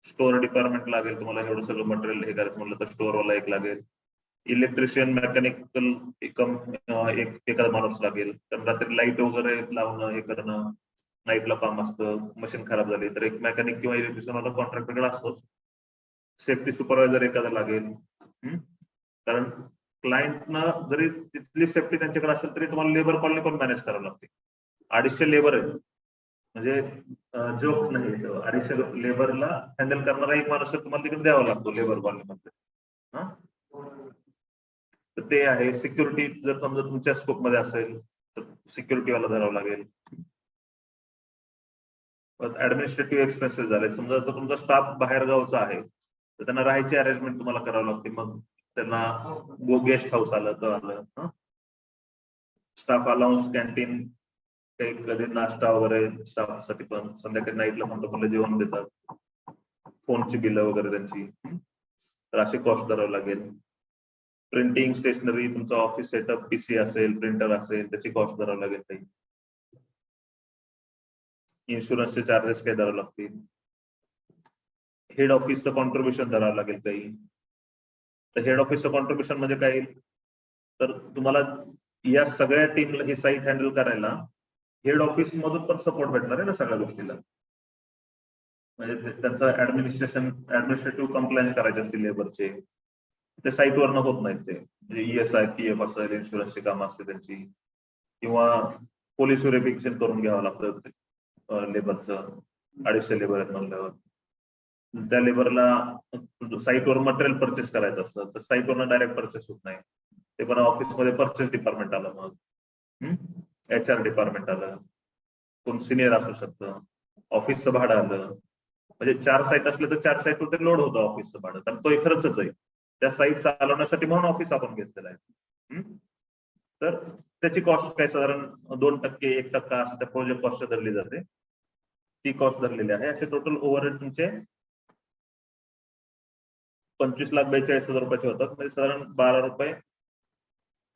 [SPEAKER 1] स्टोअर डिपार्टमेंट लागेल तुम्हाला एवढं सगळं मटेरियल हे करायचं म्हणलं तर स्टोअरवाला 1 लागेल, इलेक्ट्रिशियन मेकॅनिकल एखादा माणूस लागेल, तर रात्री लाईट वगैरे लावणं हे करणं, नाईटला काम असतं, मशीन खराब झाली तर एक मेकॅनिक किंवा इलेक्ट्रिशियनवाला कॉन्ट्रॅक्टरकडे असतोच. सेफ्टी सुपरवायझर एखादा लागेल, कारण क्लायंटनं जरी तिथली सेफ्टी त्यांच्याकडे असेल तरी तुम्हाला लेबर कॉलनी पण मॅनेज करावं लागते. 250 लेबर आहे, म्हणजे जोक नाही, 250 लेबरला हँडल करणारा एक माणूस तुम्हाला तिकडे द्यावा लागतो लेबर कॉलनीमध्ये. तर ते आहे. सिक्युरिटी जर समजा तुमच्या स्कोप मध्ये असेल तर सिक्युरिटीवाला धरावं लागेल. ऍडमिनिस्ट्रेटिव्ह एक्सपेन्सेस झाले, समजा जर तुमचा स्टाफ बाहेर गावचा आहे तर त्यांना राहायची अरेंजमेंट तुम्हाला करावं लागते, मग त्यांना गेस्ट हाऊस आलं तर आलं, स्टाफ अलाउन्स, कॅन्टीन, काही कधी नाश्ता वगैरे स्टाफसाठी पण, संध्याकाळी नाईटला म्हणतो जेवण देतात, फोनची बिलं वगैरे त्यांची, तर अशी कॉस्ट धरावं लागेल. प्रिंटिंग, स्टेशनरी, तुमचा ऑफिस सेटअप, पीसी असेल, प्रिंटर असेल, त्याची कॉस्ट धरावं लागेल काही. इन्शुरन्सचे चार्जेस काही धरावं लागतील. हेड ऑफिसचं कॉन्ट्रीब्युशन धरावं लागेल काही. तर हेड ऑफिसचं कॉन्ट्रीब्युशन म्हणजे काय, तर तुम्हाला या सगळ्या टीमला ही साईट हँडल करायला हेड ऑफिस मधून पण सपोर्ट भेटणार आहे ना सगळ्या गोष्टीला, म्हणजे त्यांचं ऍडमिनिस्ट्रेटिव्ह कंप्लायन्स करायचे असतील लेबरचे, ते साईटवरनं होत नाहीत ते, म्हणजे ESI, PF असेल, इन्शुरन्सची कामं असते त्यांची, किंवा पोलीस व्हेरिफिकेशन करून घ्यावं लागतं लेबरचं. 250 लेबर आहेत म्हणल्यावर त्या लेबरला साईटवर मटेरियल परचेस करायचं असतं, तर साईटवरनं डायरेक्ट परचेस होत नाही, ते पण ऑफिसमध्ये परचेस डिपार्टमेंट आलं, मग HR डिपार्टमेंट आलं, कोण सिनियर असू शकतं, ऑफिसचं भाडं आलं, म्हणजे 4 साईट असले तर 4 साईटवर लोड होतं ऑफिसचं भाडं, कारण तो खर्चच आहे त्या साईट चालवण्यासाठी, म्हणून ऑफिस आपण घेतलेलं आहे. तर त्याची कॉस्ट काय साधारण 2%, 1% असं त्या प्रोजेक्ट कॉस्ट धरली जाते, ती कॉस्ट धरलेली आहे. असे टोटल ओव्हरहेड तुमचे 25,42,000 रुपयाचे होतात, म्हणजे साधारण 12 रुपये,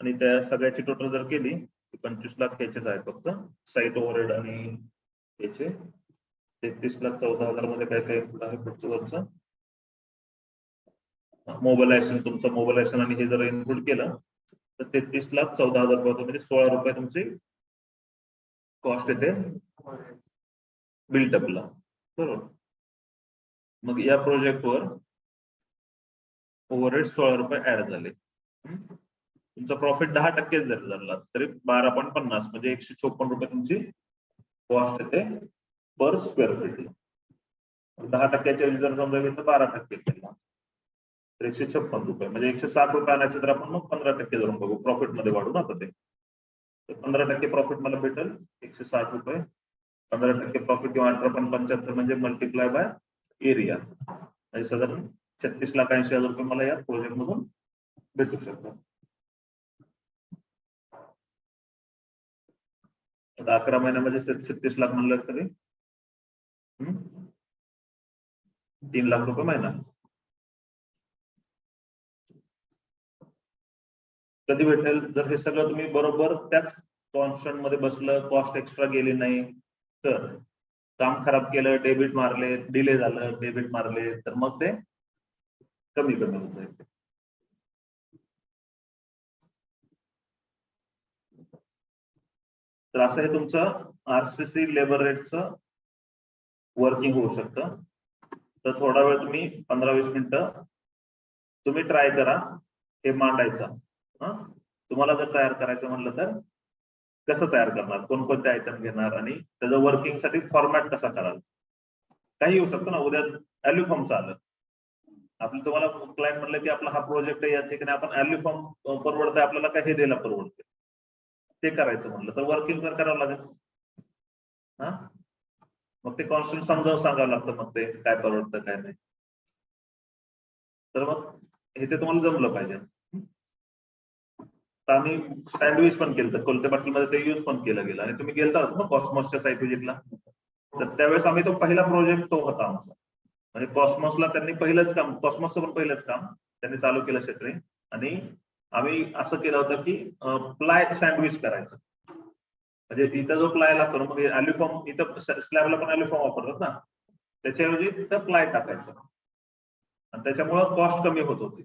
[SPEAKER 1] आणि त्या सगळ्याची टोटल जर केली 25 लाख याचेच आहे फक्त साईट ओव्हरहेड, आणि याचे 33,14,000 मध्ये काय काय आहे पुढचं वरचं मोबालायझेशन, तुमचं मोबालायझेशन आणि हे जर इन्क्लूड केलं तर 33,14,000 रुपये होते, म्हणजे 16 रुपये तुमची कॉस्ट येते बिल्टअपला, बरोबर. मग या प्रोजेक्टवर ओव्हरहेड 16 रुपये ऍड झाले. तुमचा प्रॉफिट 10% जरी झाला तरी 12.50 म्हणजे 154 रुपये तुमची कॉस्ट येते पर स्क्वेअर फीटला. 10% जर समजा तर 12% केला तर 156 रुपये, म्हणजे 160 रुपये आणायचे तर आपण मग 15% धरून बघू, प्रॉफिट मध्ये वाढू ना ते. 15% प्रॉफिट मला भेटेल 160 रुपये, 15% प्रॉफिट किंवा 18.75 म्हणजे मल्टिप्लाय बाय एरिया, म्हणजे साधारण 36,80,000 रुपये मला या प्रोजेक्ट मधून भेटू शकतात. आता 11 महिन्यामध्ये 36 लाख म्हणलं तरी 3 लाख रुपये महिना. कधी भेटेल? जर हे सगळं तुम्ही बरोबर त्याच कॉन्स्टंट मध्ये बसलं, कॉस्ट एक्स्ट्रा गेली नाही, तर काम खराब केलं, डेबिट मारले, डिले झालं, डेबिट मारले, तर मग ते कमी होत जाईल. तर असं हे तुमचं आरसीसी लेबर रेटचं वर्किंग होऊ शकतं. तर थोडा वेळ तुम्ही 15-20 मिनिटं तुम्ही ट्राय करा हे मांडायचं. तुम्हाला जर तयार करायचं म्हणलं तर कसं तयार करणार, कोणकोणते आयटम घेणार आणि त्याचं वर्किंग साठी फॉर्मॅट कसा कराल. काही येऊ शकतं ना, उद्या व्हॅल्यू फॉर्मचं आलं आपलं, तुम्हाला क्लायंट म्हणलं की आपला हा प्रोजेक्ट आहे, या ठिकाणी आपण व्हॅल्यू फॉर्म परवडतंय आपल्याला काय हे द्यायला परवडते, ते करायचं म्हणलं तर वर्किंग तर करावं लागेल. मग ते कॉन्स्टंट समजावून सांगावं लागतं, मग ते काय परवडतं काय नाही. तर मग हे ते तुम्हाला जमलं पाहिजे. तर आम्ही सँडविच पण केलं, तर कोलते पाटीलमध्ये ते यूज पण केलं गेलं. आणि तुम्ही गेलता ना कॉस्मॉसच्या साईट व्हिजिटला, तर त्यावेळेस आम्ही तो पहिला प्रोजेक्ट तो होता आमचा. म्हणजे कॉस्मॉसला त्यांनी पहिलंच काम, कॉस्मॉसचं पण पहिलंच काम त्यांनी चालू केलं शेटरिंग. आणि आम्ही असं केलं होतं की प्लाय सँडविच करायचं. म्हणजे इथं जो प्लाय लागतो ना, मग अल्युफॉर्म इथं स्लॅबला पण अल्युफॉर्म वापरतात ना, त्याच्याऐवजी तिथं प्लाय टाकायचं आणि त्याच्यामुळं कॉस्ट कमी होत होती.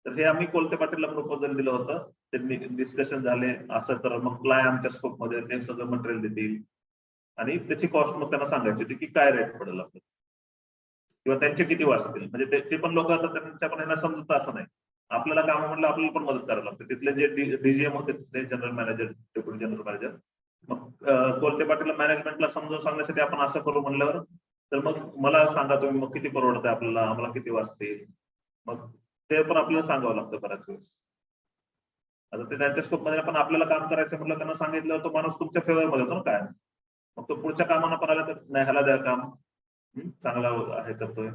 [SPEAKER 1] तर हे आम्ही कोलते पाटीलला प्रपोजल दिलं होतं, त्यांनी डिस्कशन झाले, असं तर मग प्लाय आमच्या स्कोप मध्ये ते सगळं मटेरियल देतील आणि त्याची कॉस्ट मग त्यांना सांगायची होती की काय रेट पडेल आपलं किंवा त्यांचे किती वाचतील. म्हणजे ते पण लोक आता त्यांच्याकडे यांना समजत असं नाही, आपल्याला काम म्हणलं आपल्याला पण मदत करावं लागते. तिथले जे डीजीएम होते तिथले general manager, deputy general manager, मग कोलते पाटीलला मॅनेजमेंटला समजावून सांगण्यासाठी आपण असं करू म्हणल्यावर, तर मग मला सांगा तुम्ही मग किती परवडतंय आपल्याला, आम्हाला किती वाचतील, मग ते पण आपल्याला सांगावं लागतं बऱ्याच वेळेस. आता ते त्यांच्या स्कोप मध्ये पण आपल्याला काम करायचं म्हटलं, त्यांना सांगितलं तो माणूस तुमच्या फेवर मध्ये होतो ना काय, मग तो पुढच्या कामाला पण आला तर नाही ह्याला द्या काम, चांगला हे करतोय.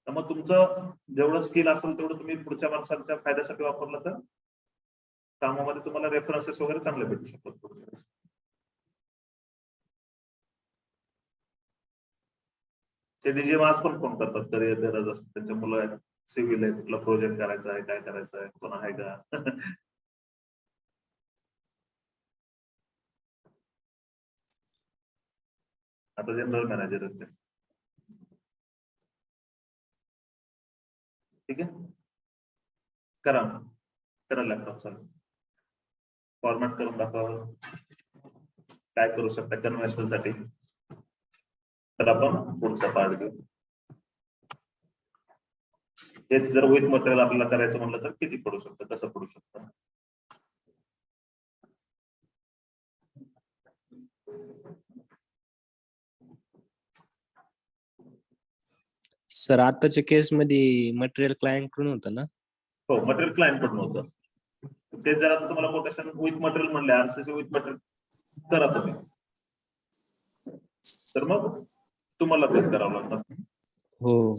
[SPEAKER 1] तर मग तुमचं जेवढं स्किल असेल तेवढं तुम्ही पुढच्या माणसांच्या फायद्यासाठी वापरलं तर कामामध्ये तुम्हाला रेफरन्सेस वगैरे चांगले भेटू शकतात. डीजीएम आज पण फोन करतात, करिअर गरज असते, त्यांच्या मुलं आहेत, सिव्हिल आहे, कुठला प्रोजेक्ट करायचा आहे, काय करायचं आहे, कोण आहे का. आता जनरल मॅनेजर आहेत ते. ठीक आहे, करा करा लॅपटॉप चालू, फॉर्मॅट करून दाखवा काय करू शकता कन्व्हेन्शनल साठी. तर आपण पुढचा पार्ट घेऊ. हेच जर विथ मटेरियल आपल्याला करायचं म्हणलं तर किती पडू शकतं, कसं पडू शकतं.
[SPEAKER 2] सर आताच्या केस मध्ये मटेरियल क्लायंट कडून होतं ना?
[SPEAKER 1] हो, मटेरियल क्लायंट कडून होतं. ते जर आता तुम्हाला कोटेशन विथ मटेरियल म्हणले, आरसीसी विथ मटेरियल करा तुम्ही, तर मग तुम्हाला ते करावं लागणार.
[SPEAKER 2] हो.